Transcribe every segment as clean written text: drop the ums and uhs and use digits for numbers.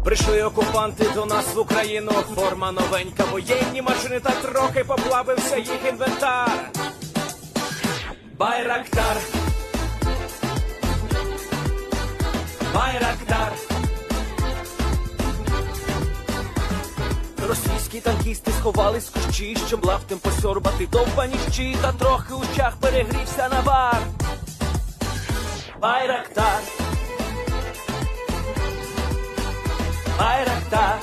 Прийшли окупанти до нас в Україну, форма новенька, воєнні машини, та трохи поплавився їх інвентар. Байрактар, Байрактар. Російські танкісти сховались в кущі, щоб лаптем посьорбати довбані щі, та трохи у чах перегрівся навар. Байрактар, Байрактар.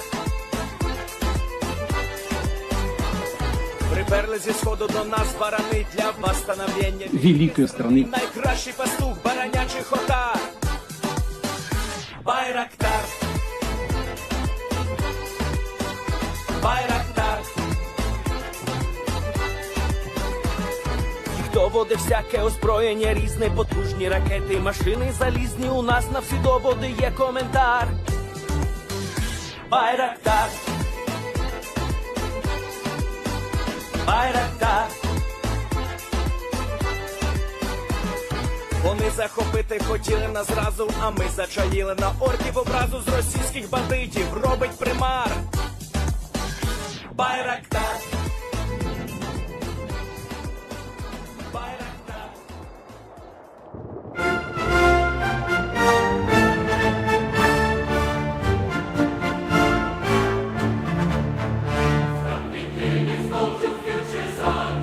Приперли зі сходу до нас барани для восстановлення великої страни. Найкращий пастух баранячих отар. Байрактар, Байрактар. Їх доводи всяке озброєння різне, потужні ракети, машини залізні, у нас на всі доводи є коментар. Байрактар, Байрактар. Вони захопити хотіли нас зразу, а ми зачаїли на орків образу з російських бандитів. Робить примар. Байрактар, Байрактар. Future, some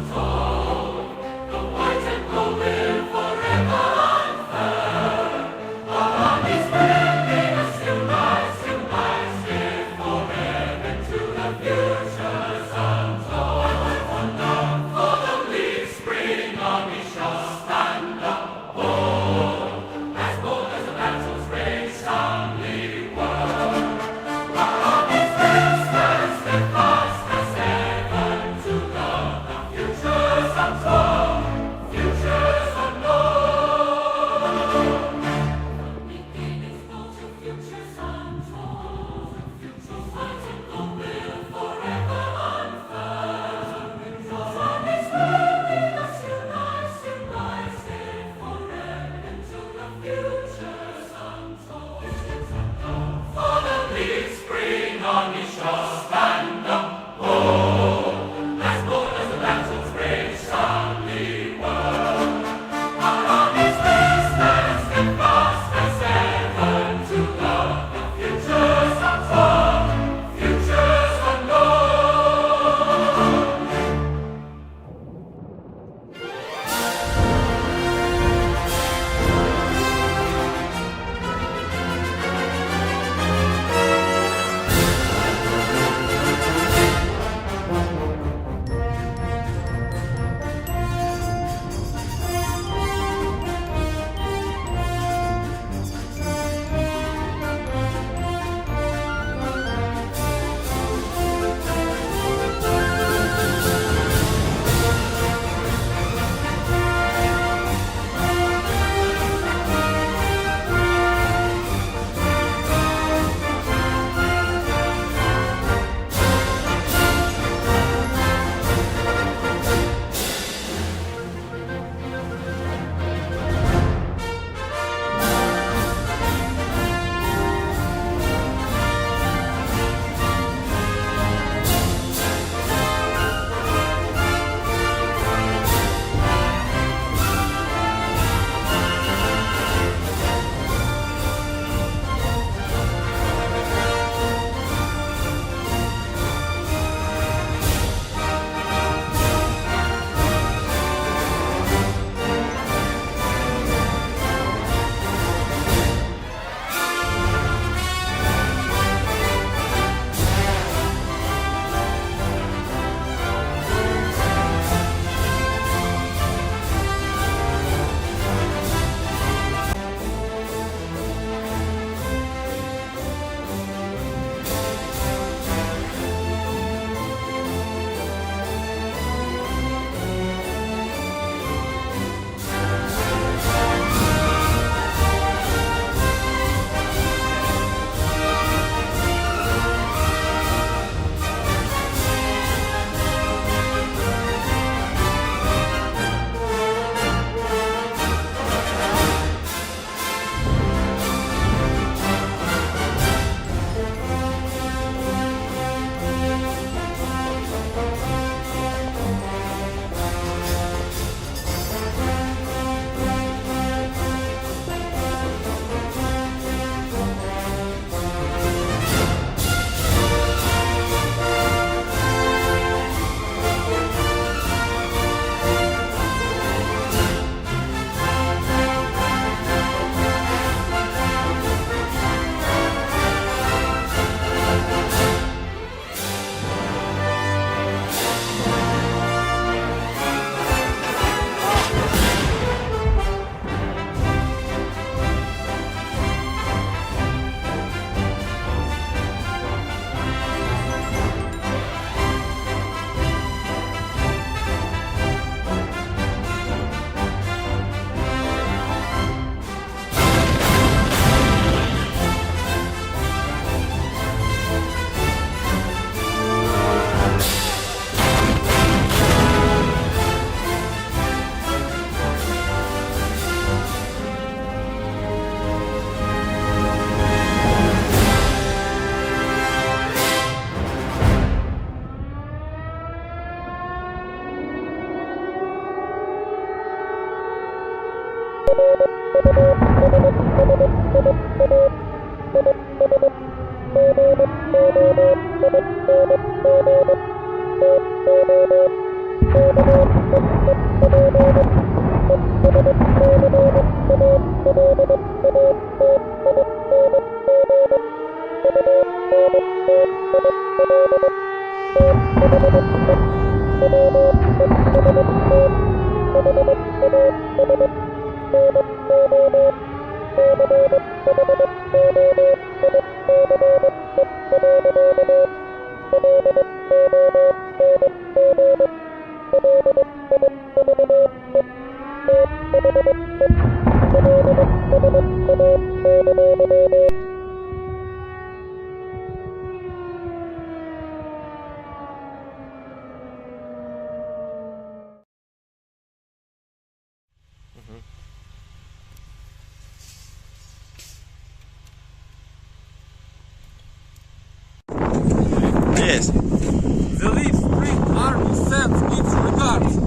Yes. The Leaf Spring Army sends its regards.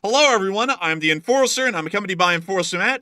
Hello, everyone. I'm the Enforcer, and I'm accompanied by Enforcer Matt.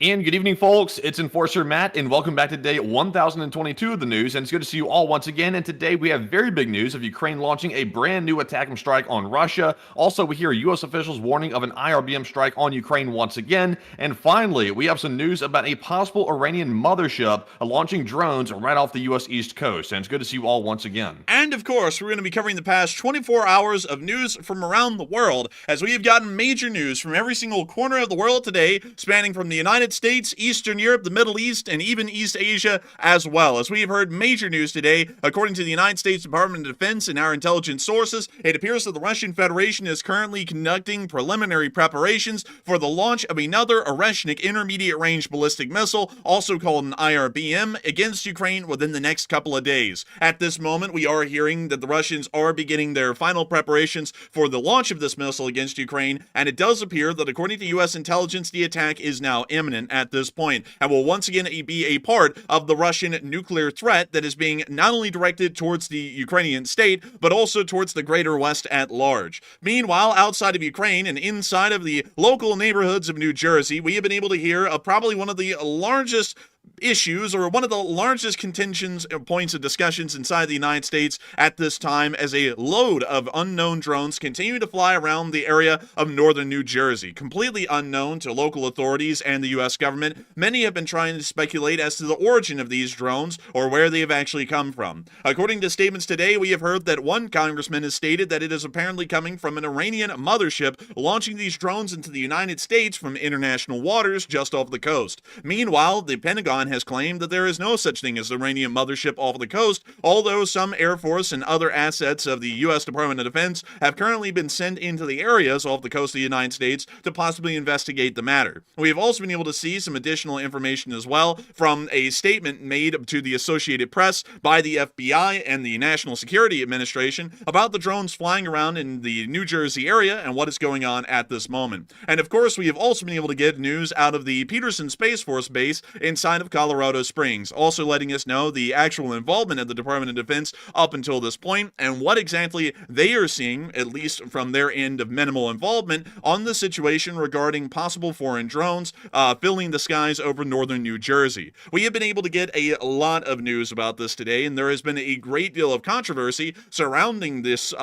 And good evening, folks. It's Enforcer Matt, and welcome back to day 1022 of the news. And it's good to see you all once again. And today we have very big news of Ukraine launching a brand new attack and strike on Russia. Also, we hear U.S. officials warning of an IRBM strike on Ukraine once again. And finally, we have some news about a possible Iranian mothership launching drones right off the U.S. East Coast. And it's good to see you all once again. And of course, we're going to be covering the past 24 hours of news from around the world, as we have gotten major news from every single corner of the world today, spanning from the United States, Eastern Europe, the Middle East, and even East Asia as well. As we have heard major news today, according to the United States Department of Defense and our intelligence sources, it appears that the Russian Federation is currently conducting preliminary preparations for the launch of another Oreshnik intermediate-range ballistic missile, also called an IRBM, against Ukraine within the next couple of days. At this moment, we are hearing that the Russians are beginning their final preparations for the launch of this missile against Ukraine, and it does appear that according to U.S. intelligence, the attack is now imminent at this point, and will once again be a part of the Russian nuclear threat that is being not only directed towards the Ukrainian state, but also towards the greater West at large. Meanwhile, outside of Ukraine and inside of the local neighborhoods of New Jersey, we have been able to hear of probably one of the largest issues, or one of the largest contentions points of discussions inside the United States at this time, as a load of unknown drones continue to fly around the area of northern New Jersey, completely unknown to local authorities and the U.S. government. Many have been trying to speculate as to the origin of these drones or where they have actually come from. According to statements today, we have heard that one congressman has stated that it is apparently coming from an Iranian mothership launching these drones into the United States from international waters just off the coast. Meanwhile, the Pentagon Pentagon has claimed that there is no such thing as the Iranian mothership off the coast, although some Air Force and other assets of the U.S. Department of Defense have currently been sent into the areas off the coast of the United States to possibly investigate the matter. We have also been able to see some additional information as well from a statement made to the Associated Press by the FBI and the National Security Administration about the drones flying around in the New Jersey area and what is going on at this moment. And of course, we have also been able to get news out of the Peterson Space Force Base inside of Colorado Springs, also letting us know the actual involvement of the Department of Defense up until this point and what exactly they are seeing, at least from their end of minimal involvement, on the situation regarding possible foreign drones filling the skies over northern New Jersey. We have been able to get a lot of news about this today, and there has been a great deal of controversy surrounding this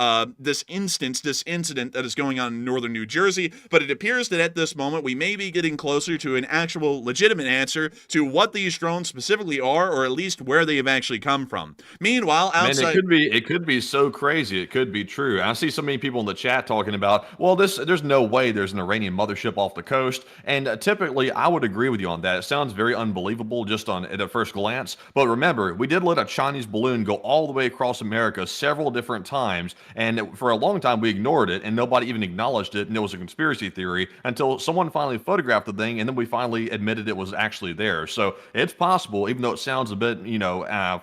incident that is going on in northern New Jersey, but it appears that at this moment we may be getting closer to an actual legitimate answer to what these drones specifically are, or at least where they have actually come from. Meanwhile, outside... Man, it could be so crazy. It could be true. I see so many people in the chat talking about, well, there's no way there's an Iranian mothership off the coast, and typically I would agree with you on that. It sounds very unbelievable just at a first glance, but remember, we did let a Chinese balloon go all the way across America several different times, and for a long time we ignored it, and nobody even acknowledged it, and it was a conspiracy theory until someone finally photographed the thing, and then we finally admitted it was actually there. So it's possible, even though it sounds a bit,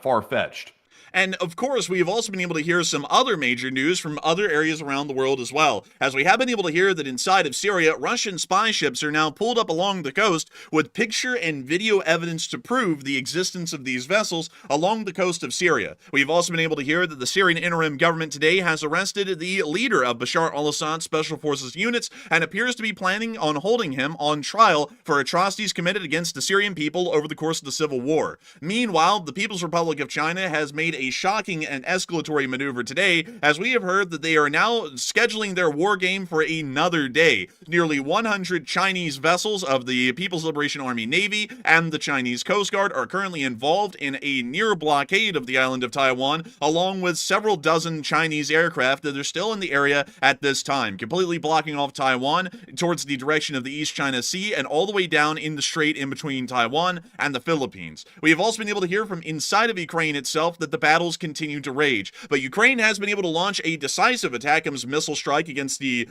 far-fetched. And of course, we have also been able to hear some other major news from other areas around the world as well, as we have been able to hear that inside of Syria, Russian spy ships are now pulled up along the coast with picture and video evidence to prove the existence of these vessels along the coast of Syria. We've also been able to hear that the Syrian interim government today has arrested the leader of Bashar al-Assad's special forces units and appears to be planning on holding him on trial for atrocities committed against the Syrian people over the course of the civil war. Meanwhile, the People's Republic of China has made a shocking and escalatory maneuver today, as we have heard that they are now scheduling their war game for another day. Nearly 100 Chinese vessels of the People's Liberation Army Navy and the Chinese Coast Guard are currently involved in a near blockade of the island of Taiwan, along with several dozen Chinese aircraft that are still in the area at this time, completely blocking off Taiwan towards the direction of the East China Sea and all the way down in the strait in between Taiwan and the Philippines. We have also been able to hear from inside of Ukraine itself that the battles continue to rage, but Ukraine has been able to launch a decisive ATACMS missile strike against the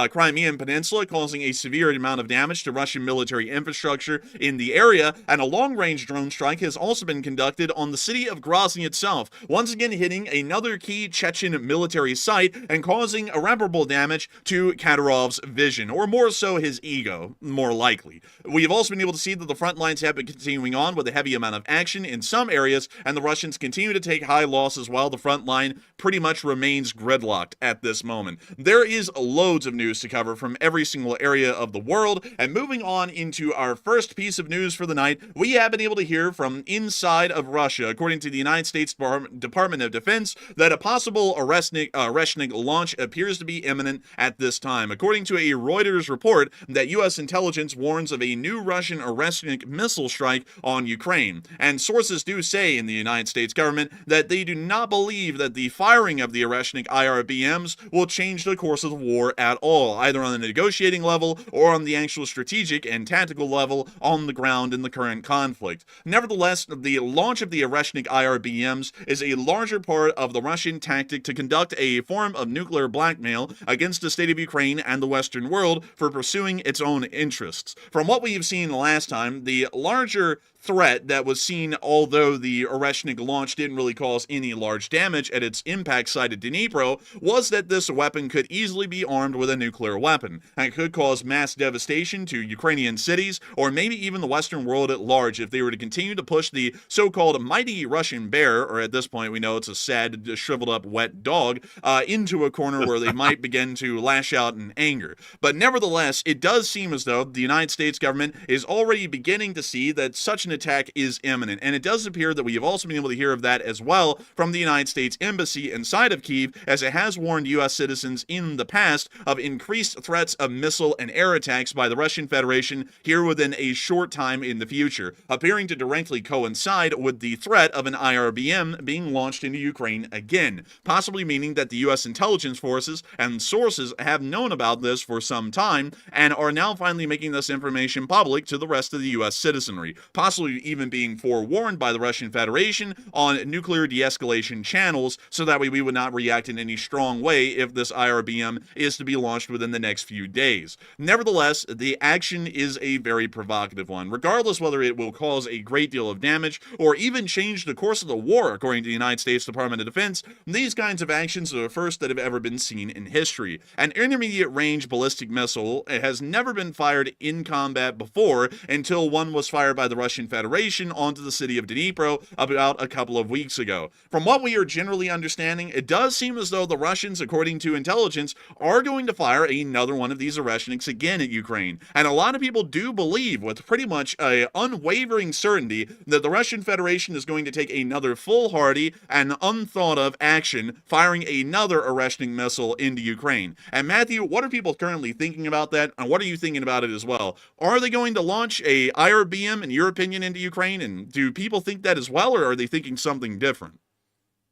Crimean Peninsula, causing a severe amount of damage to Russian military infrastructure in the area, and a long-range drone strike has also been conducted on the city of Grozny itself, once again hitting another key Chechen military site and causing irreparable damage to Kadyrov's vision, or more so his ego, more likely. We have also been able to see that the front lines have been continuing on with a heavy amount of action in some areas, and the Russians continue to take high losses while the front line pretty much remains gridlocked at this moment. There is loads of news to cover from every single area of the world, and moving on into our first piece of news for the night, we have been able to hear from inside of Russia, according to the United States Department of Defense, that a possible Oreshnik launch appears to be imminent at this time. According to a Reuters report, that U.S. intelligence warns of a new Russian Oreshnik missile strike on Ukraine, and sources do say in the United States government that they do not believe that the firing of the Oreshnik IRBMs will change the course of the war at all, either on the negotiating level or on the actual strategic and tactical level on the ground in the current conflict. Nevertheless, the launch of the Oreshnik IRBMs is a larger part of the Russian tactic to conduct a form of nuclear blackmail against the state of Ukraine and the Western world for pursuing its own interests. From what we have seen last time, the larger threat that was seen, although the Oreshnik launch didn't really cause any large damage at its impact site at Dnipro, was that this weapon could easily be armed with a nuclear weapon and could cause mass devastation to Ukrainian cities, or maybe even the Western world at large, if they were to continue to push the so-called mighty Russian bear, or at this point we know it's a sad, shriveled up, wet dog, into a corner where they might begin to lash out in anger. But nevertheless, it does seem as though the United States government is already beginning to see that such an attack is imminent, and it does appear that we have also been able to hear of that as well well from the United States Embassy inside of Kyiv, as it has warned U.S. citizens in the past of increased threats of missile and air attacks by the Russian Federation here within a short time in the future, appearing to directly coincide with the threat of an IRBM being launched into Ukraine again, possibly meaning that the U.S. intelligence forces and sources have known about this for some time and are now finally making this information public to the rest of the U.S. citizenry, possibly even being forewarned by the Russian Federation on nuclear de-escalation channels, so that way we would not react in any strong way if this IRBM is to be launched within the next few days. Nevertheless, the action is a very provocative one, regardless whether it will cause a great deal of damage or even change the course of the war. According to the United States Department of Defense, these kinds of actions are the first that have ever been seen in history. An intermediate range ballistic missile has never been fired in combat before until one was fired by the Russian Federation onto the city of Dnipro about a couple of weeks ago. From what we are generally understanding, it does seem as though the Russians, according to intelligence, are going to fire another one of these Oreshniks again at Ukraine. And a lot of people do believe with pretty much an unwavering certainty that the Russian Federation is going to take another foolhardy and unthought of action, firing another Oreshnik missile into Ukraine. And Matthew, what are people currently thinking about that? And what are you thinking about it as well? Are they going to launch a IRBM, in your opinion, into Ukraine? And do people think that as well, or are they thinking something different?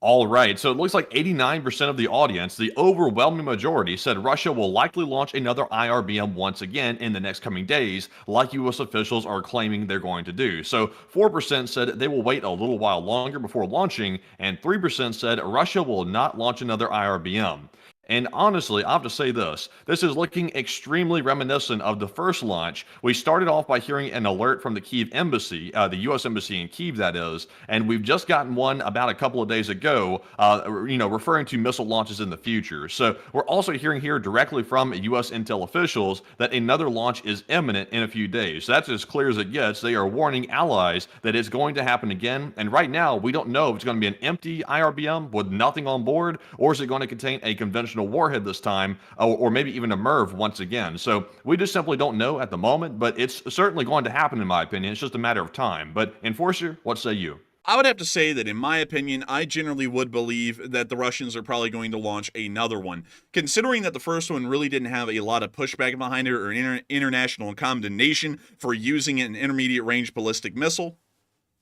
All right, so it looks like 89% of the audience, the overwhelming majority, said Russia will likely launch another IRBM once again in the next coming days, like U.S. officials are claiming they're going to do. So 4% said they will wait a little while longer before launching, and 3% said Russia will not launch another IRBM. And honestly, I have to say this is looking extremely reminiscent of the first launch. We started off by hearing an alert from the Kyiv embassy, the U.S. embassy in Kyiv, that is, and we've just gotten one about a couple of days ago, referring to missile launches in the future. So we're also hearing here directly from U.S. intel officials that another launch is imminent in a few days. So that's as clear as it gets. They are warning allies that it's going to happen again. And right now, we don't know if it's going to be an empty IRBM with nothing on board, or is it going to contain a conventional warhead this time, or maybe even a MIRV once again. So we just simply don't know at the moment, but it's certainly going to happen in my opinion. It's just a matter of time. But Enforcer, what say you? I would have to say that in my opinion, I generally would believe that the Russians are probably going to launch another one. Considering that the first one really didn't have a lot of pushback behind it or international condemnation for using an intermediate range ballistic missile,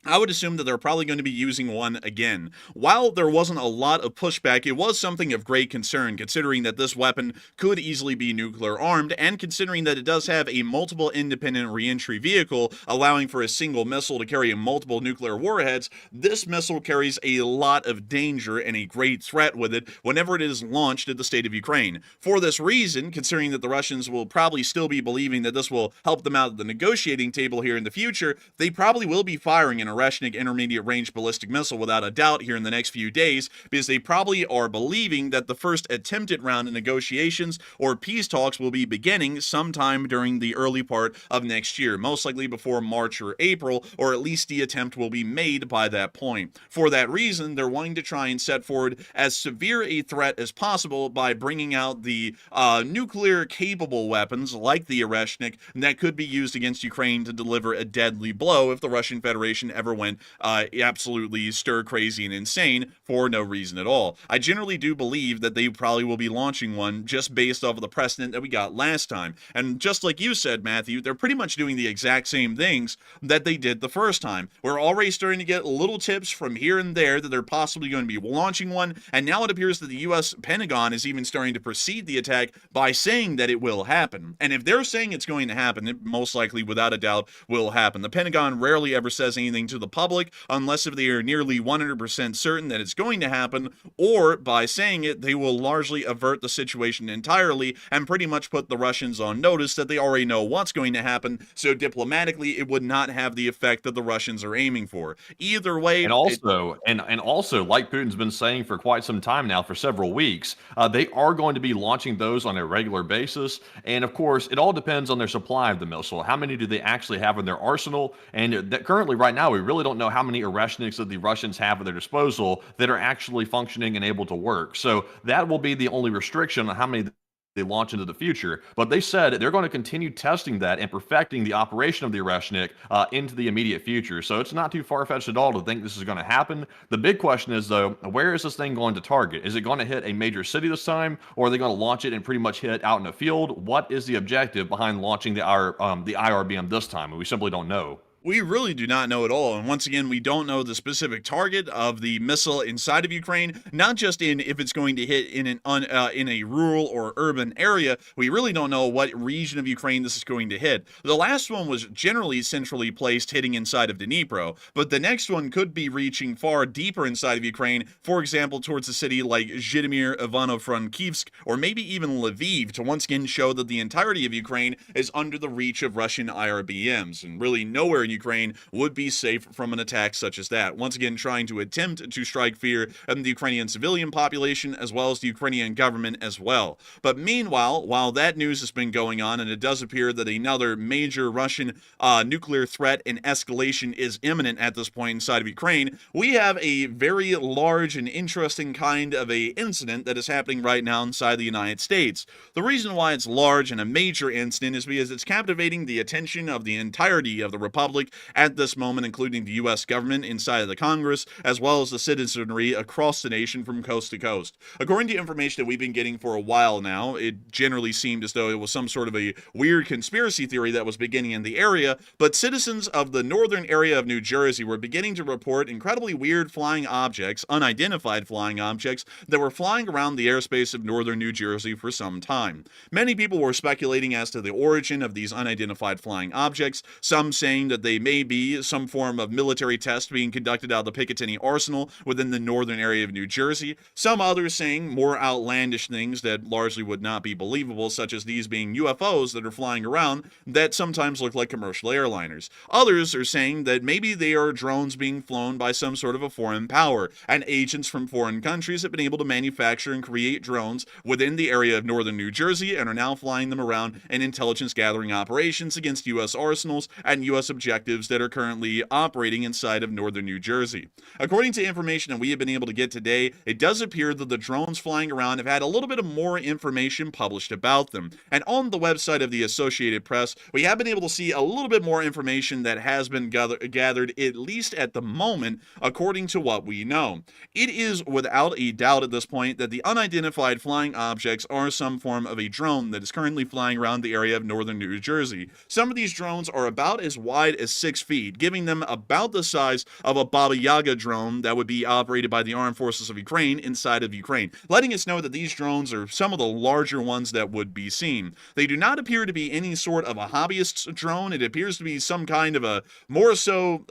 I would assume that they're probably going to be using one again. While there wasn't a lot of pushback, it was something of great concern, considering that this weapon could easily be nuclear armed, and considering that it does have a multiple independent reentry vehicle, allowing for a single missile to carry multiple nuclear warheads. This missile carries a lot of danger and a great threat with it whenever it is launched at the state of Ukraine. For this reason, considering that the Russians will probably still be believing that this will help them out at the negotiating table here in the future, they probably will be firing an Oreshnik intermediate range ballistic missile without a doubt here in the next few days, because they probably are believing that the first attempted round of negotiations or peace talks will be beginning sometime during the early part of next year, most likely before March or April, or at least the attempt will be made by that point. For that reason, they're wanting to try and set forward as severe a threat as possible by bringing out the nuclear capable weapons like the Oreshnik that could be used against Ukraine to deliver a deadly blow if the Russian Federation ever went absolutely stir crazy and insane for no reason at all. I generally do believe that they probably will be launching one just based off of the precedent that we got last time. And just like you said, Matthew, they're pretty much doing the exact same things that they did the first time. We're already starting to get little tips from here and there that they're possibly going to be launching one, and now it appears that the U.S. Pentagon is even starting to precede the attack by saying that it will happen. And if they're saying it's going to happen, it most likely, without a doubt, will happen. The Pentagon rarely ever says anything to the public unless if they are nearly 100% certain that it's going to happen, or by saying it, they will largely avert the situation entirely and pretty much put the Russians on notice that they already know what's going to happen, so diplomatically it would not have the effect that the Russians are aiming for. Either way, and also, like Putin's been saying for quite some time now, for several weeks, they are going to be launching those on a regular basis. And of course, it all depends on their supply of the missile. How many do they actually have in their arsenal? And that currently, right now, we really don't know how many Oreshniks that the Russians have at their disposal that are actually functioning and able to work. So that will be the only restriction on how many they launch into the future. But they said they're going to continue testing that and perfecting the operation of the Oreshnik into the immediate future. So it's not too far-fetched at all to think this is going to happen. The big question is, though, where is this thing going to target? Is it going to hit a major city this time, or are they going to launch it and pretty much hit out in the field? What is the objective behind launching the IRBM this time? We simply don't know. We really do not know at all. And once again, we don't know the specific target of the missile inside of Ukraine, not just in if it's going to hit in in a rural or urban area. We really don't know what region of Ukraine this is going to hit. The last one was generally centrally placed, hitting inside of Dnipro, but the next one could be reaching far deeper inside of Ukraine, for example, towards a city like Zhytomyr, Ivano-Frankivsk, or maybe even Lviv, to once again show that the entirety of Ukraine is under the reach of Russian IRBMs, and really nowhere in Ukraine would be safe from an attack such as that. Once again, trying to attempt to strike fear in the Ukrainian civilian population as well as the Ukrainian government as well. But meanwhile, while that news has been going on, and it does appear that another major Russian nuclear threat and escalation is imminent at this point inside of Ukraine, we have a very large and interesting kind of a incident that is happening right now inside the United States. The reason why it's large and a major incident is because it's captivating the attention of the entirety of the Republic at this moment, including the U.S. government inside of the Congress, as well as the citizenry across the nation from coast to coast. According to information that we've been getting for a while now, it generally seemed as though it was some sort of a weird conspiracy theory that was beginning in the area, but citizens of the northern area of New Jersey were beginning to report incredibly weird flying objects, unidentified flying objects, that were flying around the airspace of northern New Jersey for some time. Many people were speculating as to the origin of these unidentified flying objects, some saying that they may be some form of military test being conducted out of the Picatinny Arsenal within the northern area of New Jersey. Some others saying more outlandish things that largely would not be believable, such as these being UFOs that are flying around that sometimes look like commercial airliners. Others are saying that maybe they are drones being flown by some sort of a foreign power, and agents from foreign countries have been able to manufacture and create drones within the area of northern New Jersey and are now flying them around in intelligence gathering operations against U.S. arsenals and U.S. objectives that are currently operating inside of northern New Jersey. According to information that we have been able to get today, it does appear that the drones flying around have had a little bit of more information published about them. And on the website of the Associated Press, we have been able to see a little bit more information that has been gathered, at least at the moment, according to what we know. It is without a doubt at this point that the unidentified flying objects are some form of a drone that is currently flying around the area of northern New Jersey. Some of these drones are about as wide as 6 feet, giving them about the size of a Baba Yaga drone that would be operated by the armed forces of Ukraine inside of Ukraine, letting us know that these drones are some of the larger ones that would be seen. They do not appear to be any sort of a hobbyist's drone. It appears to be some kind of a more so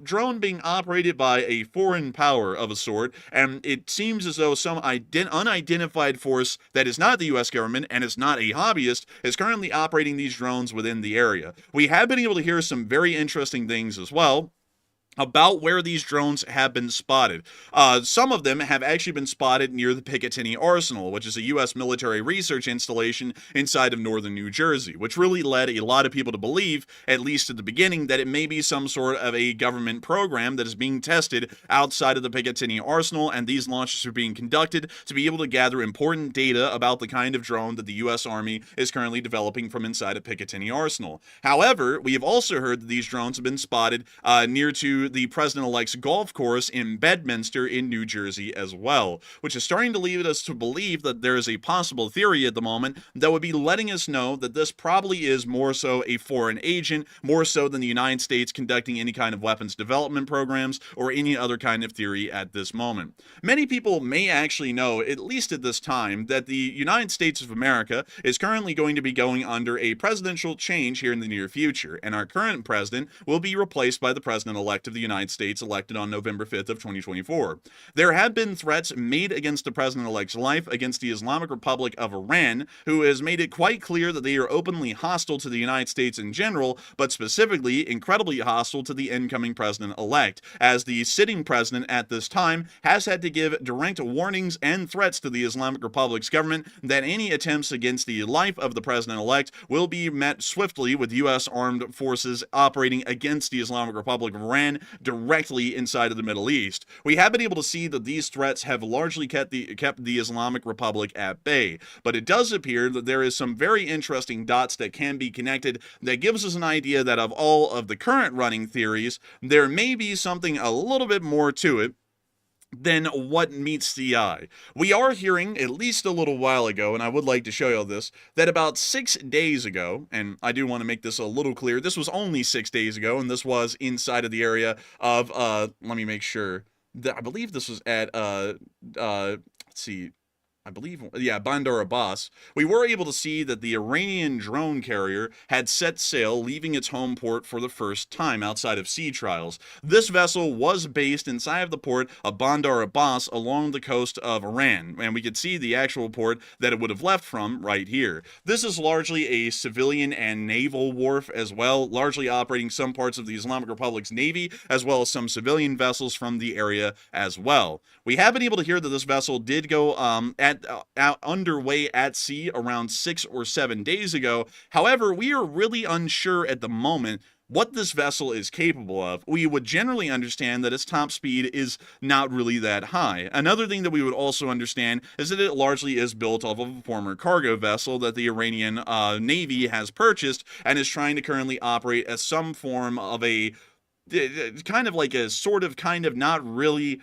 drone being operated by a foreign power of a sort, and it seems as though some unidentified force that is not the U.S. government and is not a hobbyist is currently operating these drones within the area. We have been able to hear some very interesting things as well about where these drones have been spotted. Some of them have actually been spotted near the Picatinny Arsenal, which is a U.S. military research installation inside of northern New Jersey, which really led a lot of people to believe, at least at the beginning, that it may be some sort of a government program that is being tested outside of the Picatinny Arsenal, and these launches are being conducted to be able to gather important data about the kind of drone that the U.S. Army is currently developing from inside of Picatinny Arsenal. However, we have also heard that these drones have been spotted near to the president-elect's golf course in Bedminster in New Jersey as well, which is starting to lead us to believe that there is a possible theory at the moment that would be letting us know that this probably is more so a foreign agent, more so than the United States conducting any kind of weapons development programs or any other kind of theory at this moment. Many people may actually know, at least at this time, that the United States of America is currently going to be going under a presidential change here in the near future, and our current president will be replaced by the president-elect of the United States, elected on November 5th of 2024. There have been threats made against the president-elect's life against the Islamic Republic of Iran, who has made it quite clear that they are openly hostile to the United States in general, but specifically incredibly hostile to the incoming president-elect, as the sitting president at this time has had to give direct warnings and threats to the Islamic Republic's government that any attempts against the life of the president-elect will be met swiftly with U.S. armed forces operating against the Islamic Republic of Iran directly inside of the Middle East. We have been able to see that these threats have largely kept the Islamic Republic at bay, but it does appear that there is some very interesting dots that can be connected that gives us an idea that of all of the current running theories, there may be something a little bit more to it than what meets the eye. We are hearing, at least a little while ago, and I would like to show you this, that about 6 days ago, and I do want to make this a little clear, this was only 6 days ago, and this was inside of the area of, let me make sure, I believe this was at, let's see, Bandar Abbas. We were able to see that the Iranian drone carrier had set sail, leaving its home port for the first time outside of sea trials. This vessel was based inside of the port of Bandar Abbas along the coast of Iran, and we could see the actual port that it would have left from right here. This is largely a civilian and naval wharf as well, largely operating some parts of the Islamic Republic's Navy, as well as some civilian vessels from the area as well. We have been able to hear that this vessel did go underway at sea around 6 or 7 days ago. However, we are really unsure at the moment what this vessel is capable of. We would generally understand that its top speed is not really that high. Another thing that we would also understand is that it largely is built off of a former cargo vessel that the Iranian Navy has purchased and is trying to currently operate as some form of a kind of like a sort of kind of not really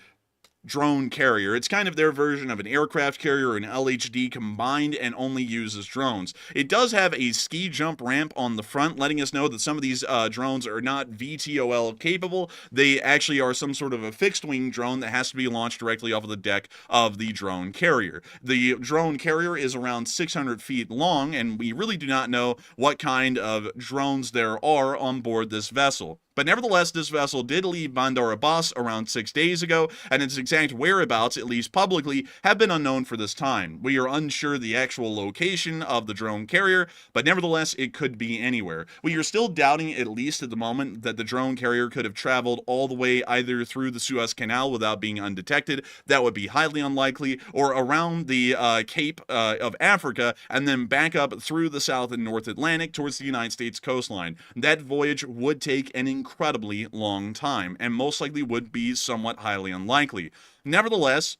drone carrier. It's kind of their version of an aircraft carrier or an LHD combined and only uses drones. It does have a ski jump ramp on the front, letting us know that some of these drones are not VTOL capable. They actually are some sort of a fixed wing drone that has to be launched directly off of the deck of the drone carrier. The drone carrier is around 600 feet long, and we really do not know what kind of drones there are on board this vessel. But nevertheless, this vessel did leave Bandar Abbas around 6 days ago, and its exact whereabouts, at least publicly, have been unknown for this time. We are unsure the actual location of the drone carrier, but nevertheless, it could be anywhere. We are still doubting, at least at the moment, that the drone carrier could have traveled all the way either through the Suez Canal without being undetected. That would be highly unlikely, or around the Cape of Africa, and then back up through the South and North Atlantic towards the United States coastline. That voyage would take an incredibly long time, and most likely would be somewhat highly unlikely. Nevertheless,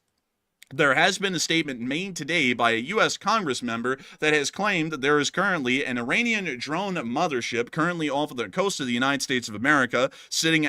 there has been a statement made today by a U.S. Congress member that has claimed that there is currently an Iranian drone mothership currently off of the coast of the United States of America, sitting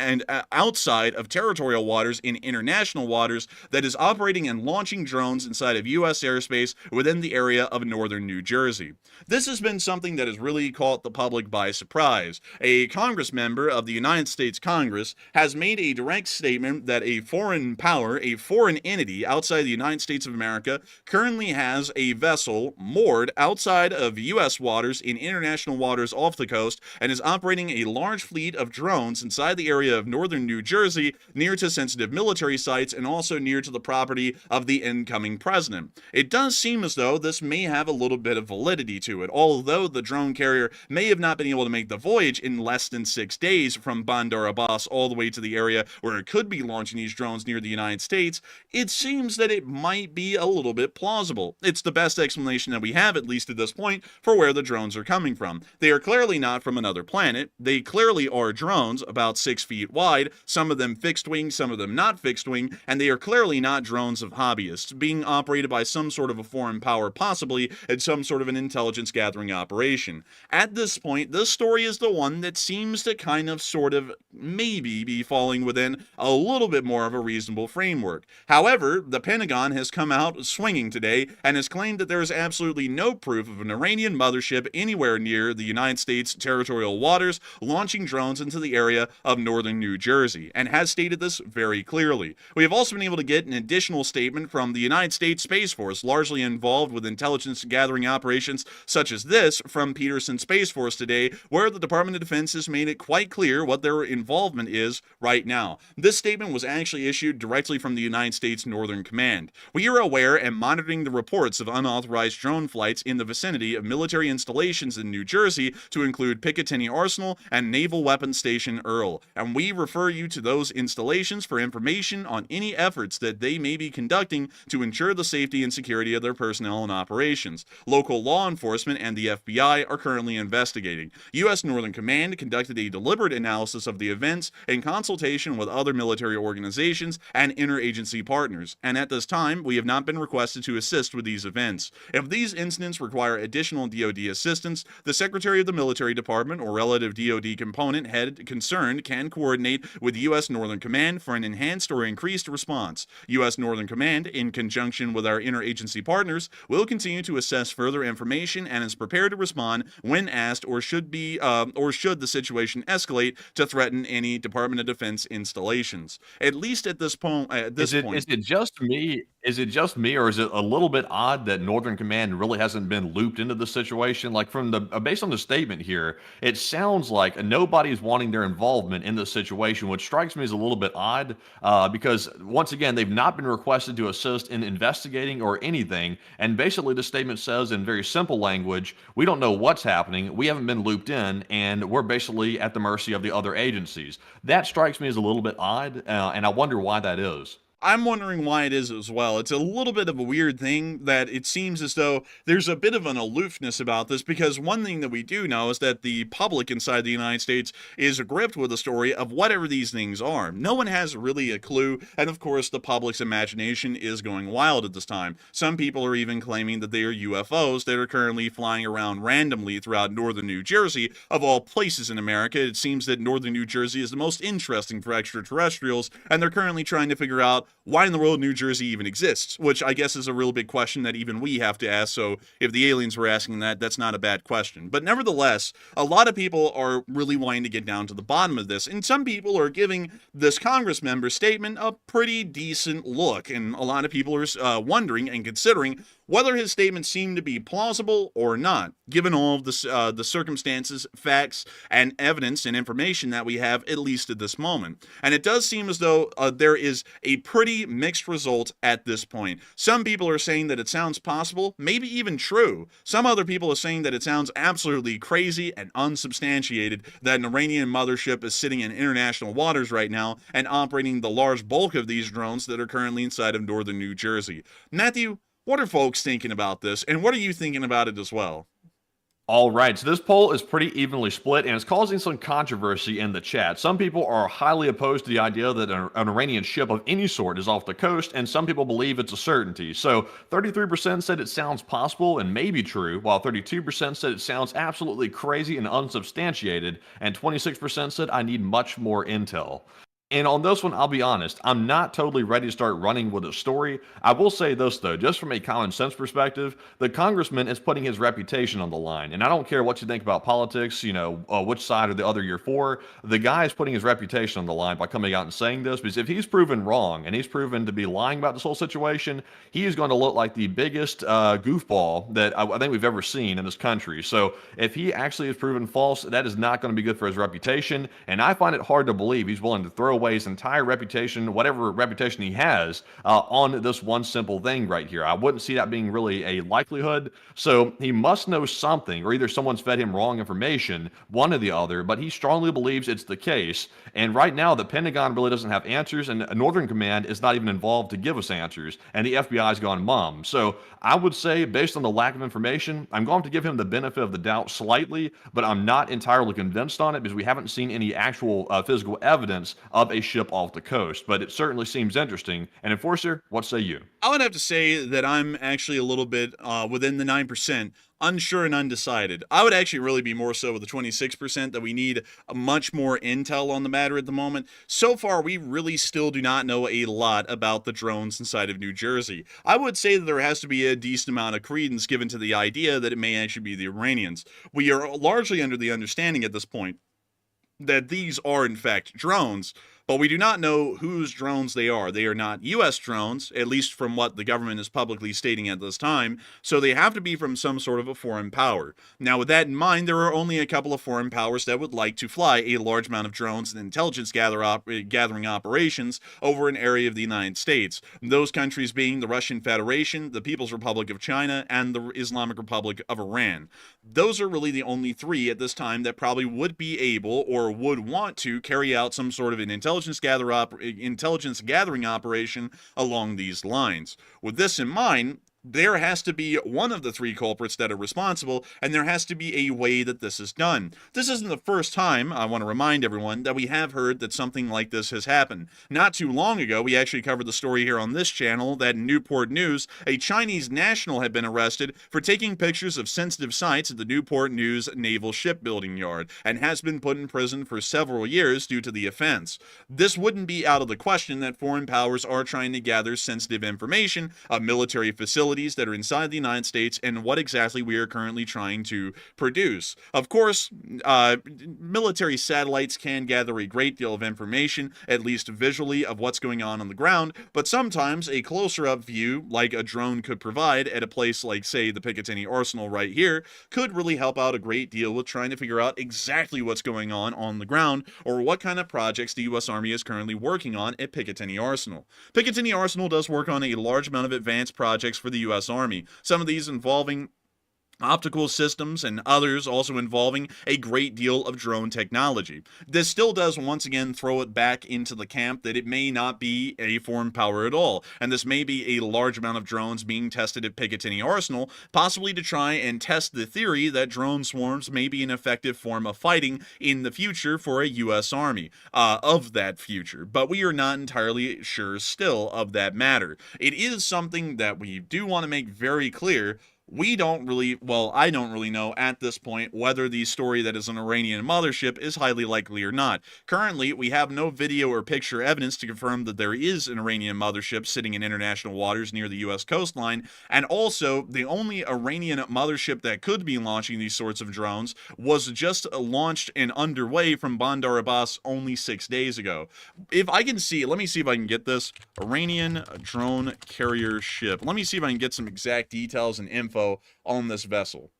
outside of territorial waters in international waters, that is operating and launching drones inside of U.S. airspace within the area of northern New Jersey. This has been something that has really caught the public by surprise. A Congress member of the United States Congress has made a direct statement that a foreign power, a foreign entity outside the United States of America, currently has a vessel moored outside of U.S. waters in international waters off the coast and is operating a large fleet of drones inside the area of northern New Jersey, near to sensitive military sites and also near to the property of the incoming president. It does seem as though this may have a little bit of validity to it, although the drone carrier may have not been able to make the voyage in less than 6 days from Bandar Abbas all the way to the area where it could be launching these drones near the United States. It seems that it might be a little bit plausible. It's the best explanation that we have, at least at this point, for where the drones are coming from. They are clearly not from another planet. They clearly are drones about 6 feet wide, some of them fixed wing, some of them not fixed wing, and they are clearly not drones of hobbyists, being operated by some sort of a foreign power, possibly in some sort of an intelligence gathering operation. At this point, this story is the one that seems to kind of sort of maybe be falling within a little bit more of a reasonable framework. However, the Pentagon has come out swinging today and has claimed that there is absolutely no proof of an Iranian mothership anywhere near the United States territorial waters launching drones into the area of northern New Jersey, and has stated this very clearly. We have also been able to get an additional statement from the United States Space Force, largely involved with intelligence gathering operations such as this from Peterson Space Force today, where the Department of Defense has made it quite clear what their involvement is right now. This statement was actually issued directly from the United States Northern Command. We are aware and monitoring the reports of unauthorized drone flights in the vicinity of military installations in New Jersey to include Picatinny Arsenal and Naval Weapons Station Earl, and we refer you to those installations for information on any efforts that they may be conducting to ensure the safety and security of their personnel and operations. Local law enforcement and the FBI are currently investigating. U.S. Northern Command conducted a deliberate analysis of the events in consultation with other military organizations and interagency partners, and at this time, we have not been requested to assist with these events. If these incidents require additional DoD assistance, the Secretary of the Military Department or relative DoD component head concerned can coordinate with U.S. Northern Command for an enhanced or increased response. U.S. Northern Command, in conjunction with our interagency partners, will continue to assess further information and is prepared to respond when asked or should the situation escalate to threaten any Department of Defense installations. At least at this point. Is it just me? Is it just me, or is it a little bit odd that Northern Command really hasn't been looped into the situation? Like from the based on the statement here, it sounds like nobody's wanting their involvement in this situation, which strikes me as a little bit odd because once again, they've not been requested to assist in investigating or anything. And basically, the statement says in very simple language, we don't know what's happening, we haven't been looped in, and we're basically at the mercy of the other agencies. That strikes me as a little bit odd, and I wonder why that is. I'm wondering why it is as well. It's a little bit of a weird thing that it seems as though there's a bit of an aloofness about this, because one thing that we do know is that the public inside the United States is gripped with the story of whatever these things are. No one has really a clue, and of course the public's imagination is going wild at this time. Some people are even claiming that they are UFOs that are currently flying around randomly throughout northern New Jersey. Of all places in America, it seems that northern New Jersey is the most interesting for extraterrestrials, and they're currently trying to figure out why in the world New Jersey even exists, which I guess is a real big question that even we have to ask. So if the aliens were asking that, that's not a bad question. But nevertheless, a lot of people are really wanting to get down to the bottom of this, and some people are giving this Congress member's statement a pretty decent look, and a lot of people are wondering and considering whether his statements seem to be plausible or not, given all of the circumstances, facts, and evidence and information that we have, at least at this moment. And it does seem as though there is a pretty mixed result at this point. Some people are saying that it sounds possible, maybe even true. Some other people are saying that it sounds absolutely crazy and unsubstantiated that an Iranian mothership is sitting in international waters right now and operating the large bulk of these drones that are currently inside of northern New Jersey. Matthew, what are folks thinking about this, and what are you thinking about it as well? All right, so this poll is pretty evenly split, and it's causing some controversy in the chat. Some people are highly opposed to the idea that an Iranian ship of any sort is off the coast, and some people believe it's a certainty. So 33% said it sounds possible and maybe true, while 32% said it sounds absolutely crazy and unsubstantiated, and 26% said I need much more intel. And on this one, I'll be honest, I'm not totally ready to start running with a story. I will say this, though, just from a common sense perspective, the congressman is putting his reputation on the line. And I don't care what you think about politics, which side or the other you're for. The guy is putting his reputation on the line by coming out and saying this, because if he's proven wrong and he's proven to be lying about this whole situation, he is going to look like the biggest goofball that I think we've ever seen in this country. So if he actually is proven false, that is not going to be good for his reputation. And I find it hard to believe he's willing to throw away his entire reputation, whatever reputation he has, on this one simple thing right here. I wouldn't see that being really a likelihood. So he must know something, or either someone's fed him wrong information, one or the other, but he strongly believes it's the case. And right now, the Pentagon really doesn't have answers, and Northern Command is not even involved to give us answers, and the FBI's gone mum. So I would say, based on the lack of information, I'm going to give him the benefit of the doubt slightly, but I'm not entirely convinced on it because we haven't seen any actual physical evidence of a ship off the coast, but it certainly seems interesting. And Enforcer, what say you? I would have to say that I'm actually a little bit within the 9%, unsure and undecided. I would actually really be more so with the 26% that we need much more intel on the matter at the moment. So far, we really still do not know a lot about the drones inside of New Jersey. I would say that there has to be a decent amount of credence given to the idea that it may actually be the Iranians. We are largely under the understanding at this point that these are in fact drones, but we do not know whose drones they are. They are not U.S. drones, at least from what the government is publicly stating at this time, so they have to be from some sort of a foreign power. Now, with that in mind, there are only a couple of foreign powers that would like to fly a large amount of drones and intelligence gathering operations over an area of the United States. Those countries being the Russian Federation, the People's Republic of China, and the Islamic Republic of Iran. Those are really the only three at this time that probably would be able or would want to carry out some sort of an intelligence gathering operation along these lines. With this in mind, there has to be one of the three culprits that are responsible, and there has to be a way that this is done. This isn't the first time, I want to remind everyone, that we have heard that something like this has happened. Not too long ago, we actually covered the story here on this channel that in Newport News, a Chinese national had been arrested for taking pictures of sensitive sites at the Newport News Naval Shipbuilding Yard, and has been put in prison for several years due to the offense. This wouldn't be out of the question that foreign powers are trying to gather sensitive information of military facilities that are inside the United States and what exactly we are currently trying to produce. Of course, military satellites can gather a great deal of information, at least visually, of what's going on the ground, but sometimes a closer-up view, like a drone could provide at a place like, say, the Picatinny Arsenal right here, could really help out a great deal with trying to figure out exactly what's going on the ground, or what kind of projects the U.S. Army is currently working on at Picatinny Arsenal. Picatinny Arsenal does work on a large amount of advanced projects for the U.S. Army, some of these involving optical systems and others also involving a great deal of drone technology. This still does once again throw it back into the camp that it may not be a foreign power at all, and this may be a large amount of drones being tested at Picatinny Arsenal, possibly to try and test the theory that drone swarms may be an effective form of fighting in the future for a U.S. Army, of that future, but we are not entirely sure still of that matter. It is something that we do want to make very clear. I don't really know at this point whether the story that is an Iranian mothership is highly likely or not. Currently, we have no video or picture evidence to confirm that there is an Iranian mothership sitting in international waters near the U.S. coastline, and also, the only Iranian mothership that could be launching these sorts of drones was just launched and underway from Bandar Abbas only 6 days ago. If I can see, let me see if I can get this. Iranian drone carrier ship. Let me see if I can get some exact details and info on this vessel.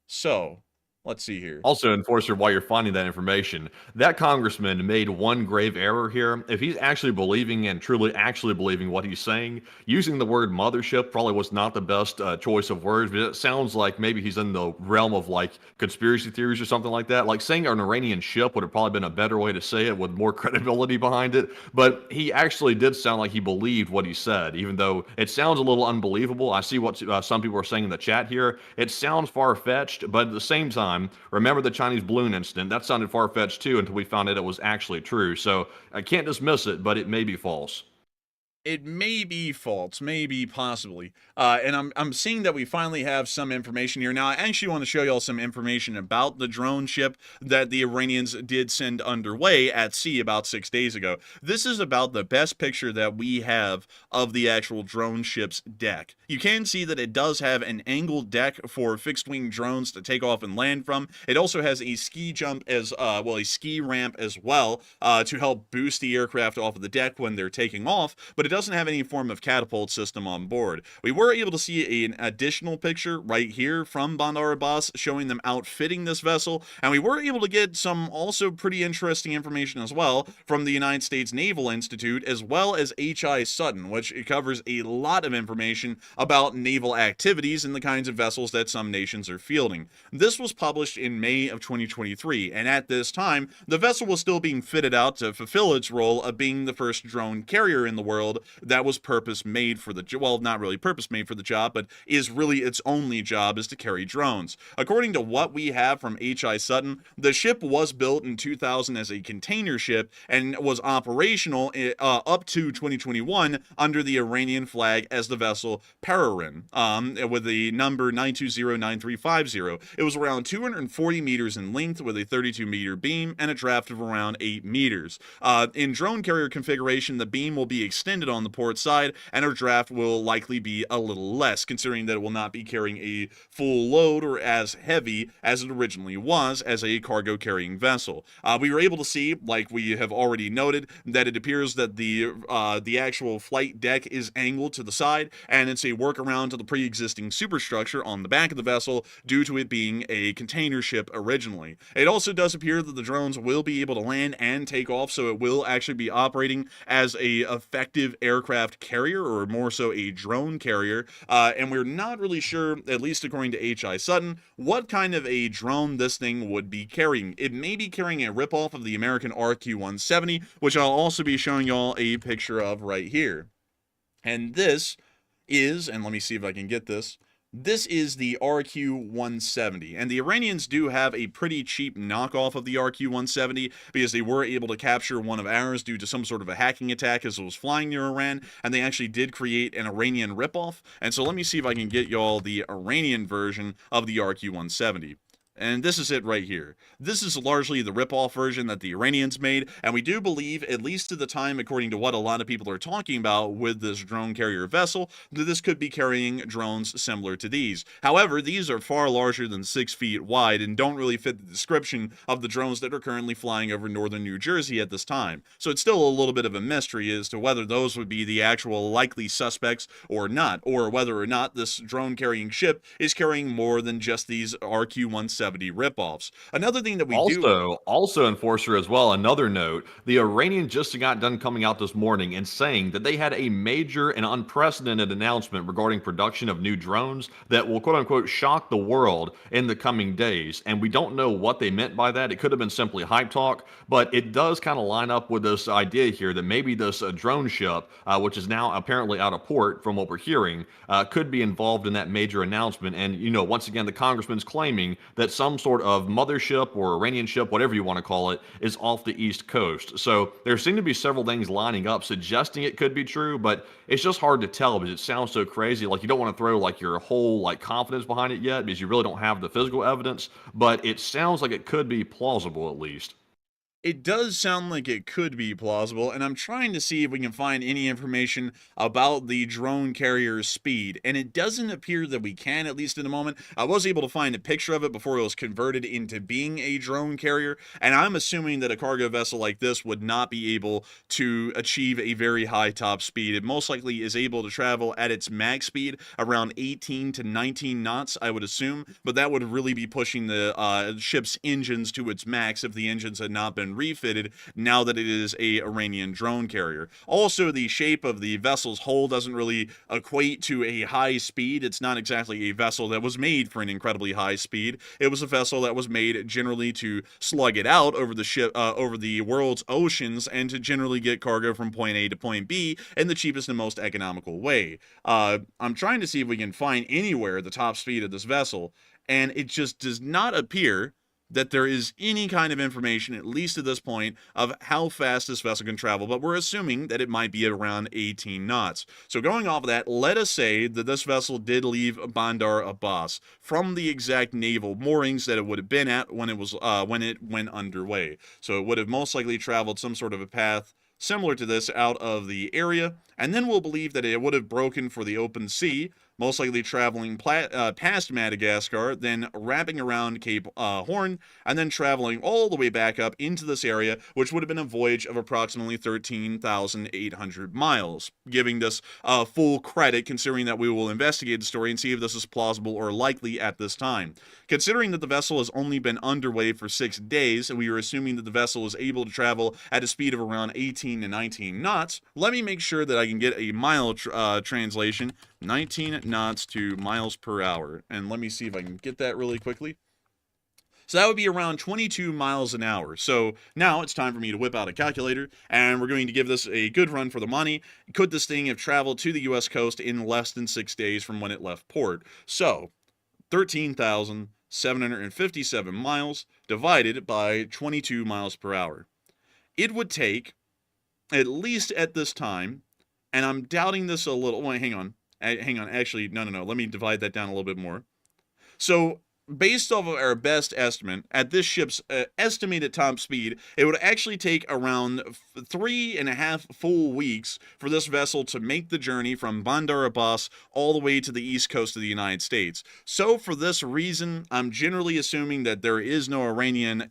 So, let's see here. Also, Enforcer, while you're finding that information, that congressman made one grave error here. If he's actually believing and truly actually believing what he's saying, using the word mothership probably was not the best choice of words, but it sounds like maybe he's in the realm of like conspiracy theories or something like that. Like saying an Iranian ship would have probably been a better way to say it with more credibility behind it, but he actually did sound like he believed what he said, even though it sounds a little unbelievable. I see what some people are saying in the chat here. It sounds far-fetched, but at the same time, remember the Chinese balloon incident? That sounded far-fetched too until we found out it was actually true. So I can't dismiss it, but it may be false. It may be false, maybe, possibly. And I'm seeing that we finally have some information here. Now, I actually want to show y'all some information about the drone ship that the Iranians did send underway at sea about 6 days ago. This is about the best picture that we have of the actual drone ship's deck. You can see that it does have an angled deck for fixed-wing drones to take off and land from. It also has a ski jump as, a ski ramp as well, to help boost the aircraft off of the deck when they're taking off, but it doesn't have any form of catapult system on board. We were able to see an additional picture right here from Bandar Abbas showing them outfitting this vessel, and we were able to get some also pretty interesting information as well from the United States Naval Institute, as well as H.I. Sutton, which covers a lot of information about naval activities and the kinds of vessels that some nations are fielding. This was published in May of 2023, and at this time, the vessel was still being fitted out to fulfill its role of being the first drone carrier in the world that was purpose-made for the job. Well, not really purpose-made for the job, but is really its only job is to carry drones. According to what we have from H.I. Sutton, the ship was built in 2000 as a container ship and was operational up to 2021 under the Iranian flag as the vessel Pararin, with the number 9209350. It was around 240 meters in length with a 32-meter beam and a draft of around 8 meters. In drone carrier configuration, the beam will be extended on the port side, and our draft will likely be a little less, considering that it will not be carrying a full load or as heavy as it originally was as a cargo carrying vessel. We were able to see, like we have already noted, that it appears that the actual flight deck is angled to the side, and it's a workaround to the pre-existing superstructure on the back of the vessel due to it being a container ship originally. It also does appear that the drones will be able to land and take off, so it will actually be operating as a effective aircraft carrier, or more so a drone carrier, and we're not really sure, at least according to H.I. Sutton, what kind of a drone this thing would be carrying. It may be carrying a ripoff of the American RQ-170, which I'll also be showing y'all a picture of right here. And this is, and let me see if I can get this, this is the RQ-170, and the Iranians do have a pretty cheap knockoff of the RQ-170 because they were able to capture one of ours due to some sort of a hacking attack as it was flying near Iran, and they actually did create an Iranian ripoff. And so let me see if I can get y'all the Iranian version of the RQ-170. And this is it right here. This is largely the rip-off version that the Iranians made, and we do believe, at least at the time, according to what a lot of people are talking about with this drone carrier vessel, that this could be carrying drones similar to these. However, these are far larger than 6 feet wide and don't really fit the description of the drones that are currently flying over northern New Jersey at this time. So it's still a little bit of a mystery as to whether those would be the actual likely suspects or not, or whether or not this drone carrying ship is carrying more than just these RQ-170 ripoffs. Another thing that we also Enforcer as well, another note, the Iranians just got done coming out this morning and saying that they had a major and unprecedented announcement regarding production of new drones that will quote-unquote shock the world in the coming days. And we don't know what they meant by that. It could have been simply hype talk, but it does kind of line up with this idea here that maybe this drone ship, which is now apparently out of port from what we're hearing, could be involved in that major announcement. And, you know, once again, the congressman's claiming that some sort of mothership or Iranian ship, whatever you want to call it, is off the East Coast. So there seem to be several things lining up suggesting it could be true, but it's just hard to tell because it sounds so crazy. Like, you don't want to throw like your whole like confidence behind it yet because you really don't have the physical evidence, but it sounds like it could be plausible at least. It does sound like it could be plausible, and I'm trying to see if we can find any information about the drone carrier's speed, and it doesn't appear that we can, at least in the moment. I was able to find a picture of it before it was converted into being a drone carrier, and I'm assuming that a cargo vessel like this would not be able to achieve a very high top speed. It most likely is able to travel at its max speed around 18 to 19 knots, I would assume, but that would really be pushing the ship's engines to its max if the engines had not been refitted now that it is a Iranian drone carrier. Also, the shape of the vessel's hull doesn't really equate to a high speed. It's not exactly a vessel that was made for an incredibly high speed. It was a vessel that was made generally to slug it out over the ship, over the world's oceans, and to generally get cargo from point A to point B in the cheapest and most economical way. I'm trying to see if we can find anywhere the top speed of this vessel, and it just does not appear that there is any kind of information, at least at this point, of how fast this vessel can travel, but we're assuming that it might be at around 18 knots. So going off of that, let us say that this vessel did leave Bandar Abbas from the exact naval moorings that it would have been at when it was when it went underway. So it would have most likely traveled some sort of a path similar to this out of the area, and then we'll believe that it would have broken for the open sea, most likely traveling past Madagascar, then wrapping around Cape Horn, and then traveling all the way back up into this area, which would have been a voyage of approximately 13,800 miles, giving this full credit, considering that we will investigate the story and see if this is plausible or likely at this time. Considering that the vessel has only been underway for 6 days, and we are assuming that the vessel is able to travel at a speed of around 18 to 19 knots, let me make sure that I can get a mile translation, 19 knots to miles per hour. And let me see if I can get that really quickly. So that would be around 22 miles an hour. So now it's time for me to whip out a calculator, and we're going to give this a good run for the money. Could this thing have traveled to the U.S. coast in less than 6 days from when it left port? So 13,757 miles divided by 22 miles per hour. It would take, at least at this time, and I'm doubting this a little. Wait, hang on. Actually, no. Let me divide that down a little bit more. So based off of our best estimate, at this ship's estimated top speed, it would actually take around 3.5 full weeks for this vessel to make the journey from Bandar Abbas all the way to the east coast of the United States. So for this reason, I'm generally assuming that there is no Iranian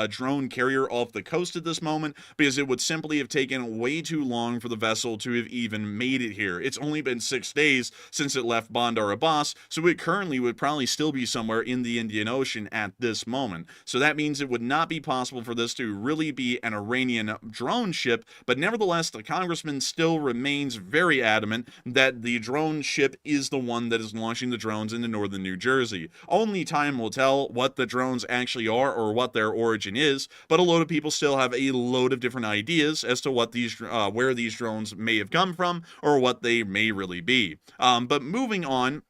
drone carrier off the coast at this moment, because it would simply have taken way too long for the vessel to have even made it here. It's only been 6 days since it left Bandar Abbas, so it currently would probably still be somewhere in the Indian Ocean at this moment. So that means it would not be possible for this to really be an Iranian drone ship, but nevertheless, the congressman still remains very adamant that the drone ship is the one that is launching the drones into northern New Jersey. Only time will tell what the drones actually are or what their origin is, but a load of people still have a load of different ideas as to what these where these drones may have come from or what they may really be. But moving on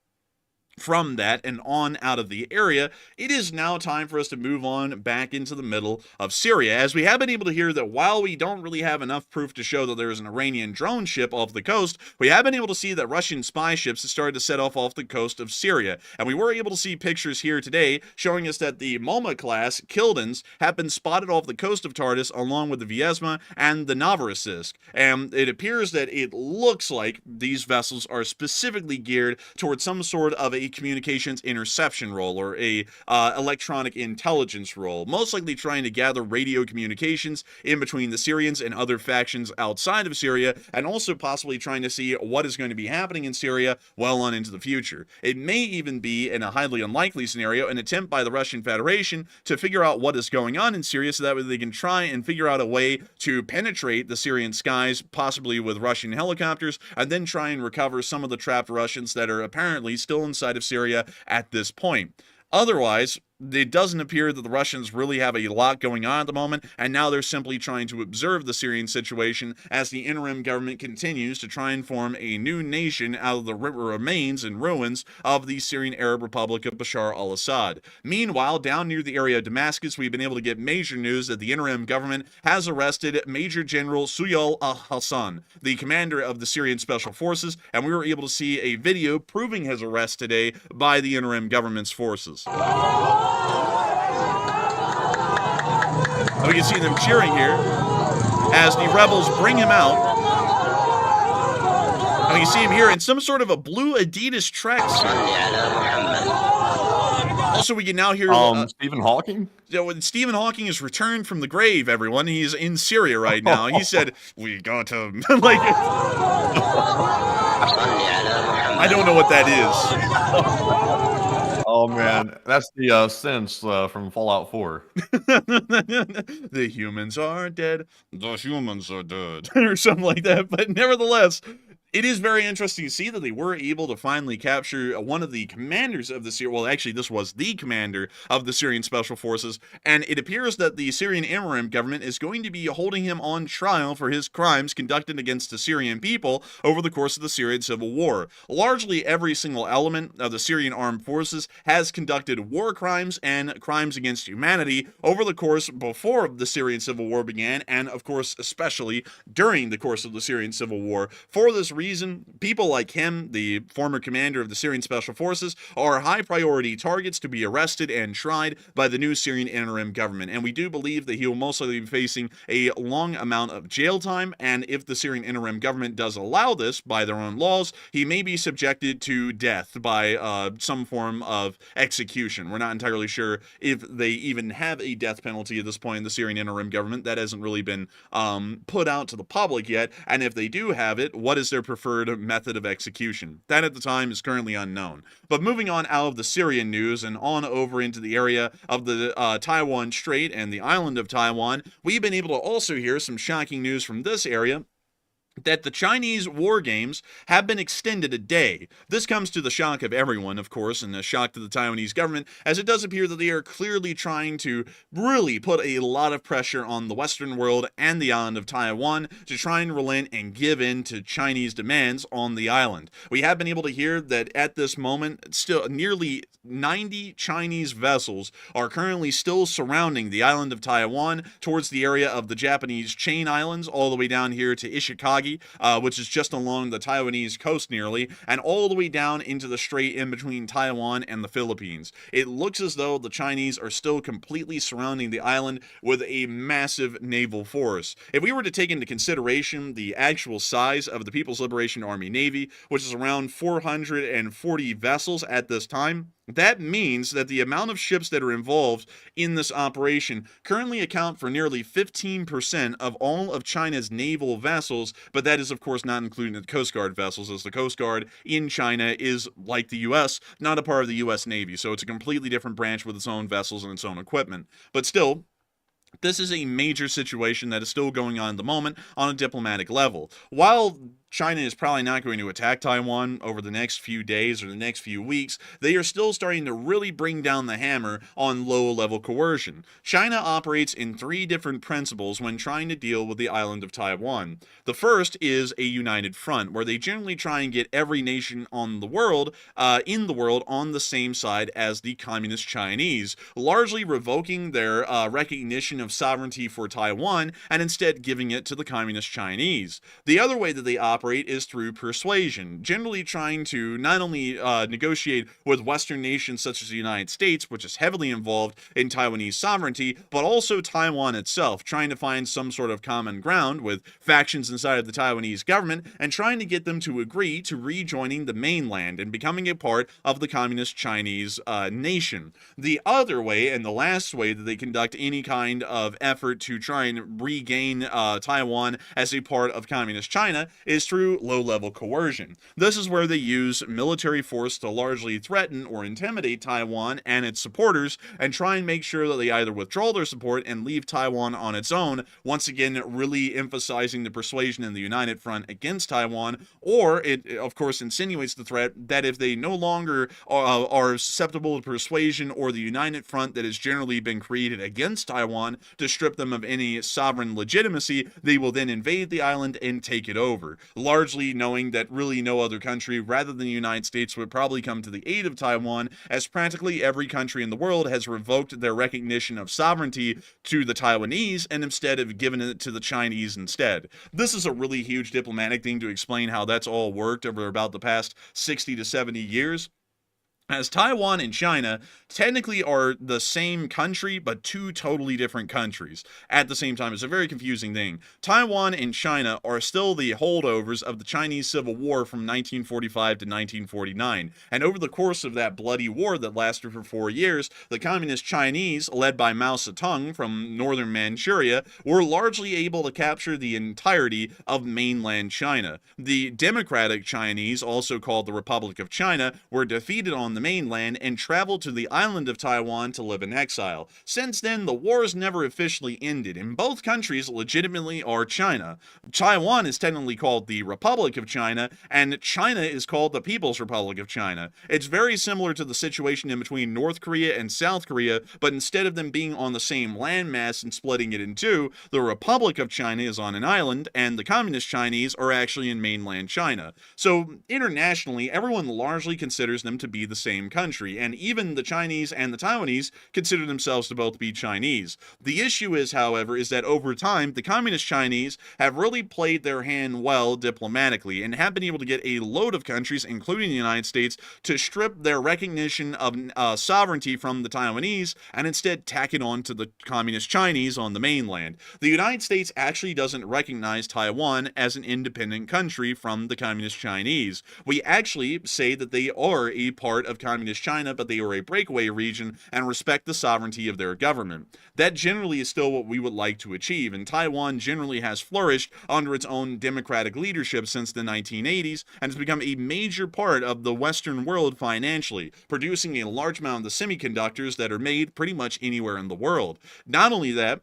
from that and on out of the area, it is now time for us to move on back into the middle of Syria, as we have been able to hear that while we don't really have enough proof to show that there is an Iranian drone ship off the coast, we have been able to see that Russian spy ships have started to set off the coast of Syria, and we were able to see pictures here today showing us that the Moma-class Kildans have been spotted off the coast of Tartus along with the Vyazma and the Novorossiysk, and it appears that it looks like these vessels are specifically geared towards some sort of a communications interception role or a electronic intelligence role, most likely trying to gather radio communications in between the Syrians and other factions outside of Syria, and also possibly trying to see what is going to be happening in Syria well on into the future. It may even be, in a highly unlikely scenario, an attempt by the Russian Federation to figure out what is going on in Syria so that way they can try and figure out a way to penetrate the Syrian skies, possibly with Russian helicopters, and then try and recover some of the trapped Russians that are apparently still inside of Syria at this point. Otherwise, it doesn't appear that the Russians really have a lot going on at the moment, and now they're simply trying to observe the Syrian situation as the interim government continues to try and form a new nation out of the remains and ruins of the Syrian Arab Republic of Bashar al-Assad. Meanwhile, down near the area of Damascus, we've been able to get major news that the interim government has arrested Major General Suyal al-Hassan, the commander of the Syrian Special Forces, and we were able to see a video proving his arrest today by the interim government's forces. We can see them cheering here as the rebels bring him out. And we can see him here in some sort of a blue Adidas tracksuit. Also, we can now hear Stephen Hawking. Stephen Hawking has returned from the grave. Everyone, he's in Syria right now. He said, "We got him." Like, I don't know what that is. Oh man, that's the sense from Fallout 4. The humans are dead. The humans are dead, or something like that. But nevertheless, it is very interesting to see that they were able to finally capture one of the commanders of the Syrian. Well, actually, this was the commander of the Syrian Special Forces, and it appears that the Syrian interim government is going to be holding him on trial for his crimes conducted against the Syrian people over the course of the Syrian Civil War. Largely, every single element of the Syrian armed forces has conducted war crimes and crimes against humanity over the course before the Syrian Civil War began, and of course, especially during the course of the Syrian Civil War. For this reason, people like him, the former commander of the Syrian Special Forces, are high priority targets to be arrested and tried by the new Syrian interim government, and we do believe that he will most likely be facing a long amount of jail time, and if the Syrian interim government does allow this by their own laws, he may be subjected to death by some form of execution. We're not entirely sure if they even have a death penalty at this point in the Syrian interim government. That hasn't really been put out to the public yet, and if they do have it, what is their preferred method of execution? That at the time is currently unknown. But moving on out of the Syrian news and on over into the area of the Taiwan Strait and the island of Taiwan, we've been able to also hear some shocking news from this area, that the Chinese war games have been extended a day. This comes to the shock of everyone, of course, and a shock to the Taiwanese government, as it does appear that they are clearly trying to really put a lot of pressure on the Western world and the island of Taiwan to try and relent and give in to Chinese demands on the island. We have been able to hear that at this moment, still nearly 90 Chinese vessels are currently still surrounding the island of Taiwan towards the area of the Japanese Chain Islands, all the way down here to Ishikagi, Hawaii, which is just along the Taiwanese coast nearly, and all the way down into the strait in between Taiwan and the Philippines. It looks as though the Chinese are still completely surrounding the island with a massive naval force. If we were to take into consideration the actual size of the People's Liberation Army Navy, which is around 440 vessels at this time, that means that the amount of ships that are involved in this operation currently account for nearly 15% of all of China's naval vessels, but that is of course not including the Coast Guard vessels, as the Coast Guard in China is, like the US, not a part of the US Navy, so it's a completely different branch with its own vessels and its own equipment. But still, this is a major situation that is still going on at the moment on a diplomatic level. While China is probably not going to attack Taiwan over the next few days or the next few weeks, they are still starting to really bring down the hammer on low-level coercion. China operates in 3 different principles when trying to deal with the island of Taiwan. The first is a united front, where they generally try and get every nation on the world, in the world, on the same side as the Communist Chinese, largely revoking their recognition of sovereignty for Taiwan and instead giving it to the Communist Chinese. The other way that they operate is through persuasion, generally trying to not only negotiate with Western nations such as the United States, which is heavily involved in Taiwanese sovereignty, but also Taiwan itself, trying to find some sort of common ground with factions inside of the Taiwanese government and trying to get them to agree to rejoining the mainland and becoming a part of the Communist Chinese nation. The other way, and the last way that they conduct any kind of effort to try and regain Taiwan as a part of Communist China, is through low-level coercion. This is where they use military force to largely threaten or intimidate Taiwan and its supporters and try and make sure that they either withdraw their support and leave Taiwan on its own, once again really emphasizing the persuasion in the United Front against Taiwan, or it of course insinuates the threat that if they no longer are susceptible to persuasion or the United Front that has generally been created against Taiwan to strip them of any sovereign legitimacy, they will then invade the island and take it over, largely knowing that really no other country rather than the United States would probably come to the aid of Taiwan, as practically every country in the world has revoked their recognition of sovereignty to the Taiwanese and instead have given it to the Chinese instead. This is a really huge diplomatic thing to explain how that's all worked over about the past 60 to 70 years. As Taiwan and China technically are the same country, but 2 totally different countries at the same time. It's a very confusing thing. Taiwan and China are still the holdovers of the Chinese Civil War from 1945 to 1949. And over the course of that bloody war that lasted for 4 years, the Communist Chinese, led by Mao Zedong from northern Manchuria, were largely able to capture the entirety of mainland China. The Democratic Chinese, also called the Republic of China, were defeated on the mainland and traveled to the island of Taiwan to live in exile. Since then, the wars never officially ended, and both countries legitimately are China. Taiwan is technically called the Republic of China, and China is called the People's Republic of China. It's very similar to the situation in between North Korea and South Korea, but instead of them being on the same landmass and splitting it in 2, the Republic of China is on an island, and the Communist Chinese are actually in mainland China. So, internationally, everyone largely considers them to be the same country, and even the Chinese and the Taiwanese consider themselves to both be Chinese. The issue is, however, is that over time, the Communist Chinese have really played their hand well diplomatically and have been able to get a load of countries, including the United States, to strip their recognition of sovereignty from the Taiwanese and instead tack it on to the Communist Chinese on the mainland. The United States actually doesn't recognize Taiwan as an independent country from the Communist Chinese. We actually say that they are a part of Communist China, but they are a breakaway region and respect the sovereignty of their government. That generally is still what we would like to achieve, and Taiwan generally has flourished under its own democratic leadership since the 1980s and has become a major part of the Western world financially, producing a large amount of the semiconductors that are made pretty much anywhere in the world. Not only that,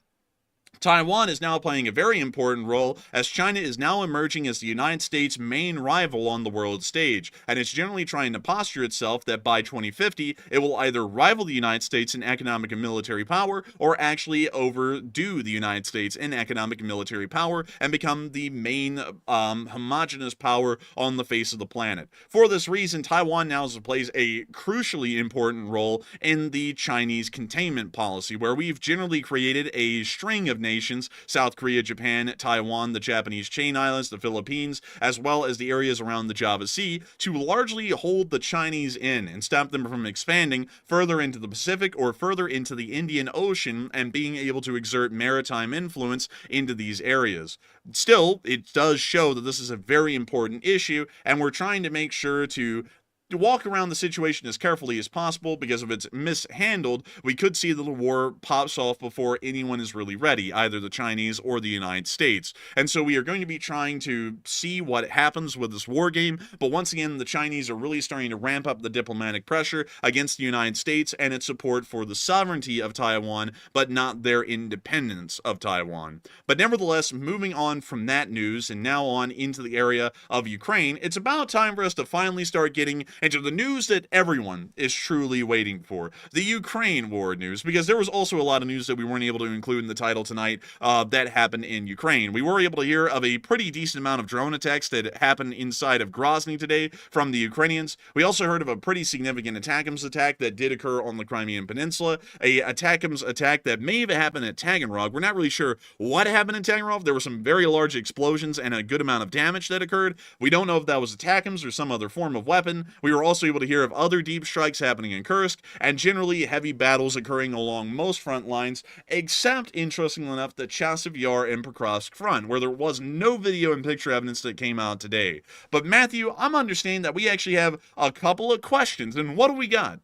Taiwan is now playing a very important role as China is now emerging as the United States' main rival on the world stage, and it's generally trying to posture itself that by 2050 it will either rival the United States in economic and military power or actually overdo the United States in economic and military power and become the main homogenous power on the face of the planet. For this reason, Taiwan now plays a crucially important role in the Chinese containment policy, where we've generally created a string of nations, South Korea, Japan, Taiwan, the Japanese Chain Islands, the Philippines, as well as the areas around the Java Sea, to largely hold the Chinese in and stop them from expanding further into the Pacific or further into the Indian Ocean and being able to exert maritime influence into these areas. Still, it does show that this is a very important issue, and we're trying to make sure to walk around the situation as carefully as possible, because if it's mishandled, we could see that the war pops off before anyone is really ready, either the Chinese or the United States. And so we are going to be trying to see what happens with this war game, but once again, the Chinese are really starting to ramp up the diplomatic pressure against the United States and its support for the sovereignty of Taiwan, but not their independence of Taiwan. But nevertheless, moving on from that news and now on into the area of Ukraine, it's about time for us to finally start getting into the news that everyone is truly waiting for, the Ukraine war news, because there was also a lot of news that we weren't able to include in the title tonight that happened in Ukraine. We were able to hear of a pretty decent amount of drone attacks that happened inside of Grozny today from the Ukrainians. We also heard of a pretty significant ATACMS attack that did occur on the Crimean Peninsula, a ATACMS attack that may have happened at Taganrog. We're not really sure what happened in Taganrog. There were some very large explosions and a good amount of damage that occurred. We don't know if that was ATACMS or some other form of weapon. We were also able to hear of other deep strikes happening in Kursk, and generally heavy battles occurring along most front lines, except, interestingly enough, the Chasiv Yar and Pokrovsk front, where there was no video and picture evidence that came out today. But Matthew, I'm understanding that we actually have a couple of questions, and what do we got?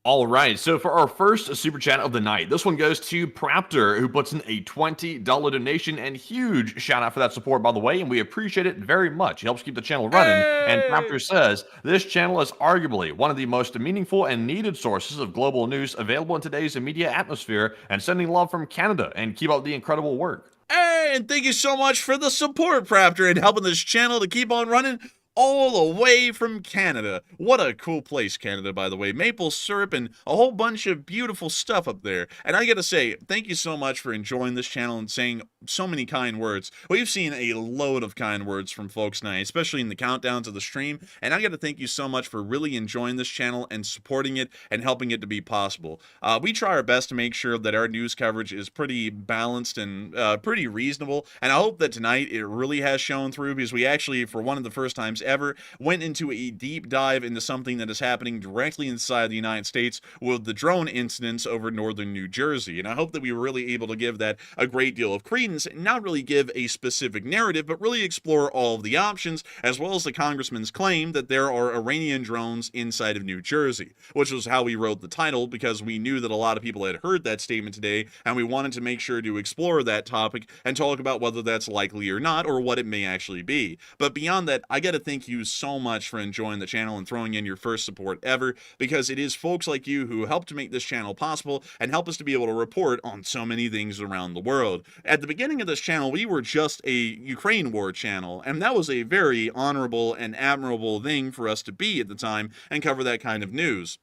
All right, so for our first super chat of the night, this one goes to Praptor, who puts in a $20 donation, and huge shout out for that support, by the way, and we appreciate it very much. It helps keep the channel running. Hey! And Praptor says, this channel is arguably one of the most meaningful and needed sources of global news available in today's media atmosphere, and sending love from Canada, and keep up the incredible work. Hey, and thank you so much for the support, Praptor, and helping this channel to keep on running all the way from Canada. What a cool place, Canada, by the way. Maple syrup and a whole bunch of beautiful stuff up there. And I gotta say, thank you so much for enjoying this channel and saying so many kind words. We've seen a load of kind words from folks tonight, especially in the countdowns of the stream. And I gotta thank you so much for really enjoying this channel and supporting it and helping it to be possible. We try our best to make sure that our news coverage is pretty balanced and pretty reasonable. And I hope that tonight it really has shown through, because we actually, for one of the first times ever, went into a deep dive into something that is happening directly inside the United States with the drone incidents over northern New Jersey. And I hope that we were really able to give that a great deal of credence and not really give a specific narrative, but really explore all of the options, as well as the congressman's claim that there are Iranian drones inside of New Jersey, which was how we wrote the title, because we knew that a lot of people had heard that statement today, and we wanted to make sure to explore that topic and talk about whether that's likely or not, or what it may actually be. But beyond that, I gotta thank you so much for enjoying the channel and throwing in your first support ever, because it is folks like you who help to make this channel possible and help us to be able to report on so many things around the world. At the beginning of this channel, we were just a Ukraine war channel, and that was a very honorable and admirable thing for us to be at the time and cover that kind of news.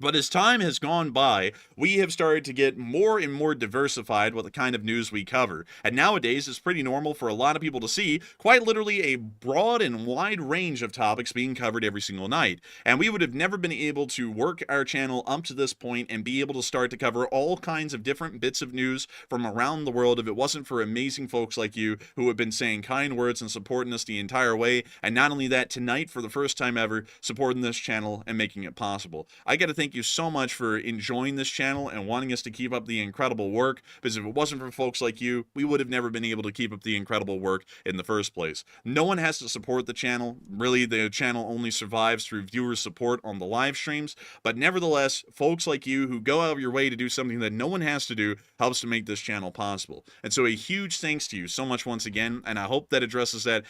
But as time has gone by, we have started to get more and more diversified with the kind of news we cover. And nowadays, it's pretty normal for a lot of people to see quite literally a broad and wide range of topics being covered every single night. And we would have never been able to work our channel up to this point and be able to start to cover all kinds of different bits of news from around the world if it wasn't for amazing folks like you who have been saying kind words and supporting us the entire way. And not only that, tonight, for the first time ever, supporting this channel and making it possible. I gotta thank you so much for enjoying this channel and wanting us to keep up the incredible work, because if it wasn't for folks like you, we would have never been able to keep up the incredible work in the first place. No one has to support the channel. Really, the channel only survives through viewer support on the live streams, but nevertheless, folks like you who go out of your way to do something that no one has to do helps to make this channel possible. And so a huge thanks to you so much once again, and I hope that addresses that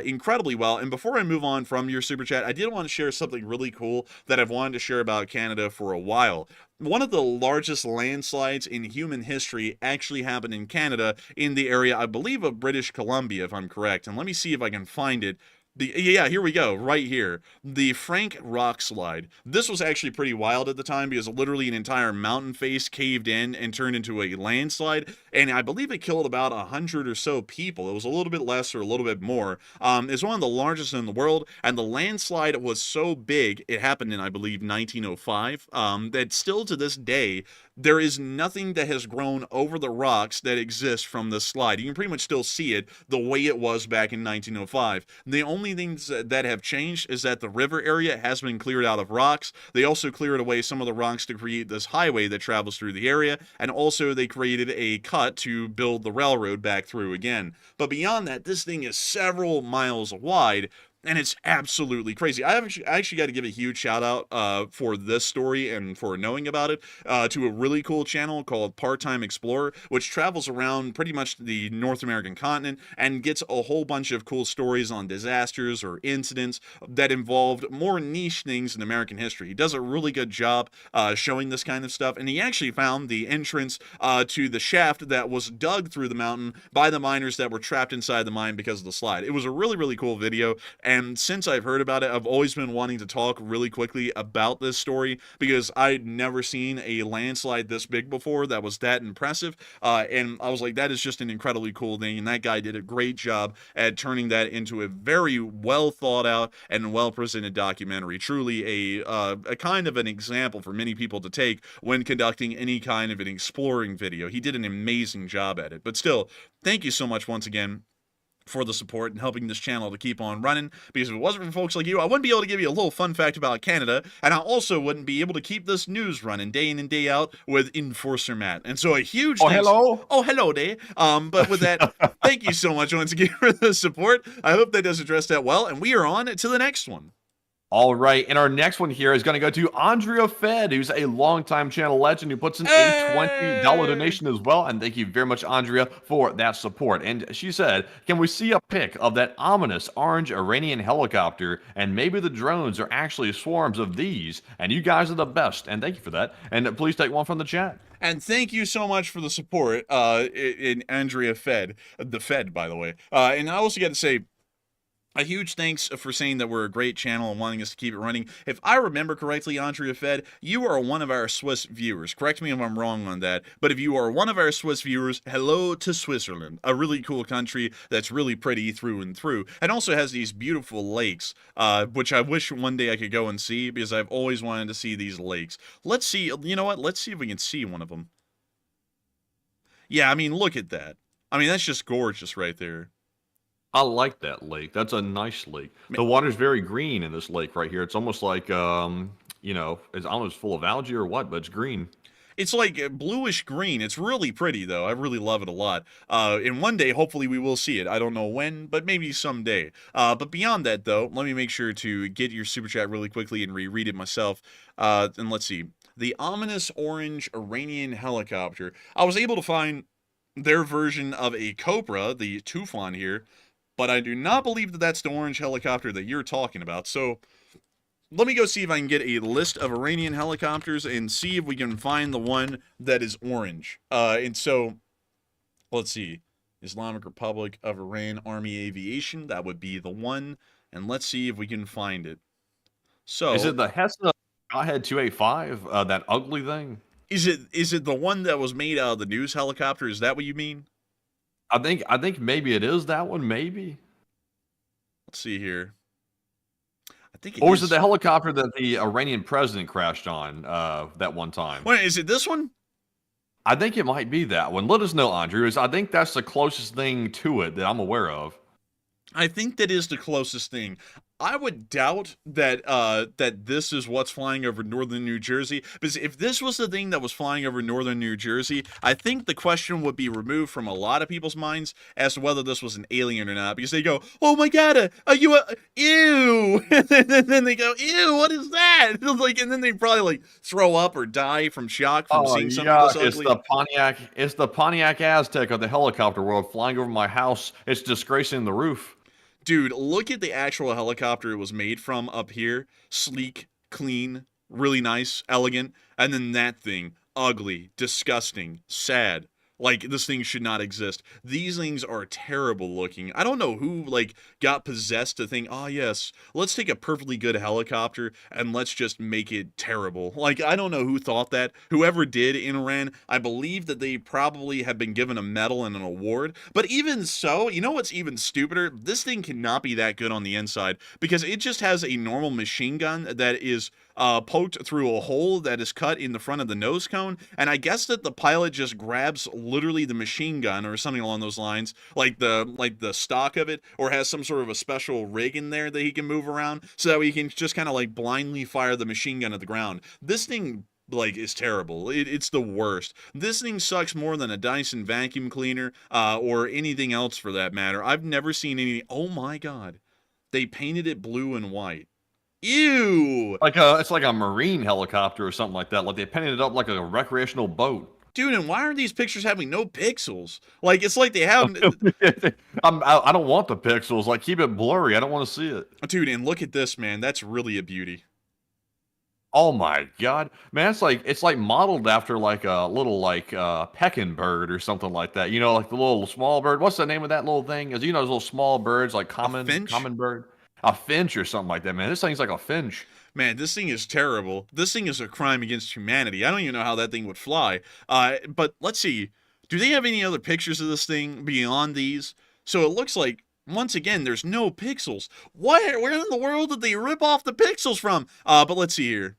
incredibly well. And before I move on from your super chat, I did want to share something really cool that I've wanted to share about Canada for a while. One of the largest landslides in human history actually happened in Canada, in the area, I believe, of British Columbia, if I'm correct. And let me see if I can find it. Yeah, here we go, right here. The Frank Rock Slide. This was actually pretty wild at the time because literally an entire mountain face caved in and turned into a landslide, and I believe it killed about 100 or so people. It was a little bit less or a little bit more. It's one of the largest in the world, and the landslide was so big, it happened in, I believe, 1905, that still to this day, there is nothing that has grown over the rocks that exists from this slide. You can pretty much still see it the way it was back in 1905. The only things that have changed is that the river area has been cleared out of rocks. They also cleared away some of the rocks to create this highway that travels through the area, and also they created a cut to build the railroad back through again. But beyond that, this thing is several miles wide, and it's absolutely crazy. I actually got to give a huge shout out for this story and for knowing about it to a really cool channel called Part-Time Explorer, which travels around pretty much the North American continent and gets a whole bunch of cool stories on disasters or incidents that involved more niche things in American history. He does a really good job showing this kind of stuff, and he actually found the entrance to the shaft that was dug through the mountain by the miners that were trapped inside the mine because of the slide. It was a really, really cool video. And since I've heard about it, I've always been wanting to talk really quickly about this story because I'd never seen a landslide this big before that was that impressive. And I was like, that is just an incredibly cool thing. And that guy did a great job at turning that into a very well thought out and well presented documentary. Truly a kind of an example for many people to take when conducting any kind of an exploring video. He did an amazing job at it. But still, thank you so much once again for the support and helping this channel to keep on running, because if it wasn't for folks like you, I wouldn't be able to give you a little fun fact about Canada, and I also wouldn't be able to keep this news running day in and day out with Enforcer Matt. And so a huge thanks. Hello there. But with that, thank you so much once again for the support. I hope that does address that well, and we are on to the next one. All right, and our next one here is going to go to Andrea Fed, who's a longtime channel legend who puts in a $20 donation as well. And thank you very much, Andrea, for that support. And she said, can we see a pic of that ominous orange Iranian helicopter? And maybe the drones are actually swarms of these. And you guys are the best. And thank you for that. And please take one from the chat. And thank you so much for the support in Andrea Fed, the Fed, by the way. And I also got to say, a huge thanks for saying that we're a great channel and wanting us to keep it running. If I remember correctly, Andrea Fed, you are one of our Swiss viewers. Correct me if I'm wrong on that. But if you are one of our Swiss viewers, hello to Switzerland, a really cool country that's really pretty through and through, and also has these beautiful lakes, which I wish one day I could go and see because I've always wanted to see these lakes. Let's see, you know what? Let's see if we can see one of them. Yeah, I mean, look at that. I mean, that's just gorgeous right there. I like that lake. That's a nice lake. The water's very green in this lake right here. It's almost like, you know, it's almost full of algae or what, but it's green. It's like bluish green. It's really pretty, though. I really love it a lot. And one day, hopefully, we will see it. I don't know when, but maybe someday. But beyond that, though, let me make sure to get your super chat really quickly and reread it myself. And let's see. The ominous orange Iranian helicopter. I was able to find their version of a Cobra, the Tufan here, but I do not believe that that's the orange helicopter that you're talking about. So let me go see if I can get a list of Iranian helicopters and see if we can find the one that is orange. And so let's see. Islamic Republic of Iran Army Aviation. That would be the one. And let's see if we can find it. So is it the Hessna Godhead 285? That ugly thing? Is it the one that was made out of the news helicopter? Is that what you mean? I think maybe it is that one, maybe. Let's see here. I think it or is. is it the helicopter that the Iranian president crashed on that one time? Wait, is it this one? I think it might be that one. Let us know, Andrew. I think that's the closest thing to it that I'm aware of. I think that is the closest thing. I would doubt that that this is what's flying over northern New Jersey, because if this was the thing that was flying over northern New Jersey, I think the question would be removed from a lot of people's minds as to whether this was an alien or not, because they go, "Oh my God, are you a ew?" and then they go, "Ew, what is that?" Like, and then they probably like throw up or die from shock from seeing something this ugly. It's the Pontiac Aztec of the helicopter world flying over my house. It's disgracing the roof. Dude, look at the actual helicopter it was made from up here. Sleek, clean, really nice, elegant. And then that thing, ugly, disgusting, sad. Like, this thing should not exist. These things are terrible looking. I don't know who, like, got possessed to think, oh, yes, let's take a perfectly good helicopter and let's just make it terrible. Like, I don't know who thought that. Whoever did in Iran, I believe that they probably have been given a medal and an award. But even so, you know what's even stupider? This thing cannot be that good on the inside because it just has a normal machine gun that is poked through a hole that is cut in the front of the nose cone, and I guess that the pilot just grabs literally the machine gun or something along those lines, like the stock of it, or has some sort of a special rig in there that he can move around so that he can just kind of like blindly fire the machine gun at the ground. This thing like is terrible. It's the worst. This thing sucks more than a Dyson vacuum cleaner or anything else for that matter. I've never seen any. Oh my god, they painted it blue and white. Ew! It's like a marine helicopter or something like that. Like they painted it up like a recreational boat. Dude, and why are these pictures having no pixels? Like, it's like they have... I don't want the pixels. Like, keep it blurry. I don't want to see it. Dude, and look at this, man. That's really a beauty. Oh my god, man! It's like modeled after like a little pecking bird or something like that. You know, like the little small bird. What's the name of that little thing? Is, you know, those little small birds like common bird. A finch or something like that, man. This thing's like a finch. Man, this thing is terrible. This thing is a crime against humanity. I don't even know how that thing would fly. But let's see. Do they have any other pictures of this thing beyond these? So it looks like, once again, there's no pixels. Where in the world did they rip off the pixels from? But let's see here.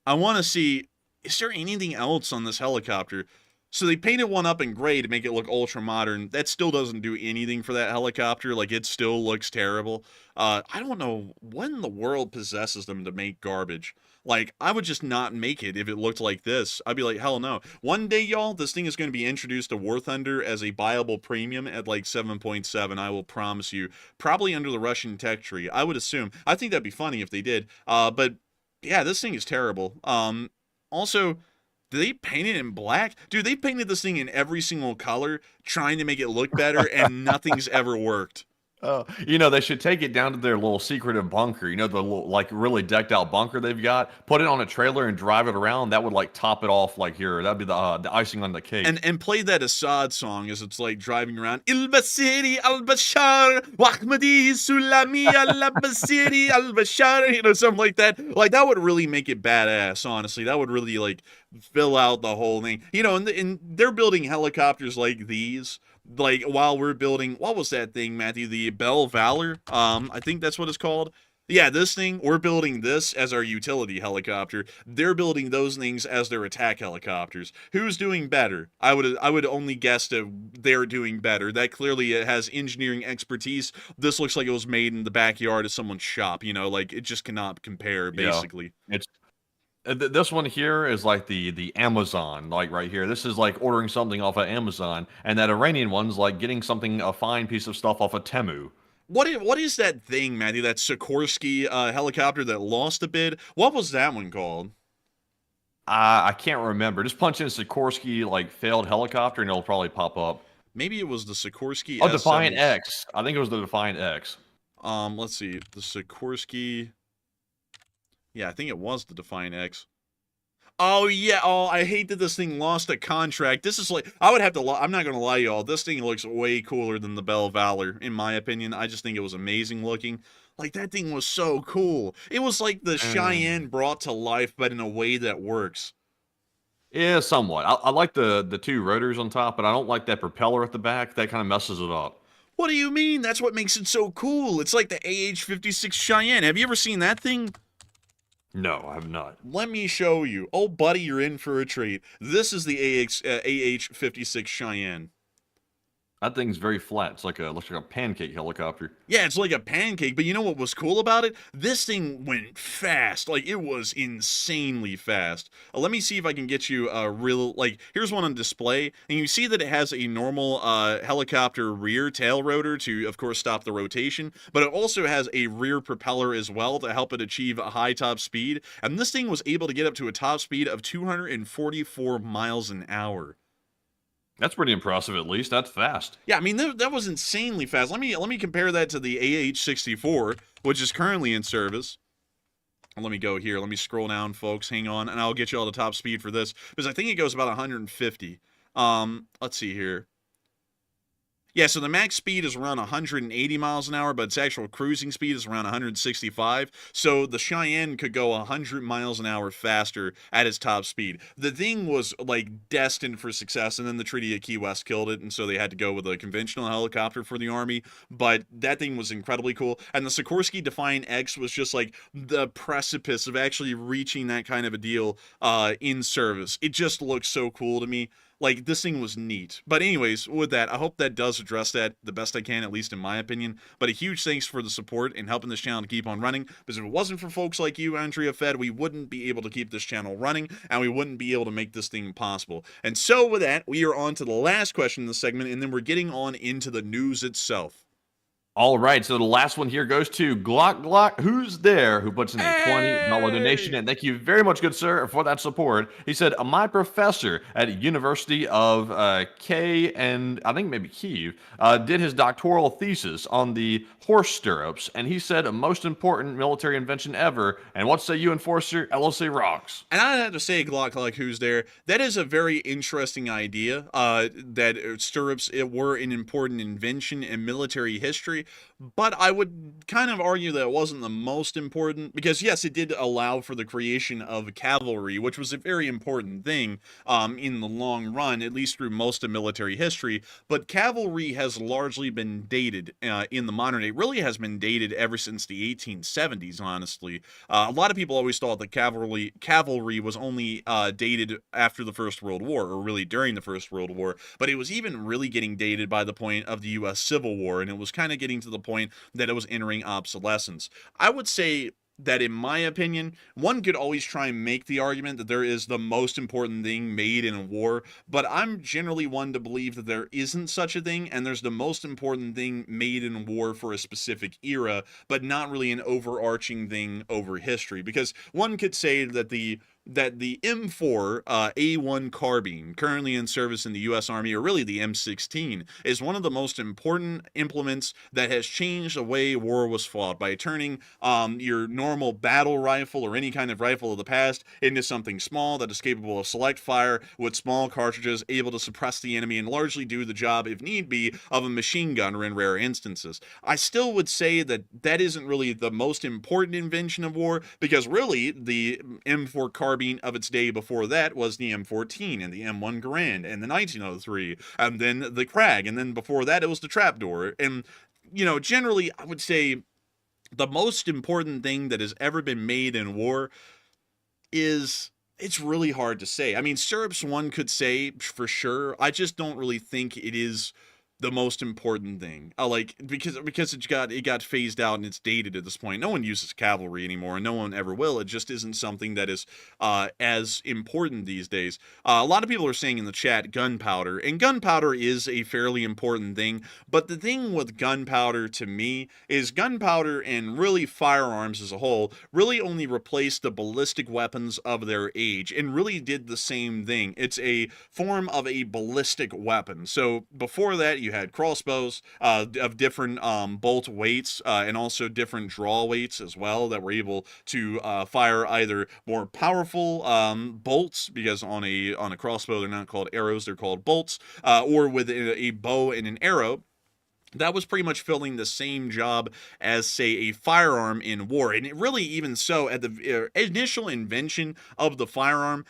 I want to see, is there anything else on this helicopter? So they painted one up in gray to make it look ultra modern. That still doesn't do anything for that helicopter. Like, it still looks terrible. I don't know what in the world possesses them to make garbage. Like, I would just not make it if it looked like this. I'd be like, hell no. One day, y'all, this thing is going to be introduced to War Thunder as a buyable premium at like 7.7, I will promise you. Probably under the Russian tech tree, I would assume. I think that'd be funny if they did. But yeah, this thing is terrible. Also... do they paint it in black? Dude, they painted this thing in every single color, trying to make it look better, and nothing's ever worked. You know, they should take it down to their little secretive bunker. You know, the little, like, really decked out bunker they've got. Put it on a trailer and drive it around. That would like top it off. Like here, that'd be the icing on the cake. And play that Assad song as it's like driving around. Il-Basiri al-Bashar, Wahmadi Sulami al-Basiri al-Bashar. You know, something like that. Like, that would really make it badass, honestly. That would really, like, fill out the whole thing. You know, and they're building helicopters like these. Like, while we're building, what was that thing, Matthew? The Belle Valor? I think that's what it's called. Yeah, this thing, we're building this as our utility helicopter. They're building those things as their attack helicopters. Who's doing better? I would only guess that they're doing better. That clearly has engineering expertise. This looks like it was made in the backyard of someone's shop, you know, like, it just cannot compare, basically. Yeah, it's this one here is like the Amazon, like right here. This is like ordering something off of Amazon, and that Iranian one's like getting something, a fine piece of stuff off of Temu. What is that thing, Matthew? That Sikorsky helicopter that lost a bid? What was that one called? I can't remember. Just punch in Sikorsky like failed helicopter, and it'll probably pop up. Maybe it was the Sikorsky. Oh, Defiant X. I think it was the Defiant X. Let's see. The Sikorsky. Yeah, I think it was the Defiant X. Oh, yeah. Oh, I hate that this thing lost a contract. This is like, I would have to, I'm not going to lie, y'all. This thing looks way cooler than the Belle Valor, in my opinion. I just think it was amazing looking. Like, that thing was so cool. It was like the Cheyenne brought to life, but in a way that works. Yeah, somewhat. I like the two rotors on top, but I don't like that propeller at the back. That kind of messes it up. What do you mean? That's what makes it so cool. It's like the AH-56 Cheyenne. Have you ever seen that thing? No, I have not. Let me show you. Oh, buddy, you're in for a treat. This is the AH-56 Cheyenne. That thing's very flat. It's like looks like a pancake helicopter. Yeah, it's like a pancake, but you know what was cool about it? This thing went fast. Like, it was insanely fast. Let me see if I can get you a real, like, here's one on display, and you see that it has a normal helicopter rear tail rotor to, of course, stop the rotation, but it also has a rear propeller as well to help it achieve a high top speed, and this thing was able to get up to a top speed of 244 miles an hour. That's pretty impressive, at least. That's fast. Yeah, I mean, that was insanely fast. Let me compare that to the AH-64, which is currently in service. Let me go here. Let me scroll down, folks. Hang on, and I'll get you all the top speed for this, because I think it goes about 150. Let's see here. Yeah, so the max speed is around 180 miles an hour, but its actual cruising speed is around 165. So the Cheyenne could go 100 miles an hour faster at its top speed. The thing was like destined for success, and then the Treaty of Key West killed it, and so they had to go with a conventional helicopter for the Army. But that thing was incredibly cool. And the Sikorsky Defiant X was just like the precipice of actually reaching that kind of a deal in service. It just looked so cool to me. Like, this thing was neat. But anyways, with that, I hope that does address that the best I can, at least in my opinion. But a huge thanks for the support and helping this channel to keep on running. Because if it wasn't for folks like you, Andrea Fed, we wouldn't be able to keep this channel running, and we wouldn't be able to make this thing possible. And so with that, we are on to the last question in the segment, and then we're getting on into the news itself. All right, so the last one here goes to Glock, who's there, who puts in a $20 donation. And thank you very much, good sir, for that support. He said, my professor at University of and I think maybe Kyiv, did his doctoral thesis on the horse stirrups. And he said, a most important military invention ever. And what say you, Enforcer? LOC rocks. And I have to say, Glock, who's there, that is a very interesting idea, that stirrups were an important invention in military history. But I would kind of argue that it wasn't the most important, because yes, it did allow for the creation of cavalry, which was a very important thing in the long run, at least through most of military history. But cavalry has largely been dated in the modern day. It really has been dated ever since the 1870s, honestly. A lot of people always thought that cavalry was only dated after the First World War, or really during the First World War. But it was even really getting dated by the point of the U.S. Civil War, and it was kind of getting to the point that it was entering obsolescence. I would say that, in my opinion, one could always try and make the argument that there is the most important thing made in a war, but I'm generally one to believe that there isn't such a thing, and there's the most important thing made in war for a specific era, but not really an overarching thing over history. Because one could say that the M4 A1 carbine, currently in service in the U.S. Army, or really the M16, is one of the most important implements that has changed the way war was fought by turning your normal battle rifle or any kind of rifle of the past into something small that is capable of select fire with small cartridges, able to suppress the enemy and largely do the job, if need be, of a machine gunner in rare instances. I still would say that that isn't really the most important invention of war, because really the M4 carbine of its day before that was the M14 and the M1 Garand and the 1903 and then the Krag, and then before that it was the trapdoor. And generally I would say the most important thing that has ever been made in war is, it's really hard to say. I mean, stirrups one could say for sure. I just don't really think it is the most important thing, because it got phased out and it's dated at this point. No one uses cavalry anymore, and no one ever will. It just isn't something that is as important these days. A lot of people are saying in the chat gunpowder, and gunpowder is a fairly important thing. But the thing with gunpowder to me is gunpowder, and really firearms as a whole, really only replaced the ballistic weapons of their age, and really did the same thing. It's a form of a ballistic weapon. So before that, you had crossbows of different bolt weights and also different draw weights as well, that were able to fire either more powerful bolts, because on a crossbow they're not called arrows, they're called bolts, or with a bow and an arrow. That was pretty much filling the same job as, say, a firearm in war. And it really, even so, at the initial invention of the firearm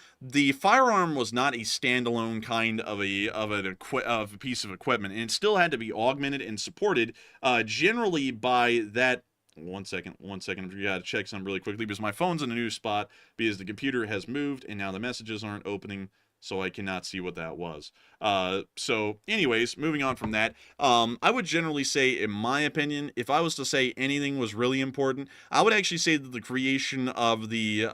was not a standalone kind of a piece of equipment, and it still had to be augmented and supported generally by that. One second. I gotta check something really quickly, because my phone's in a new spot, because the computer has moved and now the messages aren't opening, so I cannot see what that was. So anyways, moving on from that, I would generally say, in my opinion, if I was to say anything was really important, I would actually say that the creation of the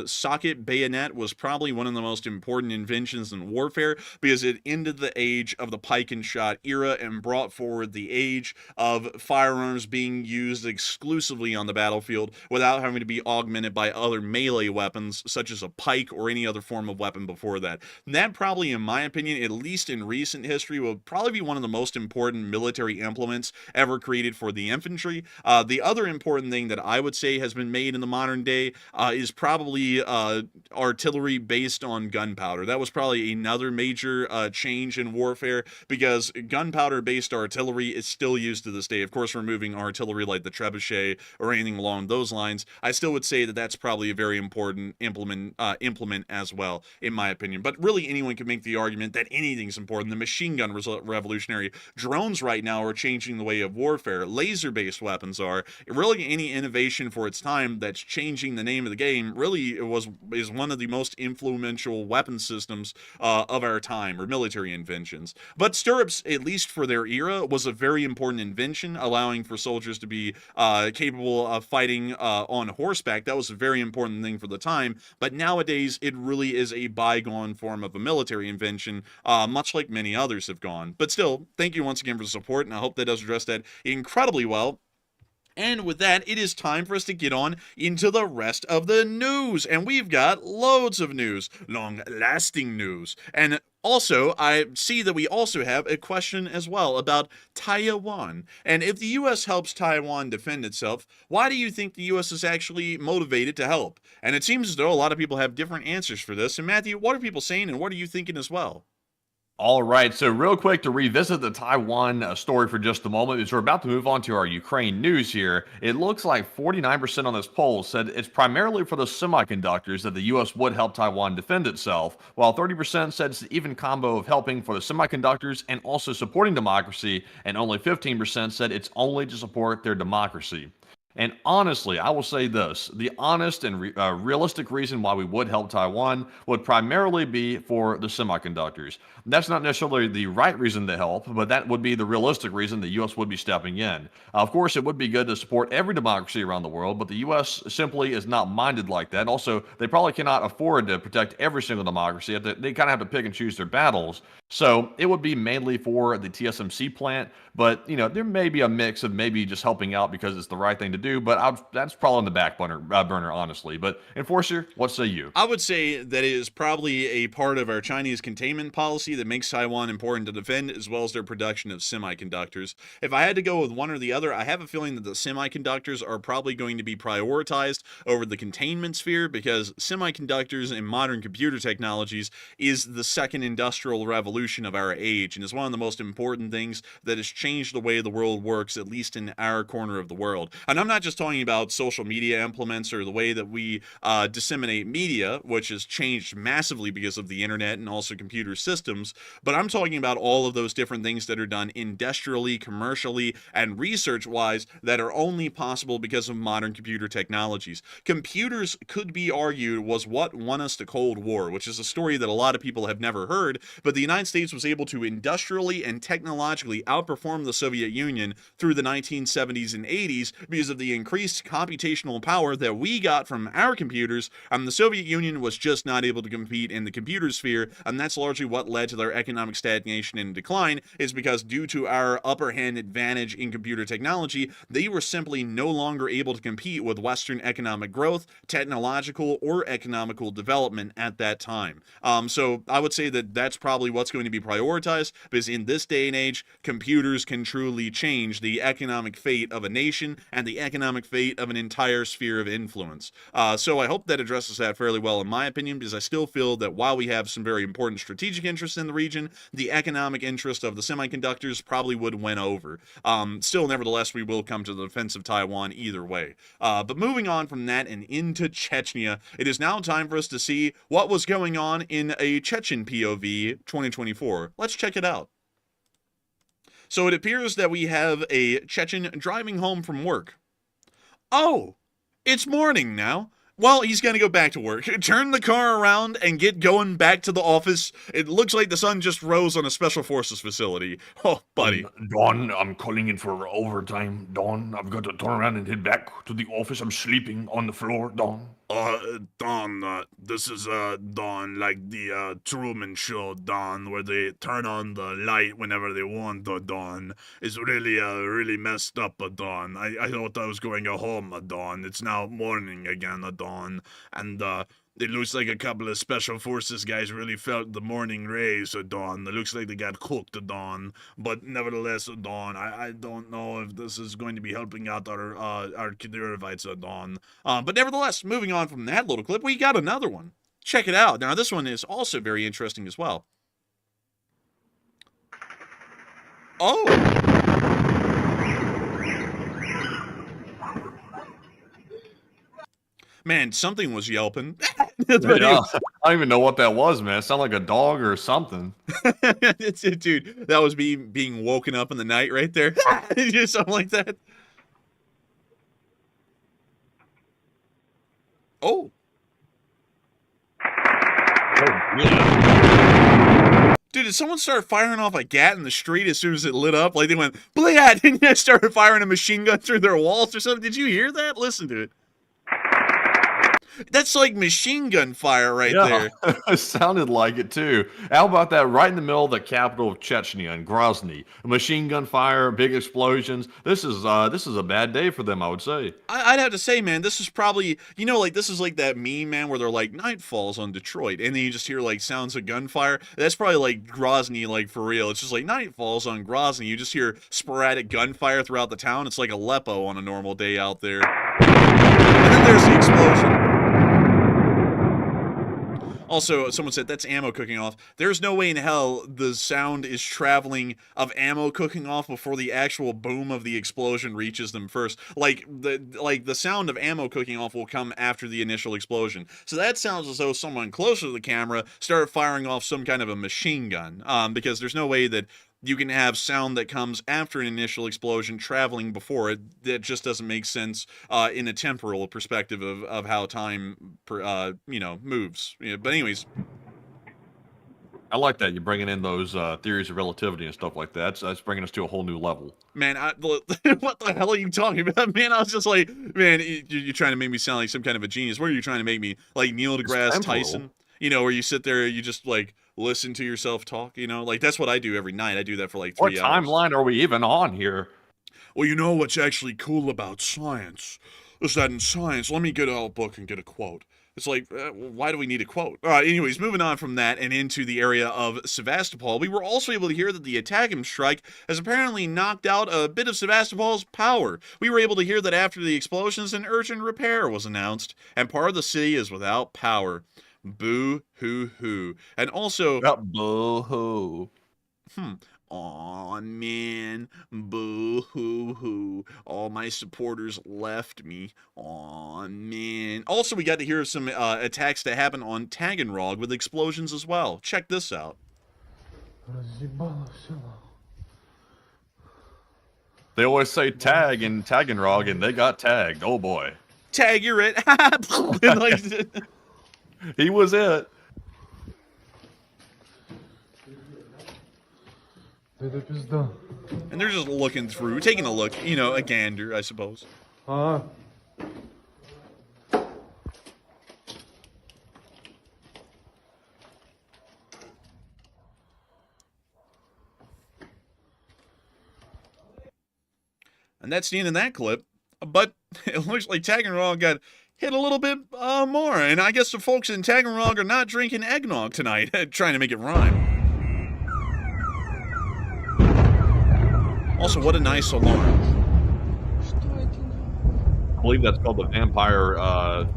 socket bayonet was probably one of the most important inventions in warfare, because it ended the age of the pike and shot era and brought forward the age of firearms being used exclusively on the battlefield without having to be augmented by other melee weapons, such as a pike or any other form of weapon before that. that probably, in my opinion, at least in recent history, will probably be one of the most important military implements ever created for the infantry. The other important thing that I would say has been made in the modern day is probably artillery based on gunpowder. That was probably another major change in warfare, because gunpowder based artillery is still used to this day. Of course, removing artillery like the trebuchet or anything along those lines, I still would say that that's probably a very important implement as well, in my opinion. But really, anyone can make the argument that anything's important. The machine gun was revolutionary. Drones right now are changing the way of warfare. Laser-based weapons are. Really, any innovation for its time that's changing the name of the game really is one of the most influential weapon systems of our time, or military inventions. But stirrups, at least for their era, was a very important invention, allowing for soldiers to be capable of fighting on horseback. That was a very important thing for the time. But nowadays, it really is a bygone form of a military invention, much like many others have gone. But still, thank you once again for the support, and I hope that does address that incredibly well. And with that, it is time for us to get on into the rest of the news. And we've got loads of news, long-lasting news. And also, I see that we also have a question as well about Taiwan. And if the U.S. helps Taiwan defend itself, why do you think the U.S. is actually motivated to help? And it seems as though a lot of people have different answers for this. And Matthew, what are people saying, and what are you thinking as well? All right, so real quick to revisit the Taiwan story for just a moment, as we're about to move on to our Ukraine news here, it looks like 49% on this poll said it's primarily for the semiconductors that the U.S. would help Taiwan defend itself, while 30% said it's an even combo of helping for the semiconductors and also supporting democracy, and only 15% said it's only to support their democracy. And honestly, I will say this, the honest and realistic reason why we would help Taiwan would primarily be for the semiconductors. That's not necessarily the right reason to help, but that would be the realistic reason the U.S. would be stepping in. Of course, it would be good to support every democracy around the world, but the U.S. simply is not minded like that. Also, they probably cannot afford to protect every single democracy. They kind of have to pick and choose their battles. So it would be mainly for the TSMC plant, but there may be a mix of maybe just helping out because it's the right thing to do, but that's probably on the back burner, honestly. But Enforcer, what say you? I would say that it is probably a part of our Chinese containment policy that makes Taiwan important to defend, as well as their production of semiconductors. If I had to go with one or the other, I have a feeling that the semiconductors are probably going to be prioritized over the containment sphere, because semiconductors and modern computer technologies is the second industrial revolution of our age, and is one of the most important things that has changed the way the world works, at least in our corner of the world. And I'm not just talking about social media implements or the way that we disseminate media, which has changed massively because of the internet and also computer systems, but I'm talking about all of those different things that are done industrially, commercially, and research-wise that are only possible because of modern computer technologies. Computers, could be argued, was what won us the Cold War, which is a story that a lot of people have never heard, but the United States was able to industrially and technologically outperform the Soviet Union through the 1970s and 80s because of the increased computational power that we got from our computers, and the Soviet Union was just not able to compete in the computer sphere, and that's largely what led to their economic stagnation and decline, is because due to our upper hand advantage in computer technology, they were simply no longer able to compete with Western economic growth, technological, or economical development at that time. So I would say that that's probably what's going to be prioritized, because in this day and age, computers can truly change the economic fate of a nation and the economic fate of an entire sphere of influence. So I hope that addresses that fairly well, in my opinion, because I still feel that while we have some very important strategic interests in the region, the economic interest of the semiconductors probably would win over. Still, nevertheless, we will come to the defense of Taiwan either way. But moving on from that and into Chechnya, it is now time for us to see what was going on in a Chechen POV 2024. Let's check it out. So it appears that we have a Chechen driving home from work. Oh, it's morning now. Well, he's going to go back to work. Turn the car around and get going back to the office. It looks like the sun just rose on a special forces facility. Oh, buddy. Dawn, I'm calling in for overtime. Dawn, I've got to turn around and head back to the office. I'm sleeping on the floor, Dawn. Don, this is, Don, like the, Truman Show, Don, where they turn on the light whenever they want, Don. It's really, really messed up, Don. I thought I was going home, Don. It's now morning again, Don. And, It looks like a couple of special forces guys really felt the morning rays, Dawn. It looks like they got cooked, Dawn. But nevertheless, Dawn, I don't know if this is going to be helping out our Kidiravites, Dawn. But nevertheless, moving on from that little clip, we got another one. Check it out. Now, this one is also very interesting as well. Oh! Man, something was yelping. Yeah, I don't even know what that was, man. It sounded like a dog or something. Dude, that was being woken up in the night right there. Just something like that. Oh. Dude, did someone start firing off a gat in the street as soon as it lit up? Like they went, blat, and they started firing a machine gun through their walls or something. Did you hear that? Listen to it. That's like machine gun fire right there. It sounded like it too. How about that right in the middle of the capital of Chechnya in Grozny? Machine gun fire, big explosions. This is a bad day for them, I would say. I'd have to say, man, this is probably, you know, like this is like that meme, man, where they're like, night falls on Detroit, and then you just hear like sounds of gunfire. That's probably like Grozny, like for real. It's just like night falls on Grozny. You just hear sporadic gunfire throughout the town. It's like Aleppo on a normal day out there. And then there's the explosion. Also, someone said, that's ammo cooking off. There's no way in hell the sound is traveling of ammo cooking off before the actual boom of the explosion reaches them first. Like the sound of ammo cooking off will come after the initial explosion. So that sounds as though someone closer to the camera started firing off some kind of a machine gun. Because there's no way that you can have sound that comes after an initial explosion traveling before it. That just doesn't make sense in a temporal perspective of how time, moves. Yeah, but anyways. I like that. You're bringing in those theories of relativity and stuff like that. That's bringing us to a whole new level. Man, what the hell are you talking about, man? I was just like, man, you're trying to make me sound like some kind of a genius. What are you trying to make me, like Neil deGrasse Tyson? You know, where you sit there, you just like listen to yourself talk, you know? Like, that's what I do every night. I do that for like 3 hours. What timeline are we even on here? Well, you know what's actually cool about science is that in science, let me get out a book and get a quote. It's like, why do we need a quote? Anyways, moving on from that and into the area of Sevastopol, we were also able to hear that the ATACMS strike has apparently knocked out a bit of Sevastopol's power. We were able to hear that after the explosions, an urgent repair was announced, and part of the city is without power. Boo-hoo-hoo. And also... Boo-hoo. Aw, man. Boo-hoo-hoo. All my supporters left me. Aw, man. Also, we got to hear some attacks that happen on Taganrog with explosions as well. Check this out. They always say tag in Taganrog, and they got tagged. Oh, boy. Tag, you're it. He was it. And they're just looking through, taking a look, you know, a gander, I suppose. And that's the end of that clip. But it looks like Taganrog got hit a little bit more. And I guess the folks in Taganrog are not drinking eggnog tonight, trying to make it rhyme. Also, what a nice alarm. I believe that's called the Vampire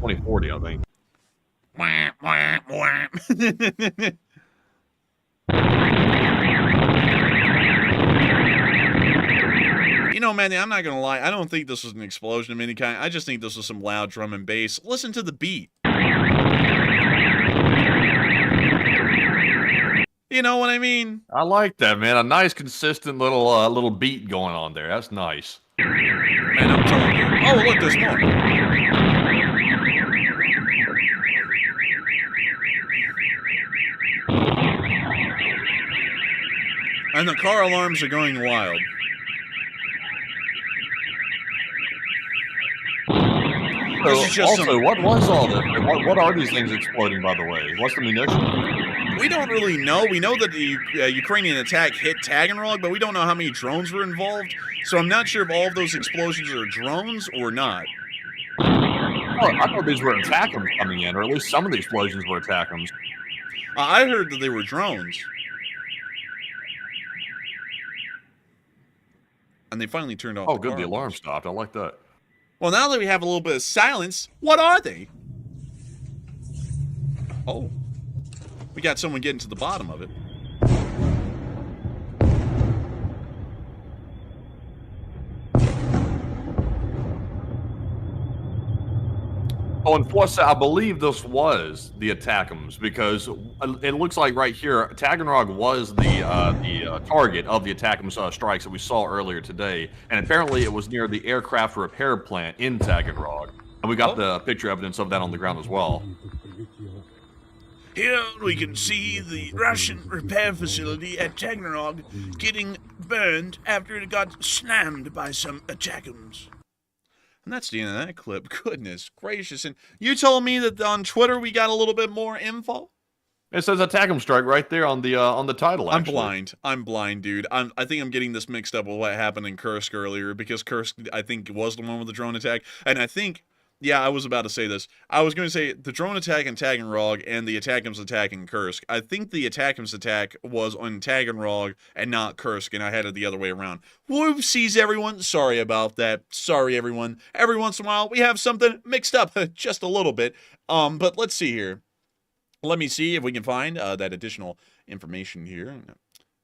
2040, I think. You know, man, I'm not gonna lie. I don't think this was an explosion of any kind. I just think this was some loud drum and bass. Listen to the beat. You know what I mean? I like that, man. A nice, consistent little beat going on there. That's nice. Man, I'm telling you. Oh, look, there's more. And the car alarms are going wild. Also, what was all this? What are these things exploding, by the way? What's the munition? We don't really know. We know that the Ukrainian attack hit Taganrog, but we don't know how many drones were involved. So I'm not sure if all of those explosions are drones or not. I thought these were ATACMs coming in, or at least some of the explosions were ATACMs. I heard that they were drones. And they finally turned off Oh, the good. car The alarm alarms. stopped. I like that. Well, now that we have a little bit of silence, what are they? Oh. We got someone getting to the bottom of it. Oh, and plus, I believe this was the ATACMs because it looks like right here, Taganrog was the target of the ATACMs strikes that we saw earlier today, and apparently it was near the aircraft repair plant in Taganrog, and we got the picture evidence of that on the ground as well. Here we can see the Russian repair facility at Taganrog getting burned after it got slammed by some ATACMs. And that's the end of that clip. Goodness gracious. And you told me that on Twitter we got a little bit more info? It says ATACM strike right there on the title. Actually. I'm blind, dude. I think I'm getting this mixed up with what happened in Kursk earlier, because Kursk, I think, was the one with the drone attack. And I think, yeah, I was about to say this. I was going to say the drone attack in Taganrog and the ATACMs attack in Kursk. I think the ATACMs attack was on Taganrog and not Kursk, and I had it the other way around. Whoopsies, everyone. Sorry about that. Sorry, everyone. Every once in a while, we have something mixed up just a little bit. But let's see here. Let me see if we can find that additional information here.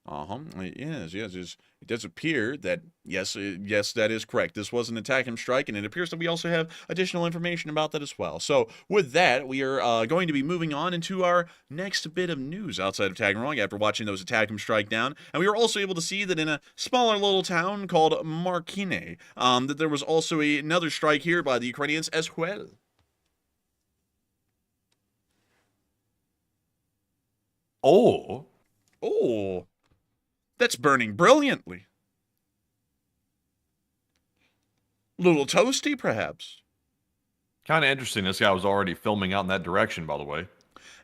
Yes. It does appear that, yes, that is correct. This was an ATACM strike, and it appears that we also have additional information about that as well. So, with that, we are going to be moving on into our next bit of news outside of Taganrog after watching those ATACM strike down. And we were also able to see that in a smaller little town called Markine, that there was also another strike here by the Ukrainians as well. Oh. That's burning brilliantly. Little toasty, perhaps. Kind of interesting. This guy was already filming out in that direction, by the way.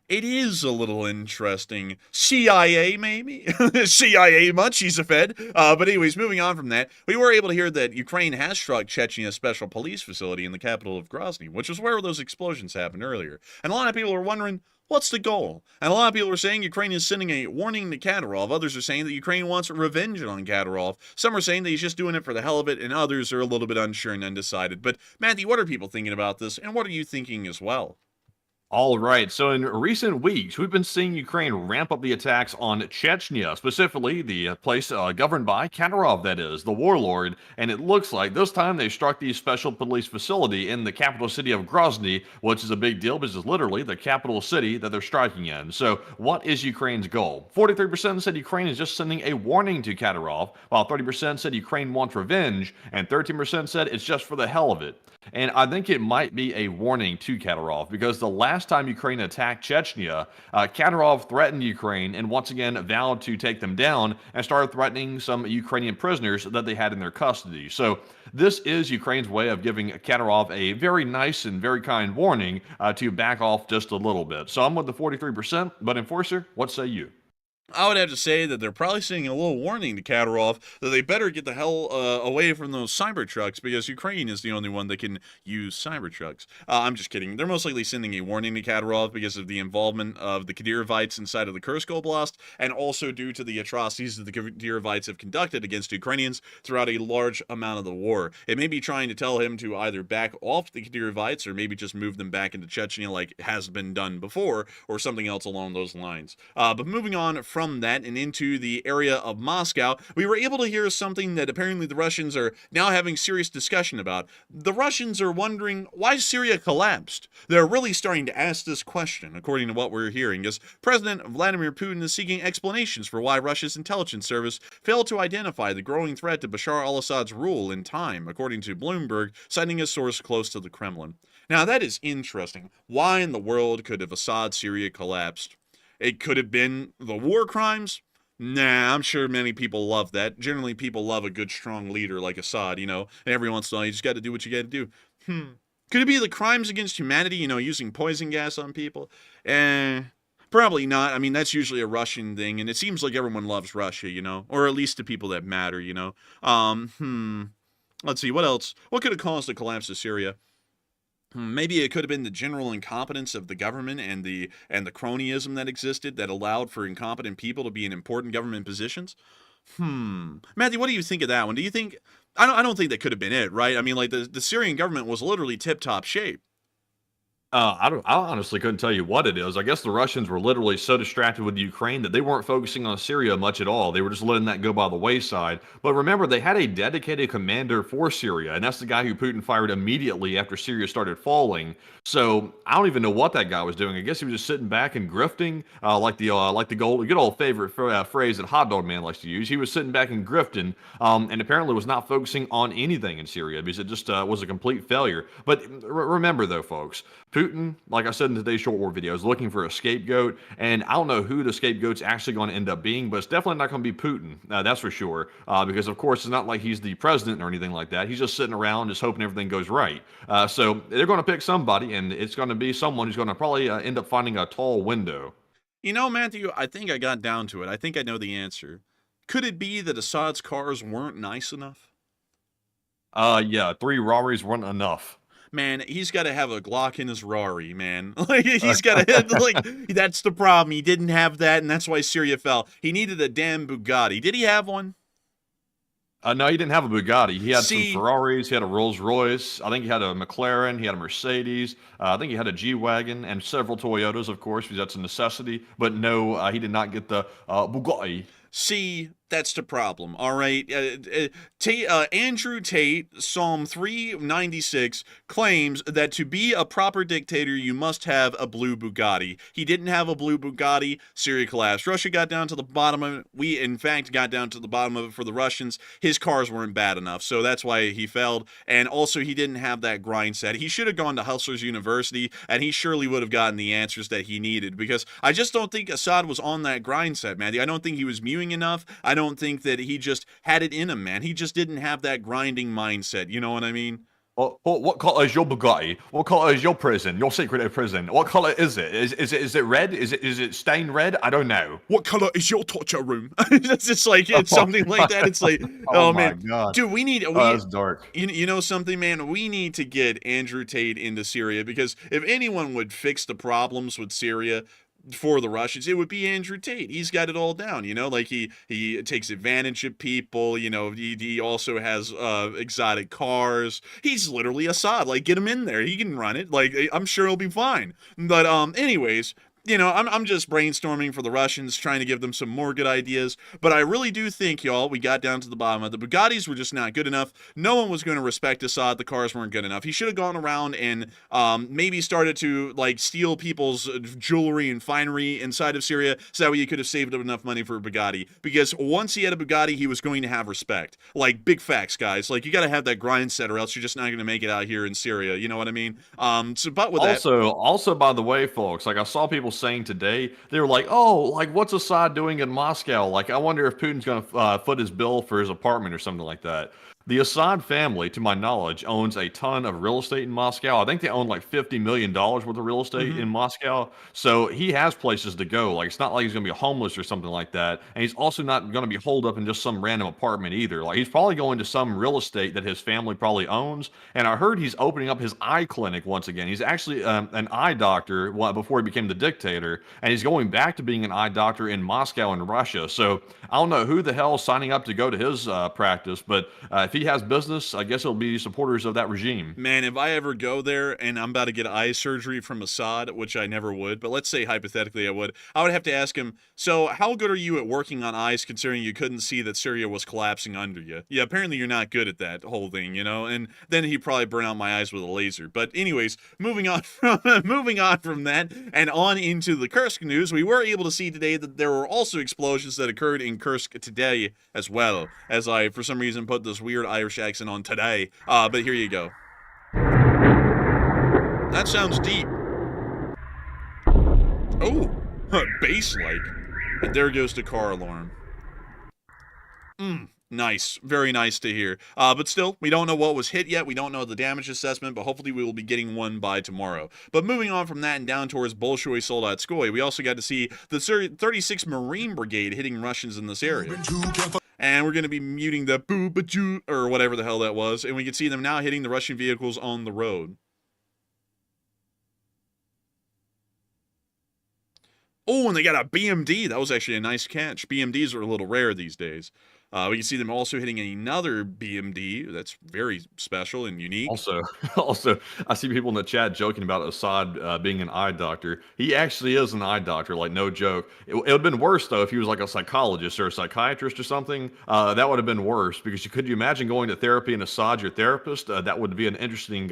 It is a little interesting. CIA, maybe? CIA munchies a fed. But anyways, moving on from that, we were able to hear that Ukraine has struck Chechnya's special police facility in the capital of Grozny, which is where those explosions happened earlier. And a lot of people are wondering, what's the goal? And a lot of people are saying Ukraine is sending a warning to Kadyrov. Others are saying that Ukraine wants revenge on Kadyrov. Some are saying that he's just doing it for the hell of it, and others are a little bit unsure and undecided. But, Matthew, what are people thinking about this, and what are you thinking as well? All right, so in recent weeks, we've been seeing Ukraine ramp up the attacks on Chechnya, specifically the place governed by Kadyrov, that is, the warlord, and it looks like this time they struck the special police facility in the capital city of Grozny, which is a big deal because it's literally the capital city that they're striking in. So what is Ukraine's goal? 43% said Ukraine is just sending a warning to Kadyrov, while 30% said Ukraine wants revenge, and 13% said it's just for the hell of it. And I think it might be a warning to Kadyrov because the last time Ukraine attacked Chechnya, Kadyrov threatened Ukraine and once again vowed to take them down and started threatening some Ukrainian prisoners that they had in their custody. So this is Ukraine's way of giving Kadyrov a very nice and very kind warning to back off just a little bit. So I'm with the 43%, but Enforcer, what say you? I would have to say that they're probably sending a little warning to Kadyrov that they better get the hell away from those Cybertrucks, because Ukraine is the only one that can use Cybertrucks. I'm just kidding. They're most likely sending a warning to Kadyrov because of the involvement of the Kadyrovites inside of the Kursk Oblast, and also due to the atrocities that the Kadyrovites have conducted against Ukrainians throughout a large amount of the war. It may be trying to tell him to either back off the Kadyrovites or maybe just move them back into Chechnya like has been done before, or something else along those lines. But moving on from that and into the area of Moscow, we were able to hear something that apparently the Russians are now having serious discussion about. The Russians are wondering why Syria collapsed. They're really starting to ask this question, according to what we're hearing, as President Vladimir Putin is seeking explanations for why Russia's intelligence service failed to identify the growing threat to Bashar al-Assad's rule in time, according to Bloomberg, citing a source close to the Kremlin. Now, that is interesting. Why in the world could have Assad Syria collapsed? It could have been the war crimes? Nah, I'm sure many people love that. Generally, people love a good, strong leader like Assad, and every once in a while, you just got to do what you got to do. Could it be the crimes against humanity, using poison gas on people? Probably not. I mean, that's usually a Russian thing, and it seems like everyone loves Russia, or at least the people that matter, Let's see, what else? What could have caused the collapse of Syria? Maybe it could have been the general incompetence of the government and the cronyism that existed that allowed for incompetent people to be in important government positions. Matthew, what do you think of that one? Do you think I don't think that could have been it, right? I mean, like the Syrian government was literally tip-top shape. I honestly couldn't tell you what it is. I guess the Russians were literally so distracted with Ukraine that they weren't focusing on Syria much at all. They were just letting that go by the wayside. But remember, they had a dedicated commander for Syria, and that's the guy who Putin fired immediately after Syria started falling. So I don't even know what that guy was doing. I guess he was just sitting back and grifting, like the good old favorite phrase that Hot Dog Man likes to use. He was sitting back and grifting, and apparently was not focusing on anything in Syria because it just was a complete failure. But remember, though, folks, Putin, like I said in today's short war video, is looking for a scapegoat, and I don't know who the scapegoat's actually going to end up being, but it's definitely not going to be Putin, that's for sure, because of course it's not like he's the president or anything like that. He's just sitting around just hoping everything goes right. So they're going to pick somebody, and it's going to be someone who's going to probably end up finding a tall window. You know, Matthew, I think I got down to it. I think I know the answer. Could it be that Assad's cars weren't nice enough? Yeah, 3 Raris weren't enough. Man, he's got to have a Glock in his Rari, man. Like, he's got to, like, that's the problem. He didn't have that, and that's why Syria fell. He needed a damn Bugatti. Did he have one? No, he didn't have a Bugatti. He had some Ferraris. He had a Rolls Royce. I think he had a McLaren. He had a Mercedes. I think he had a G-Wagon and several Toyotas, of course, because that's a necessity. But no, he did not get the Bugatti. See, that's the problem, all right? Andrew Tate, Psalm 396, claims that to be a proper dictator, you must have a blue Bugatti. He didn't have a blue Bugatti. Syria collapsed. Russia got down to the bottom of it. We, in fact, got down to the bottom of it for the Russians. His cars weren't bad enough, so that's why he failed. And also, he didn't have that grind set. He should have gone to Hustlers University, and he surely would have gotten the answers that he needed, because I just don't think Assad was on that grind set, man. I don't think he was mewing enough. I don't think that he just had it in him, man. He just didn't have that grinding mindset. You know what I mean? What color is your Bugatti? What color is your prison? Your secret prison? What color is it? Is it red? Is it stained red? I don't know. What color is your torture room? It's just like it's something like that. It's like, oh man, God. Dude, That's dark. You know something, man? We need to get Andrew Tate into Syria, because if anyone would fix the problems with Syria for the Russians, it would be Andrew Tate. He's got it all down, you know, like he takes advantage of people, you know, he also has exotic cars. He's literally Assad. Like, get him in there. He can run it. Like, I'm sure he'll be fine. But anyways, you know, I'm just brainstorming for the Russians, trying to give them some more good ideas. But I really do think, y'all, we got down to the bottom of it. The Bugattis were just not good enough. No one was going to respect Assad. The cars weren't good enough. He should have gone around and maybe started to, like, steal people's jewelry and finery inside of Syria, so that way he could have saved up enough money for a Bugatti. Because once he had a Bugatti, he was going to have respect. Like, big facts, guys. Like, you got to have that grind set, or else you're just not going to make it out here in Syria. You know what I mean? But with that... Also, by the way, folks, like, I saw people saying today, they were like, oh, like, what's Assad doing in Moscow? Like, I wonder if Putin's going to foot his bill for his apartment or something like that. The Assad family, to my knowledge, owns a ton of real estate in Moscow. I think they own like $50 million worth of real estate in Moscow. So he has places to go. Like, it's not like he's going to be homeless or something like that. And he's also not going to be holed up in just some random apartment either. Like, he's probably going to some real estate that his family probably owns. And I heard he's opening up his eye clinic once again. He's actually an eye doctor before he became the dictator. And he's going back to being an eye doctor in Moscow and Russia. So I don't know who the hell's signing up to go to his practice. But if he has business, I guess it'll be supporters of that regime. Man, if I ever go there and I'm about to get eye surgery from Assad, which I never would, but let's say hypothetically I would have to ask him, so how good are you at working on eyes, considering you couldn't see that Syria was collapsing under you? Yeah, apparently you're not good at that whole thing, you know? And then he'd probably burn out my eyes with a laser. But anyways, moving on from that and on into the Kursk news, we were able to see today that there were also explosions that occurred in Kursk today as well, as I, for some reason, put this weird Irish accent on today. But here you go. That sounds deep. Oh, bass-like. And there goes the car alarm. Nice. Very nice to hear. But still, we don't know what was hit yet. We don't know the damage assessment, but hopefully we will be getting one by tomorrow. But moving on from that and down towards Bolshoi Soldatskoye, we also got to see the 36th Marine Brigade hitting Russians in this area. And we're going to be muting the boo-ba-joo, or whatever the hell that was. And we can see them now hitting the Russian vehicles on the road. Oh, and they got a BMD. That was actually a nice catch. BMDs are a little rare these days. We can see them also hitting another BMD. That's very special and unique. Also, I see people in the chat joking about Assad being an eye doctor. He actually is an eye doctor, like no joke. It would have been worse though if he was like a psychologist or a psychiatrist or something. That would have been worse because could you imagine going to therapy and Assad your therapist? That would be an interesting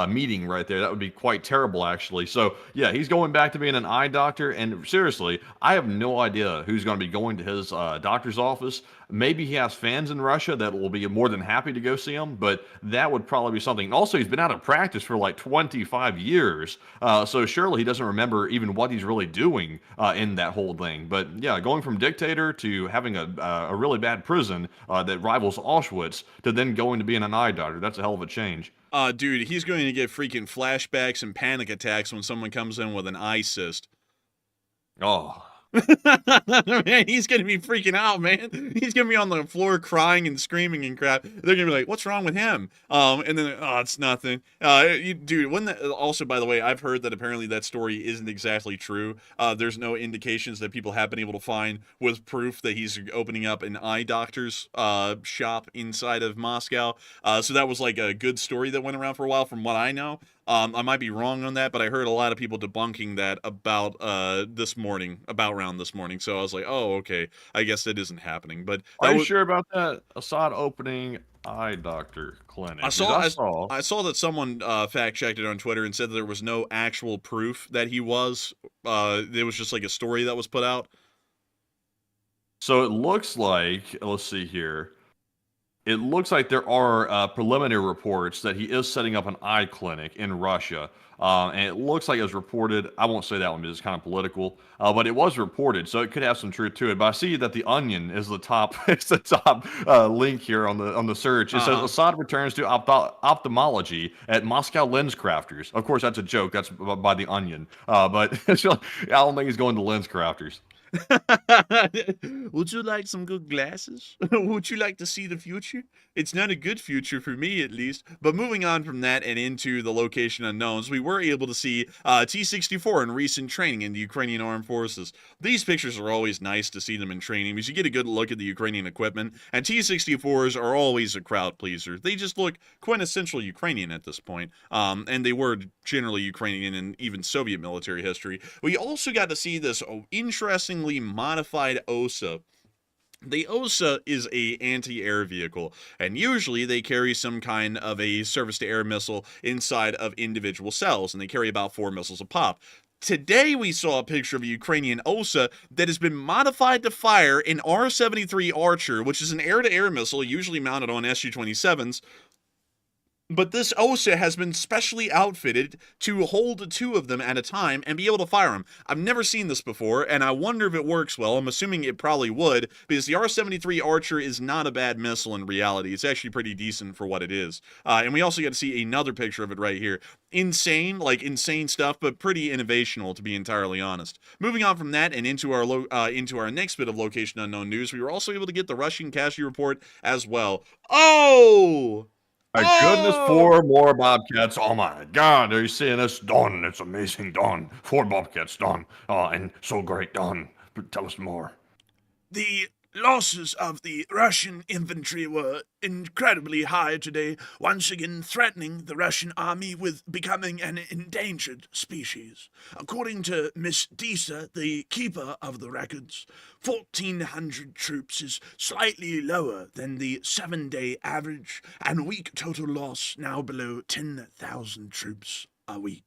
meeting right there. That would be quite terrible actually. So yeah, he's going back to being an eye doctor. And seriously, I have no idea who's going to be going to his doctor's office. Maybe he has fans in Russia that will be more than happy to go see him, but that would probably be something. And also, he's been out of practice for like 25 years, so surely he doesn't remember even what he's really doing in that whole thing. But yeah, going from dictator to having a really bad prison that rivals Auschwitz to then going to being an eye doctor, that's a hell of a change. Dude, he's going to get freaking flashbacks and panic attacks when someone comes in with an eye cyst. Oh. Man, he's gonna be freaking out, man. He's gonna be on the floor crying and screaming and crap. They're gonna be like, "What's wrong with him?" And then, "Oh, it's nothing." Dude, also, by the way, I've heard that apparently that story isn't exactly true. There's no indications that people have been able to find with proof that he's opening up an eye doctor's shop inside of Moscow. So that was like a good story that went around for a while, from what I know. I might be wrong on that, but I heard a lot of people debunking that about around this morning. So I was like, oh, okay, I guess that isn't happening. But Are you sure about that? Assad opening eye doctor clinic. I saw that someone fact checked it on Twitter and said that there was no actual proof that he was. It was just like a story that was put out. So it looks like, let's see here. It looks like there are preliminary reports that he is setting up an eye clinic in Russia. And it looks like it was reported. I won't say that one because it's kind of political, but it was reported, so it could have some truth to it. But I see that the Onion is the top. It's the top link here on the search. It says Assad returns to ophthalmology at Moscow Lens Crafters. Of course, that's a joke. That's by the Onion. But I don't think he's going to Lens Crafters. Would you like some good glasses? Would you like to see the future? It's not a good future for me, at least. But moving on from that and into the location unknowns, we were able to see T-64 in recent training in the Ukrainian Armed Forces. These pictures are always nice to see them in training because you get a good look at the Ukrainian equipment, and T-64s are always a crowd pleaser. They just look quintessential Ukrainian at this point, and they were generally Ukrainian in even Soviet military history. We also got to see this interesting modified OSA. The OSA is a anti-air vehicle, and usually they carry some kind of a surface-to-air missile inside of individual cells, and they carry about 4 missiles a pop. Today we saw a picture of a Ukrainian OSA that has been modified to fire an R-73 Archer, which is an air-to-air missile usually mounted on Su-27s. But this OSA has been specially outfitted to hold 2 of them at a time and be able to fire them. I've never seen this before, and I wonder if it works well. I'm assuming it probably would, because the R-73 Archer is not a bad missile in reality. It's actually pretty decent for what it is. And we also got to see another picture of it right here. Insane stuff, but pretty innovational, to be entirely honest. Moving on from that and into our next bit of location unknown news, we were also able to get the Russian casualty report as well. Oh! My goodness, 4 more Bobcats. Oh my God, are you seeing this? Don, it's amazing, Don. 4 Bobcats, Don. Oh, and so great, Don. Tell us more. The losses of the Russian infantry were incredibly high today, once again threatening the Russian army with becoming an endangered species. According to Miss Disa, the keeper of the records, 1,400 troops is slightly lower than the 7-day average, and week total loss now below 10,000 troops a week.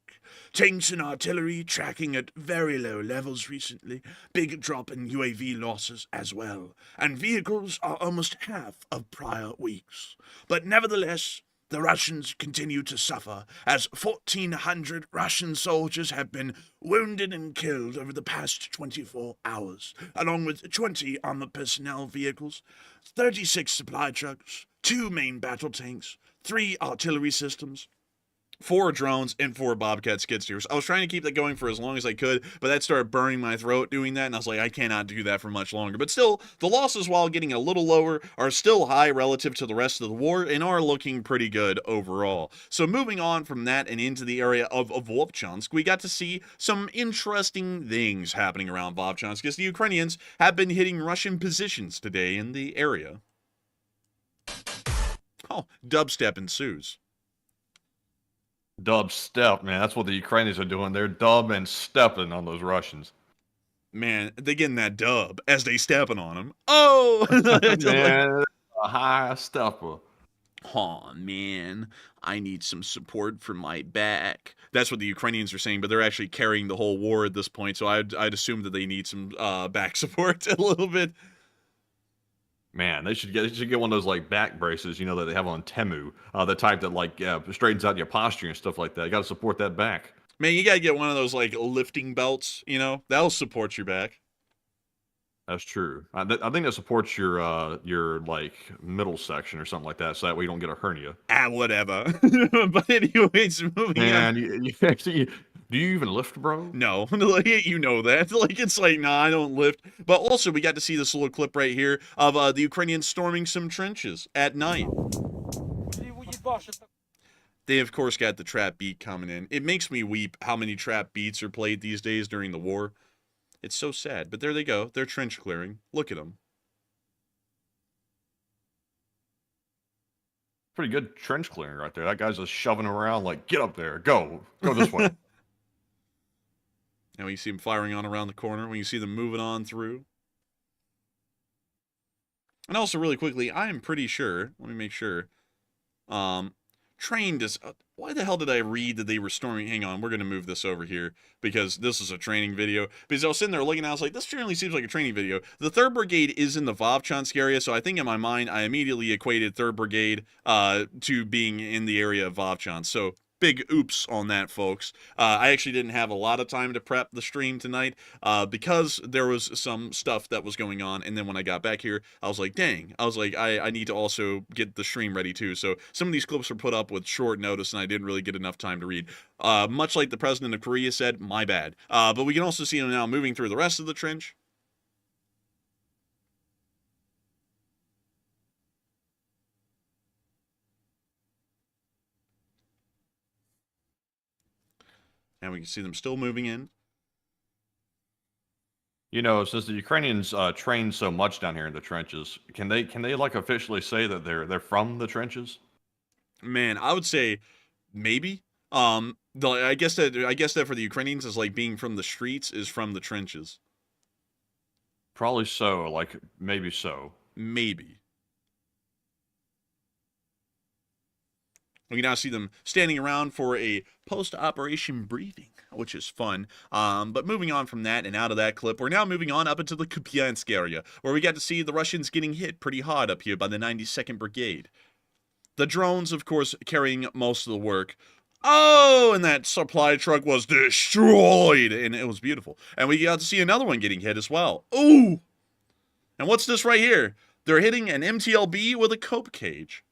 Tanks and artillery tracking at very low levels recently, big drop in UAV losses as well, and vehicles are almost half of prior weeks. But nevertheless, the Russians continue to suffer, as 1,400 Russian soldiers have been wounded and killed over the past 24 hours, along with 20 armored personnel vehicles, 36 supply trucks, 2 main battle tanks, 3 artillery systems, 4 drones and 4 Bobcat skid steers. I was trying to keep that going for as long as I could, but that started burning my throat doing that, and I was like, I cannot do that for much longer. But still, the losses, while getting a little lower, are still high relative to the rest of the war and are looking pretty good overall. So moving on from that and into the area of Vovchansk, we got to see some interesting things happening around Vovchansk, because the Ukrainians have been hitting Russian positions today in the area. Oh, dubstep ensues. Dub step, man. That's what the Ukrainians are doing. They're dub and stepping on those Russians. Man, they getting that dub as they stepping on them. Oh! Man, a high stepper. Oh, man, I need some support for my back. That's what the Ukrainians are saying, but they're actually carrying the whole war at this point, so I'd assume that they need some back support a little bit. Man, they should get one of those like back braces, you know, that they have on Temu, the type that like straightens out your posture and stuff like that. You got to support that back. Man, you gotta get one of those like lifting belts, you know, that'll support your back. That's true. I think that supports your like middle section or something like that, so that way you don't get a hernia. Whatever. But anyways, moving on. Man, you actually, do you even lift, bro? No, you know that. Like, it's like, nah, I don't lift. But also, we got to see this little clip right here of the Ukrainians storming some trenches at night. They, of course, got the trap beat coming in. It makes me weep how many trap beats are played these days during the war. It's so sad. But there they go. They're trench clearing. Look at them. Pretty good trench clearing right there. That guy's just shoving around like, get up there. Go this way. Now you see them firing on around the corner. When you see them moving on through. And also, really quickly, I am pretty sure. Let me make sure. Trained is... why the hell did I read that they were storming? Hang on, we're going to move this over here because this is a training video. Because I was sitting there looking, I was like, this generally seems like a training video. The 3rd Brigade is in the Vovchansk area, so I think in my mind, I immediately equated 3rd Brigade to being in the area of Vovchansk. So, big oops on that, folks. I actually didn't have a lot of time to prep the stream tonight because there was some stuff that was going on, and then when I got back here, I was like, dang. I was like, I need to also get the stream ready too. So some of these clips were put up with short notice, and I didn't really get enough time to read. Much like the president of Korea said, my bad. But we can also see him now moving through the rest of the trench. And we can see them still moving in. You know, since the Ukrainians train so much down here in the trenches, can they like officially say that they're from the trenches? Man, I would say maybe. I guess that for the Ukrainians is like being from the streets is from the trenches. Probably so. Like maybe so. Maybe. We can now see them standing around for a post-operation briefing, which is fun. But moving on from that and out of that clip, we're now moving on up into the Kupiansk area, where we got to see the Russians getting hit pretty hard up here by the 92nd Brigade. The drones, of course, carrying most of the work. Oh, and that supply truck was destroyed, and it was beautiful. And we got to see another one getting hit as well. Ooh! And what's this right here? They're hitting an MTLB with a cope cage.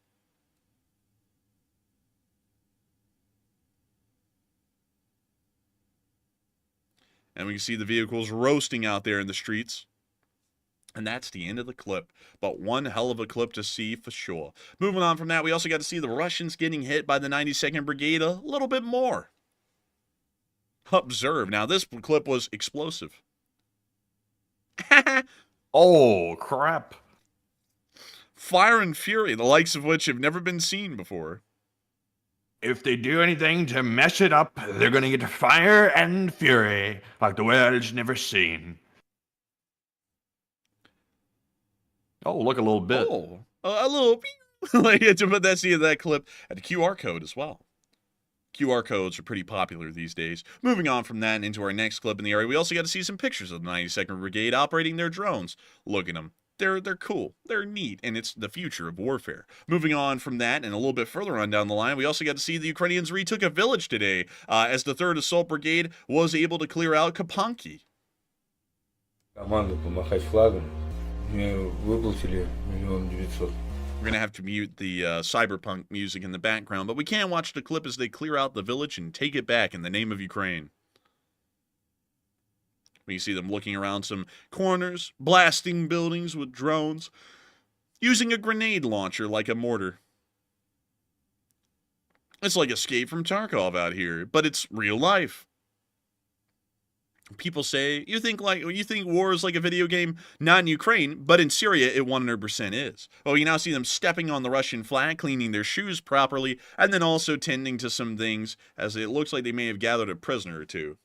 And we can see the vehicles roasting out there in the streets. And that's the end of the clip. But one hell of a clip to see for sure. Moving on from that, we also got to see the Russians getting hit by the 92nd Brigade a little bit more. Observe. Now, this clip was explosive. Oh, crap. Fire and fury, the likes of which have never been seen before. If they do anything to mess it up, they're gonna get fire and fury like the world's never seen. Oh, look, a little bit. Oh, a little. Like, but that's the end of that clip. And a QR code as well. QR codes are pretty popular these days. Moving on from that into our next clip in the area, we also got to see some pictures of the 92nd Brigade operating their drones. Look at them. They're cool. They're neat, and it's the future of warfare. Moving on from that, and a little bit further on down the line, we also got to see the Ukrainians retook a village today, as the 3rd Assault Brigade was able to clear out Kapanki. Команду помахать флагом. Мне выплатили 1 900 000. We're going to have to mute the cyberpunk music in the background, but we can watch the clip as they clear out the village and take it back in the name of Ukraine. We see them looking around some corners, blasting buildings with drones, using a grenade launcher like a mortar. It's like Escape from Tarkov out here, but it's real life. People say, you think war is like a video game? Not in Ukraine, but in Syria it 100% is. Well, you now see them stepping on the Russian flag, cleaning their shoes properly, and then also tending to some things, as it looks like they may have gathered a prisoner or two.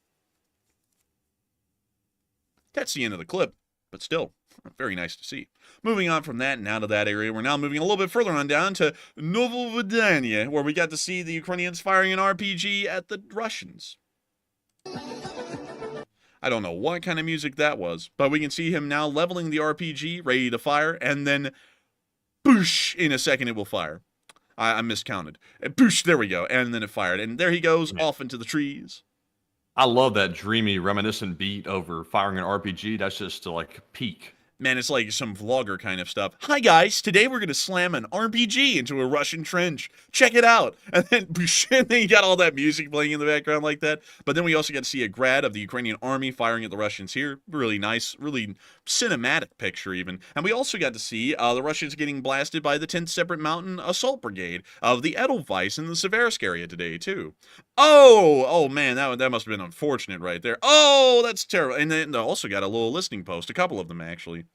That's the end of the clip, but still, very nice to see. Moving on from that and out of that area, we're now moving a little bit further on down to Novovodanya, where we got to see the Ukrainians firing an RPG at the Russians. I don't know what kind of music that was, but we can see him now leveling the RPG, ready to fire, and then boosh, in a second it will fire. I miscounted. Boosh, there we go, and then it fired, and there he goes, off into the trees. I love that dreamy, reminiscent beat over firing an RPG. That's just like peak. Man, it's like some vlogger kind of stuff. Hi guys, today we're gonna slam an RPG into a Russian trench. Check it out. And then you got all that music playing in the background like that. But then we also got to see a grad of the Ukrainian army firing at the Russians here. Really nice, really cinematic picture even. And we also got to see the Russians getting blasted by the 10th Separate Mountain Assault Brigade of the Edelweiss in the Seversk area today too. Oh man, that must have been unfortunate right there. Oh, that's terrible. And then they also got a little listening post, a couple of them actually.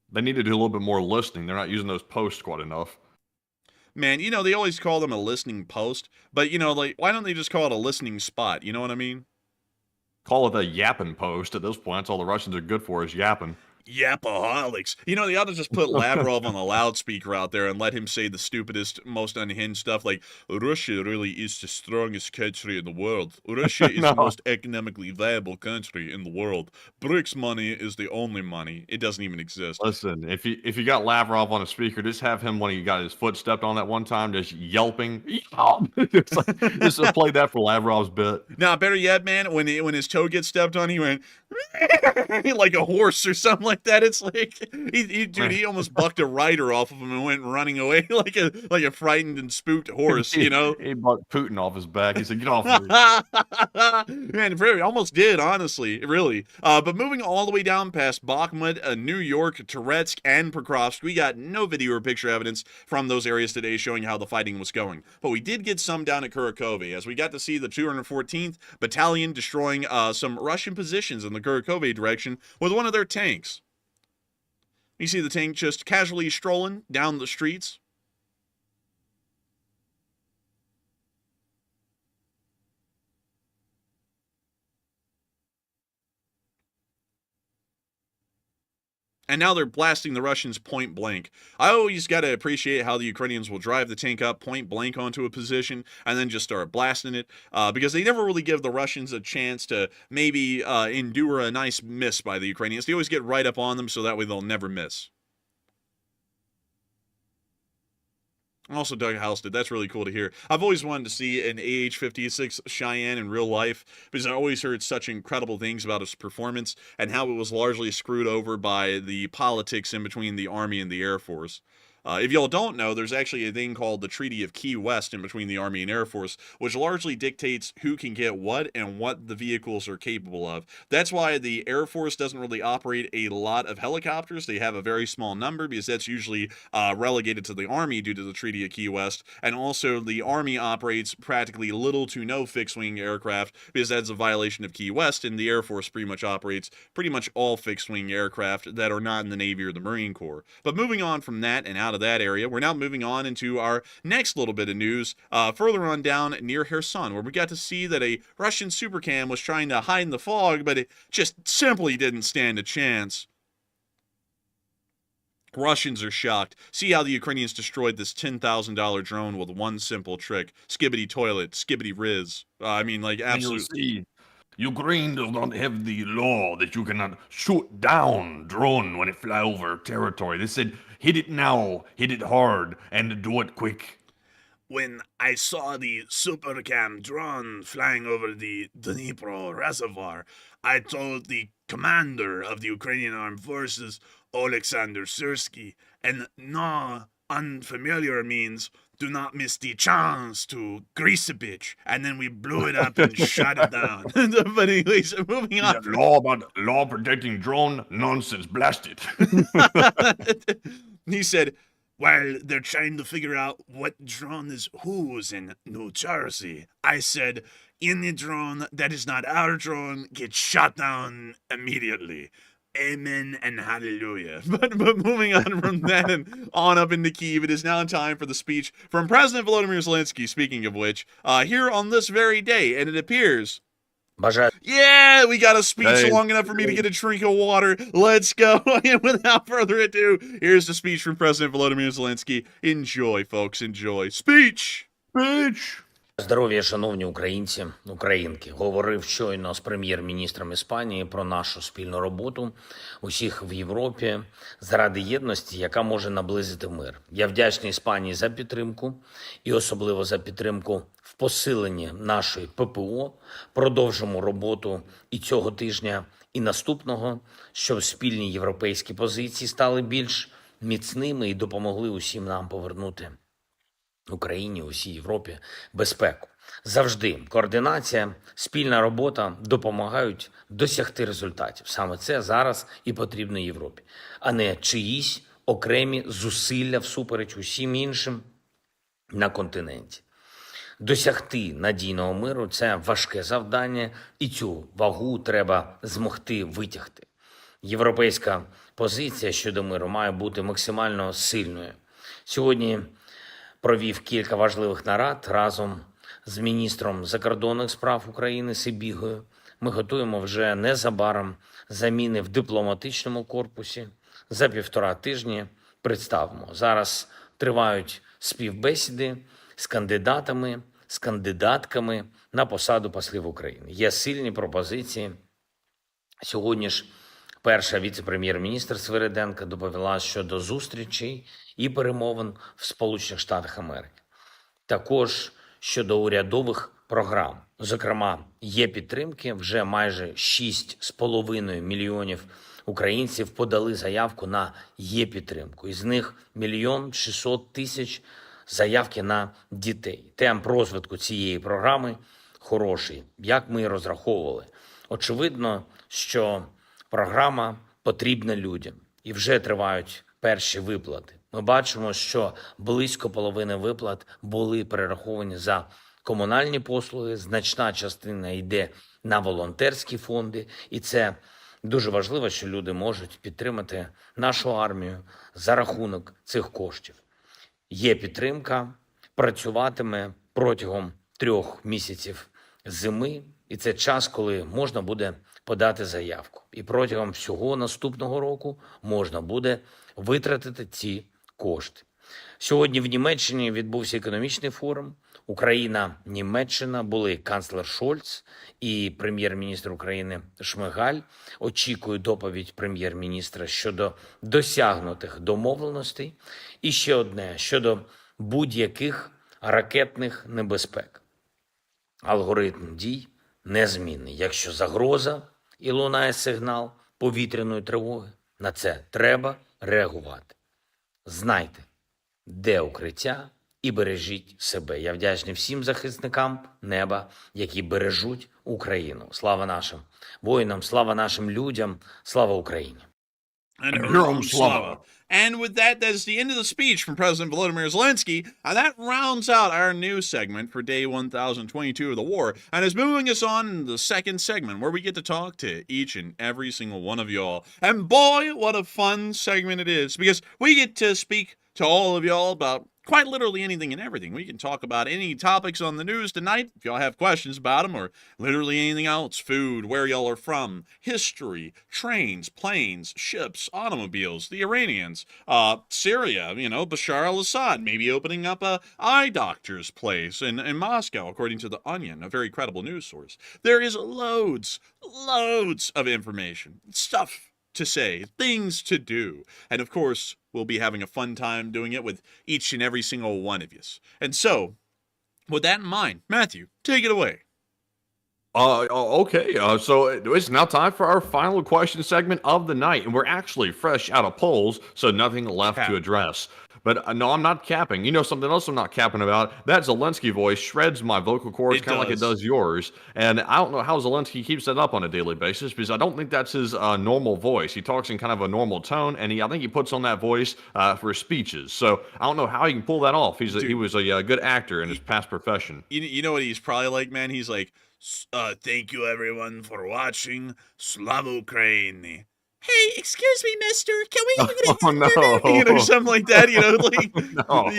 They need to do a little bit more listening. They're not using those posts quite enough. Man, you know, they always call them a listening post, but, you know, like, why don't they just call it a listening spot? You know what I mean? Call it a yapping post at this point. That's all the Russians are good for is yapping. Yapaholics. You know, they ought to just put Lavrov on the loudspeaker out there and let him say the stupidest, most unhinged stuff like, Russia really is the strongest country in the world. Russia is the most economically viable country in the world. BRICS money is the only money. It doesn't even exist. Listen, if you got Lavrov on a speaker, just have him when he got his foot stepped on that one time, just yelping. Just play that for Lavrov's bit. Now, better yet, man, when his toe gets stepped on, he went like a horse or something like that. It's like he almost bucked a rider off of him and went running away like a frightened and spooked horse, you know. He bucked Putin off his back. He said, "Get off me." Man, very almost did, honestly, really. But moving all the way down past Bakhmut, New York, Toretsk, and Pokrovsk, we got no video or picture evidence from those areas today showing how the fighting was going. But we did get some down at Kurakove, as we got to see the 214th Battalion destroying some Russian positions in the Kurakove direction with one of their tanks. You see the tank just casually strolling down the streets. And now they're blasting the Russians point blank. I always got to appreciate how the Ukrainians will drive the tank up point blank onto a position and then just start blasting it, because they never really give the Russians a chance to maybe endure a nice miss by the Ukrainians. They always get right up on them so that way they'll never miss. Also, Doug House did. That's really cool to hear. I've always wanted to see an AH-56 Cheyenne in real life because I always heard such incredible things about its performance and how it was largely screwed over by the politics in between the Army and the Air Force. If y'all don't know, there's actually a thing called the Treaty of Key West in between the Army and Air Force, which largely dictates who can get what and what the vehicles are capable of. That's why the Air Force doesn't really operate a lot of helicopters. They have a very small number because that's usually relegated to the Army due to the Treaty of Key West. And also the Army operates practically little to no fixed-wing aircraft because that's a violation of Key West, and the Air Force pretty much operates pretty much all fixed-wing aircraft that are not in the Navy or the Marine Corps. But moving on from that and out of that area, we're now moving on into our next little bit of news further on down near Kherson, where we got to see that a Russian supercam was trying to hide in the fog, but it just simply didn't stand a chance. Russians are shocked. See how the Ukrainians destroyed this $10,000 drone with one simple trick. Skibbity toilet, skibbity riz. I mean, like, absolutely. Ukraine does not have the law that you cannot shoot down drone when it fly over territory. They said, hit it now, hit it hard, and do it quick. When I saw the supercam drone flying over the Dnipro reservoir, I told the commander of the Ukrainian Armed Forces, Alexander Syrsky, and no unfamiliar means do not miss the chance to grease a bitch, and then we blew it up and shot it down. But anyways, moving on. Law about law protecting drone nonsense. Blast it. He said, While they're trying to figure out what drone is whose in New Jersey, I said, any drone that is not our drone gets shot down immediately. Amen and hallelujah. but moving on from that and on up into Kyiv, it is now time for the speech from President Volodymyr Zelensky, speaking of which, here on this very day, and it appears... Yeah, we got a speech long enough for me to get a drink of water. Let's go. And without further ado, here's the speech from President Volodymyr Zelensky. Enjoy, folks, enjoy. Speech! Bitch. Здоров'я, шановні українці, українки. Говорив щойно з прем'єр-міністром Іспанії про нашу спільну роботу усіх в Європі заради єдності, яка може наблизити мир. Я вдячний Іспанії за підтримку і особливо за підтримку в посиленні нашої ППО. Продовжимо роботу і цього тижня, і наступного, щоб спільні європейські позиції стали більш міцними і допомогли усім нам повернути Україні, усій Європі безпеку. Завжди координація, спільна робота допомагають досягти результатів. Саме це зараз і потрібно Європі, а не чиїсь окремі зусилля всупереч усім іншим на континенті. Досягти надійного миру – це важке завдання, і цю вагу треба змогти витягти. Європейська позиція щодо миру має бути максимально сильною. Сьогодні провів кілька важливих нарад разом з міністром закордонних справ України Сибігою. Ми готуємо вже незабаром заміни в дипломатичному корпусі. За 1,5 тижні представимо. Зараз тривають співбесіди з кандидатами, з кандидатками на посаду послів України. Є сильні пропозиції. Сьогодні ж перша віце-прем'єр-міністр Свириденко доповіла щодо зустрічей і перемовин в Сполучених Штатах Америки. Також щодо урядових програм. Зокрема, є підтримки, вже майже 6,5 мільйонів українців подали заявку на є-підтримку. Із них 1 600 000 заявки на дітей. Темп розвитку цієї програми хороший, як ми і розраховували. Очевидно, що програма потрібна людям і вже тривають перші виплати. Ми бачимо, що близько половини виплат були перераховані за комунальні послуги, значна частина йде на волонтерські фонди, і це дуже важливо, що люди можуть підтримати нашу армію за рахунок цих коштів. Є підтримка, працюватиме протягом 3 місяців зими, і це час, коли можна буде подати заявку. І протягом всього наступного року можна буде витратити ці кошти. Сьогодні в Німеччині відбувся економічний форум. Україна, Німеччина, були канцлер Шольц і прем'єр-міністр України Шмигаль. Очікую доповідь прем'єр-міністра щодо досягнутих домовленостей. І ще одне, щодо будь-яких ракетних небезпек. Алгоритм дій незмінний. Якщо загроза і лунає сигнал повітряної тривоги, на це треба реагувати. Знайте, де укриття, і бережіть себе. Я вдячний всім захисникам неба, які бережуть Україну. Слава нашим воїнам, слава нашим людям, слава Україні. And Heroam Slava. And with that, that is the end of the speech from President Volodymyr Zelensky. And that rounds out our news segment for day 1022 of the war. And is moving us on in the second segment, where we get to talk to each and every single one of y'all. And boy, what a fun segment it is, because we get to speak to all of y'all about quite literally anything and everything. We can talk about any topics on the news tonight, if y'all have questions about them, or literally anything else. Food, where y'all are from, history, trains, planes, ships, automobiles, the Iranians, Syria, Bashar al-Assad, maybe opening up a eye doctor's place in Moscow, according to The Onion, a very credible news source. There is loads of information, stuff to say, things to do. And of course, we'll be having a fun time doing it with each and every single one of you. And so, with that in mind, Matthew, take it away. Okay. So it's now time for our final question segment of the night, and we're actually fresh out of polls, so nothing left to address. But no, I'm not capping. You know something else I'm not capping about? That Zelensky voice shreds my vocal cords It kind of like it does. does yours. And I don't know how Zelensky keeps that up on a daily basis because I don't think that's his normal voice. He talks in kind of a normal tone, and I think he puts on that voice for his speeches. So I don't know how he can pull that off. He was a good actor in his past profession. You know what he's probably like, man? He's like, thank you everyone for watching. Slava Ukraini. Hey, excuse me, mister. Can we get a Oh hamburger? You know, no! something like that. You know, like No.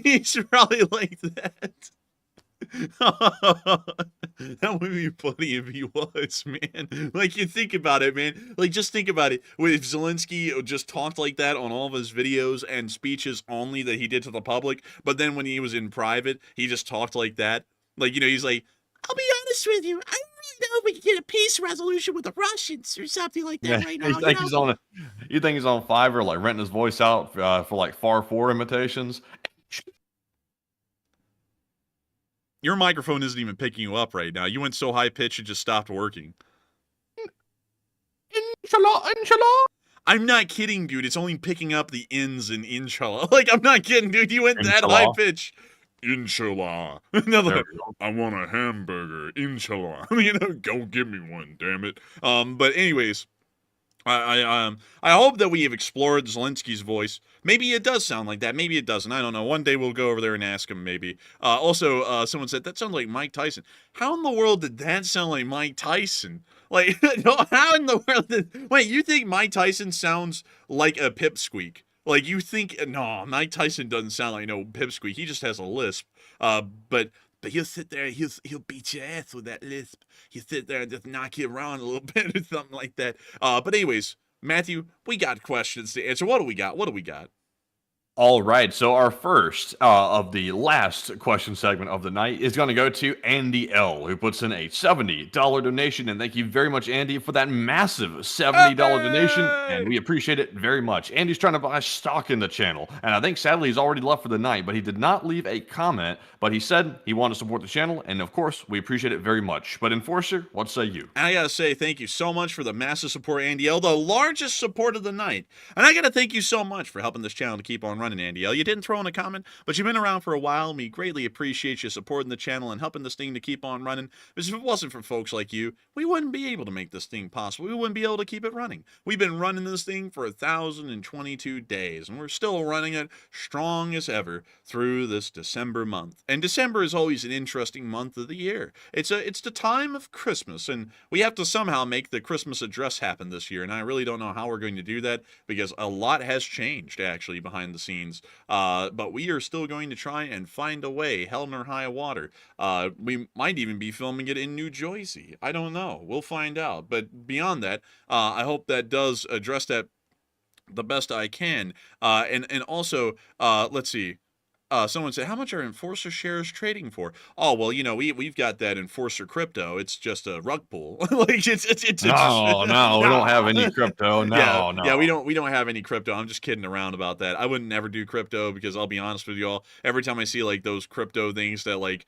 he's probably like that. That would be funny if he was, man. Like, you think about it, man. Like, just think about it. If Zelensky just talked like that on all of his videos and speeches only that he did to the public, but then when he was in private, he just talked like that. Like, you know, he's like, I'll be honest with you. I don't really know if we can get a peace resolution with the Russians or something like Yeah, that right now. you think he's on you think he's on Fiverr, like renting his voice out for like far four imitations? Your microphone isn't even picking you up right now. You went so high pitched it just stopped working. Inshallah, inshallah. I'm not kidding, dude. It's only picking up the ins and inshallah. Like, I'm not kidding, dude. You went that high Inshallah. pitch. Inshallah. There Another. we go. I want a hamburger. Inshallah. You know, go give me one, damn it. But anyways, I hope that we have explored Zelensky's voice. Maybe it does sound like that. Maybe it doesn't. I don't know. One day we'll go over there and ask him. Maybe. Also, someone said that sounds like Mike Tyson. How in the world did that sound like Mike Tyson? Like, no, how in the world did? Wait, you think Mike Tyson sounds like a pipsqueak? Like, you think? No, Mike Tyson doesn't sound like no pipsqueak. He just has a lisp. But he'll sit there, he'll beat your ass with that lisp. He'll sit there and just knock you around a little bit or something like that. But anyways, Matthew, we got questions to answer. What do we got? What do we got? All right, so our first of the last question segment of the night is going to go to Andy L, who puts in a $70 donation. And thank you very much, Andy, for that massive $70 donation. And we appreciate it very much. Andy's trying to buy stock in the channel. And I think, sadly, he's already left for the night. But he did not leave a comment. But he said he wanted to support the channel. And, of course, we appreciate it very much. But, Enforcer, what say you? And I gotta say thank you so much for the massive support, Andy L, the largest support of the night. And I gotta thank you so much for helping this channel to keep on running, Andy L. You didn't throw in a comment, but you've been around for a while, and we greatly appreciate you supporting the channel and helping this thing to keep on running. Because if it wasn't for folks like you, we wouldn't be able to make this thing possible. We wouldn't be able to keep it running. We've been running this thing for 1,022 days, and we're still running it strong as ever through this December month. And December is always an interesting month of the year. It's the time of Christmas, and we have to somehow make the Christmas address happen this year, and I really don't know how we're going to do that because a lot has changed actually behind the scenes. But we are still going to try and find a way, hell nor high water. We might even be filming it in New Jersey. I don't know. We'll find out. But beyond that, I hope that does address that the best I can. And also, let's see. Someone said, how much are Enforcer shares trading for? Oh, well, you know, we've got that Enforcer crypto. It's just a rug pull. Like it's No, we don't have any crypto. No, yeah, no. yeah, we don't have any crypto. I'm just kidding around about that. I would never do crypto because I'll be honest with y'all. Every time I see like those crypto things that like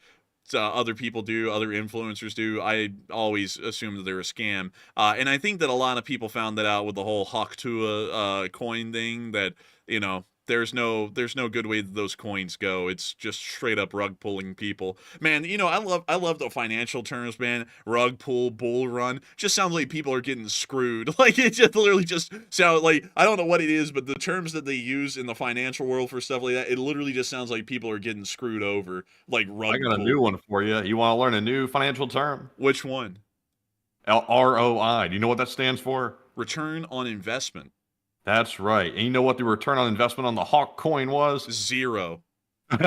other people do, other influencers do, I always assume that they're a scam. And I think that a lot of people found that out with the whole Haktua coin thing. That you know. There's no good way that those coins go. It's just straight up rug pulling people. Man, you know, I love the financial terms, man. Rug pull, bull run. Just sounds like people are getting screwed. Like it just literally just sounds like, I don't know what it is, but the terms that they use in the financial world for stuff like that, it literally just sounds like people are getting screwed over. Like rug I got a pull. new one for you. You want to learn a new financial term? Which one? ROI. Do you know what that stands for? Return on investment. That's right. And you know what the return on investment on the Hawk coin was? 0.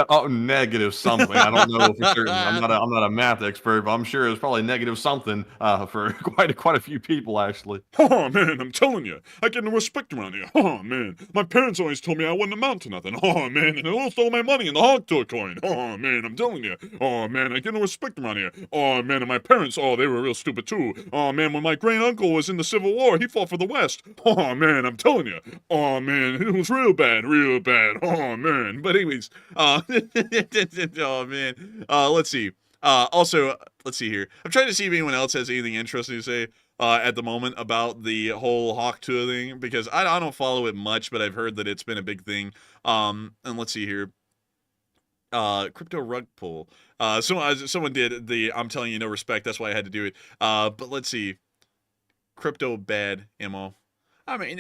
Oh, negative something. I don't know for certain. I'm not a math expert, but I'm sure it's probably negative something for quite a few people actually. Oh man, I'm telling you, I get no respect around here. Oh man, my parents always told me I wouldn't amount to nothing. Oh man, and they all stole my money in the hog tour coin. Oh man, I'm telling you. Oh man, I get no respect around here. Oh man, and my parents, oh, they were real stupid too. Oh man, when my great uncle was in the Civil War, he fought for the West. Oh man, I'm telling you. Oh man, it was real bad, real bad. Oh man. But anyways, oh man. Let's see. Also, let's see here. I'm trying to see if anyone else has anything interesting to say at the moment about the whole Hawk Tuah thing, because I don't follow it much, but I've heard that it's been a big thing. And let's see here. Crypto rug pull. Someone did the I'm telling you no respect. That's why I had to do it. But let's see. Crypto bad ammo. I mean,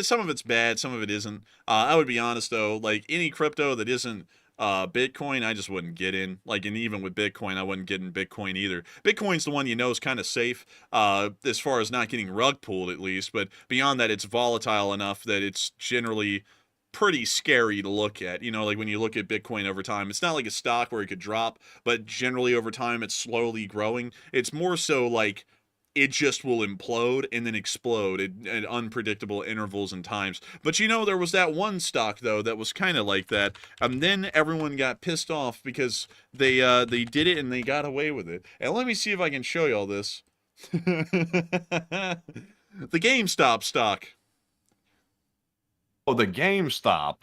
some of it's bad, some of it isn't. I would be honest though, like any crypto that isn't Bitcoin, I just wouldn't get in. Like, and even with Bitcoin, I wouldn't get in Bitcoin either. Bitcoin's the one you know is kind of safe, as far as not getting rug pulled at least. But beyond that, it's volatile enough that it's generally pretty scary to look at. You know, like when you look at Bitcoin over time, it's not like a stock where it could drop, but generally over time, it's slowly growing. It's more so like it just will implode and then explode at unpredictable intervals and times. But you know, there was that one stock though that was kind of like that, and then everyone got pissed off because they did it and they got away with it. And let me see if I can show you all this. The GameStop stock. Oh, the GameStop,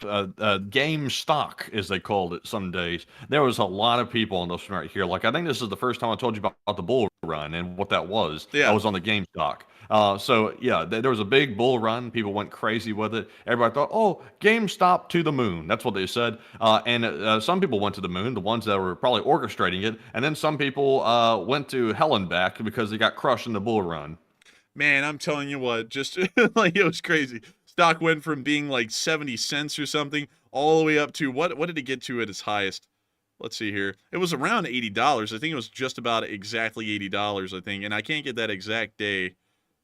GameStock, as they called it some days. There was a lot of people on this one right here. Like, I think this is the first time I told you about the bull run and what that was. Yeah. That was on the GameStop. So, yeah, there was a big bull run. People went crazy with it. Everybody thought, oh, GameStop to the moon. That's what they said. And some people went to the moon, the ones that were probably orchestrating it. And then some people went to hell and back because they got crushed in the bull run. Man, I'm telling you what, just like it was crazy. Stock went from being like 70 cents or something all the way up to what did it get to at its highest? Let's see here. It was around $80. I think it was just about exactly $80, I think. And I can't get that exact day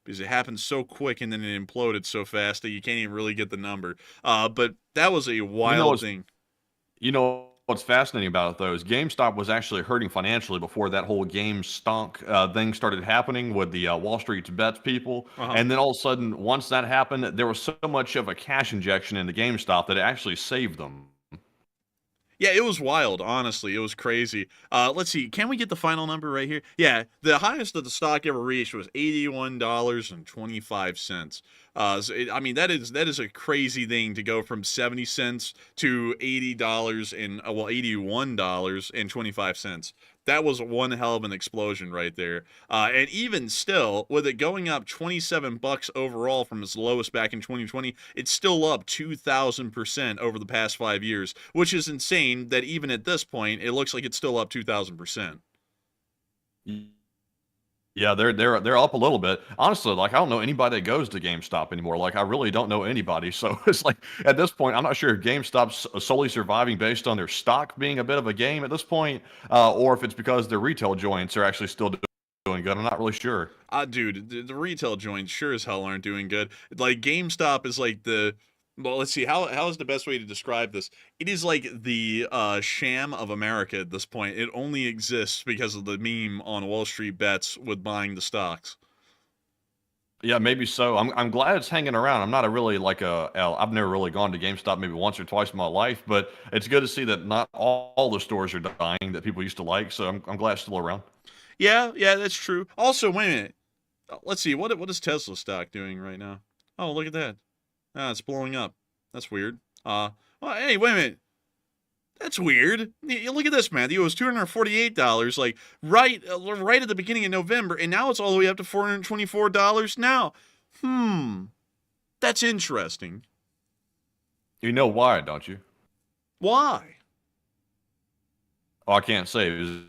because it happened so quick and then it imploded so fast that you can't even really get the number. But that was a wild thing. You know what's fascinating about it, though, is GameStop was actually hurting financially before that whole GameStonk thing started happening with the Wall Street bets people. And then all of a sudden, once that happened, there was so much of a cash injection into GameStop that it actually saved them. Yeah, it was wild, honestly. It was crazy. Let's see. Can we get the final number right here? Yeah, the highest that the stock ever reached was $81.25. I mean, that is a crazy thing to go from 70 cents to $80 and $81.25. That was one hell of an explosion right there. And even still, with it going up 27 bucks overall from its lowest back in 2020, it's still up 2,000% over the past 5 years, which is insane that even at this point, it looks like it's still up 2,000%. Yeah, they're up a little bit. Honestly, like I don't know anybody that goes to GameStop anymore. Like I really don't know anybody. So it's like at this point, I'm not sure if GameStop's solely surviving based on their stock being a bit of a game at this point, or if it's because their retail joints are actually still doing good. I'm not really sure. Dude, the retail joints sure as hell aren't doing good. Like GameStop is like well, let's see. How is the best way to describe this? It is like the sham of America at this point. It only exists because of the meme on Wall Street bets with buying the stocks. Yeah, maybe so. I'm glad it's hanging around. I'm not I've never really gone to GameStop maybe once or twice in my life, but it's good to see that not all the stores are dying that people used to like. So I'm glad it's still around. Yeah, that's true. Also, wait a minute. Let's see. What is Tesla stock doing right now? Oh, look at that. Ah, it's blowing up. That's weird. Well, hey, wait a minute. That's weird. Look at this, Matthew. It was $248, like right at the beginning of November, and now it's all the way up to $424 now. That's interesting. You know why, don't you? Why? Oh, I can't say it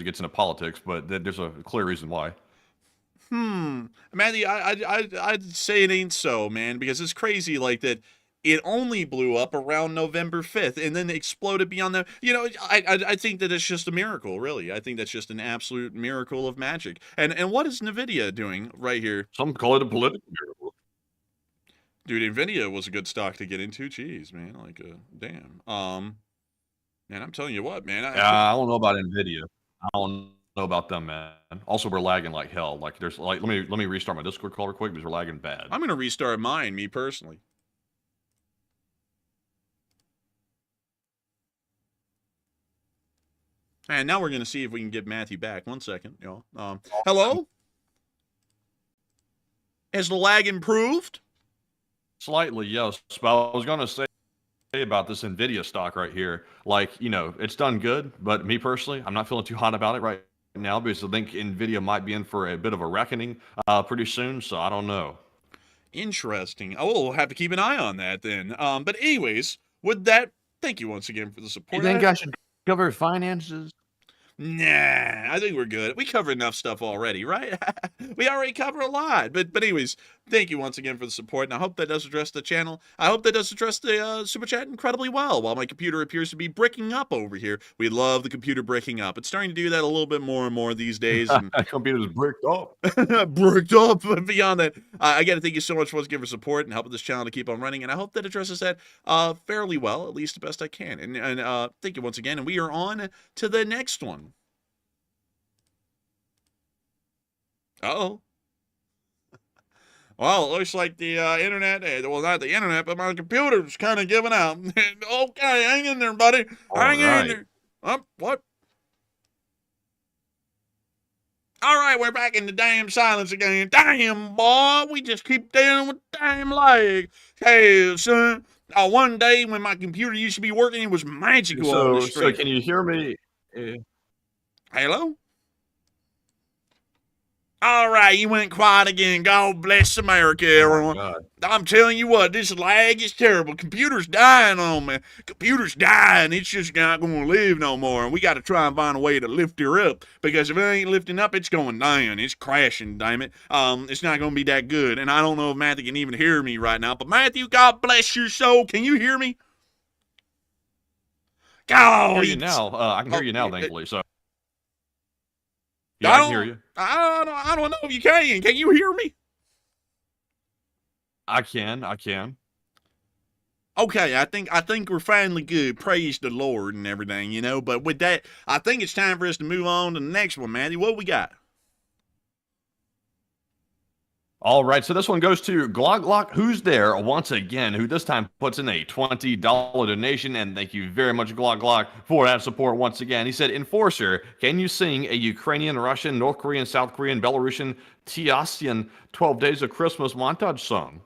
gets into politics, but there's a clear reason why. Matthew, I'd say it ain't so, man, because it's crazy like that. It only blew up around November 5th and then exploded beyond that. You know, I think that it's just a miracle, really. I think that's just an absolute miracle of magic. And what is NVIDIA doing right here? Some call it a political miracle. Dude, NVIDIA was a good stock to get into. Jeez, man, like, damn. Man, I'm telling you what, man. I don't know about NVIDIA. I don't know about them, man. Also, we're lagging like hell. Like, there's like, let me restart my Discord call real quick because we're lagging bad. I'm gonna restart mine, me personally. And now we're gonna see if we can get Matthew back. 1 second, hello? Has the lag improved? Slightly, yes. But I was gonna say about this Nvidia stock right here. Like, it's done good, but me personally, I'm not feeling too hot about it right now because I think Nvidia might be in for a bit of a reckoning pretty soon. So I don't know. Interesting. Oh, we'll have to keep an eye on that then. But anyways, with that, thank you once again for the You support. think I should cover finances? Nah, I think we're good. We covered enough stuff already, right? We already covered a lot. But anyways, thank you once again for the support, and I hope that does address the channel. I hope that does address the super chat incredibly well. While my computer appears to be bricking up over here, we love the computer bricking up. It's starting to do that a little bit more and more these days. And Computer's bricked up. bricked up. But beyond that, I got to thank you so much once again for support and helping this channel to keep on running. And I hope that addresses that fairly well, at least the best I can. And thank you once again. And we are on to the next one. Uh-oh. Well, it looks like the internet, well, not the internet, but my computer's kind of giving out. Okay, hang in there, buddy. Hang in there. What? All right, we're back in the damn silence again. Damn, boy, we just keep dealing with damn lag. Hey, son, one day when my computer used to be working, it was magical on the So street. can you hear me? Hello? All right, you went quiet again. God bless America, everyone. God. I'm telling you what, this lag is terrible. Computer's dying on me. Computer's dying. It's just not going to live no more. And we got to try and find a way to lift her up. Because if it ain't lifting up, it's going down. It's crashing, damn it. It's not going to be that good. And I don't know if Matthew can even hear me right now. But Matthew, God bless your soul. Can you hear me? I God, can hear you now. I can hear you now, thankfully. So yeah, I I can hear you. I don't know if you can. Can you hear me? I can. Okay, I think we're finally good. Praise the Lord and everything, you know. But with that, I think it's time for us to move on to the next one, Matty. What we got? All right, so this one goes to Glock Who's There once again, who this time puts in a $20 donation, and thank you very much, Glock, for that support once again. He said, Enforcer, can you sing a Ukrainian, Russian, North Korean, South Korean, Belarusian, Tiasian 12 Days of Christmas montage song?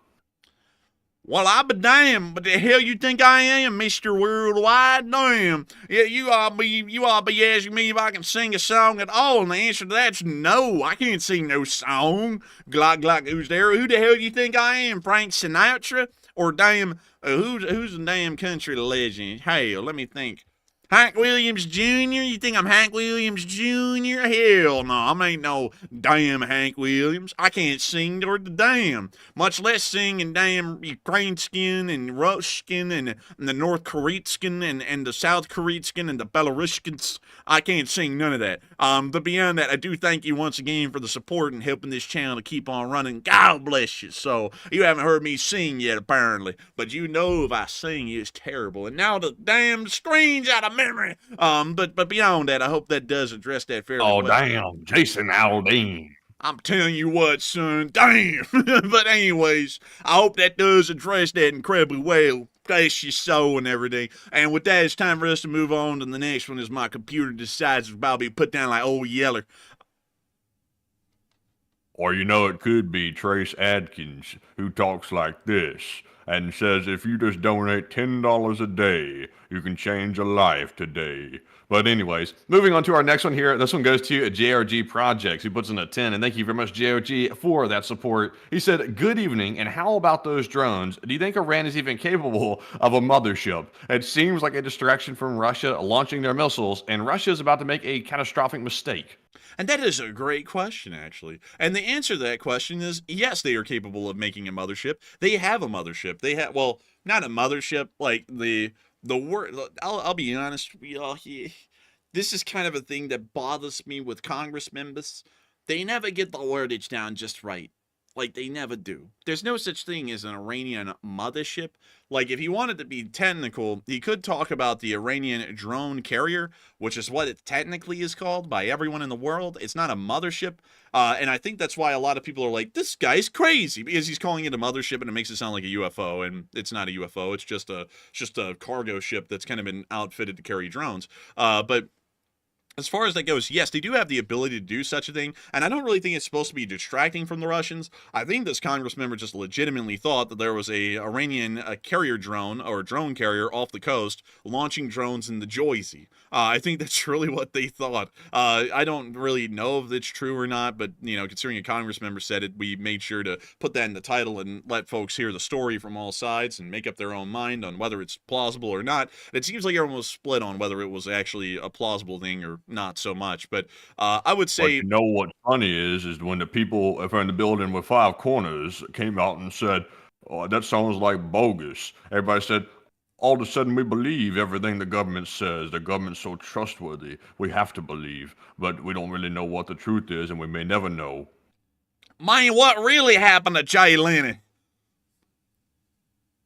Well, I be damned, but the hell you think I am, Mr. Worldwide? Damn. Yeah, you all be asking me if I can sing a song at all, and the answer to that's no. I can't sing no song. Glock, who's there? Who the hell do you think I am, Frank Sinatra? Or damn, who's the damn country legend? Hell, let me think. Hank Williams Jr.? You think I'm Hank Williams Jr.? Hell no, I ain't no damn Hank Williams. I can't sing or the damn, much less sing in damn Ukrainian and Russian and the North Korean and the South Korean and the Belarusians. I can't sing none of that. But beyond that, I do thank you once again for the support and helping this channel to keep on running. God bless you. So, you haven't heard me sing yet, apparently, but you know if I sing, it's terrible. And now the damn screen's out of memory. But beyond that, I hope that does address that fairly well. Oh, damn. Jason Aldean. I'm telling you what, son, damn. But anyways, I hope that does address that incredibly well. Bless your soul and everything. And with that, it's time for us to move on to the next one as my computer decides it's about to be put down like old Yeller. Or it could be Trace Adkins, who talks like this and says if you just donate $10 a day, you can change a life today. But anyways, moving on to our next one here. This one goes to JRG Projects, who puts in a 10. And thank you very much, JRG, for that support. He said, good evening, and how about those drones? Do you think Iran is even capable of a mothership? It seems like a distraction from Russia launching their missiles, and Russia is about to make a catastrophic mistake. And that is a great question, actually. And the answer to that question is yes, they are capable of making a mothership. They have a mothership. They have, well, not a mothership, like the word. I'll be honest, this is kind of a thing that bothers me with congressmen. They never get the wordage down just right. Like, they never do. There's no such thing as an Iranian mothership. Like, if he wanted to be technical, he could talk about the Iranian drone carrier, which is what it technically is called by everyone in the world. It's not a mothership. And I think that's why a lot of people are like, this guy's crazy, because he's calling it a mothership and it makes it sound like a UFO. And it's not a UFO. It's just a cargo ship that's kind of been outfitted to carry drones. But as far as that goes, yes, they do have the ability to do such a thing, and I don't really think it's supposed to be distracting from the Russians. I think this congressman just legitimately thought that there was a Iranian carrier drone or drone carrier off the coast launching drones in the Jersey. I think that's really what they thought. I don't really know if it's true or not, but considering a congress member said it, we made sure to put that in the title and let folks hear the story from all sides and make up their own mind on whether it's plausible or not. It seems like everyone was split on whether it was actually a plausible thing or not so much, but I would say But what's funny is when the people in the building with 5 corners came out and said, "Oh, that sounds like bogus." Everybody said, "All of a sudden we believe everything the government says. The government's so trustworthy. We have to believe, but we don't really know what the truth is, and we may never know." man, what really happened to Jay Leno?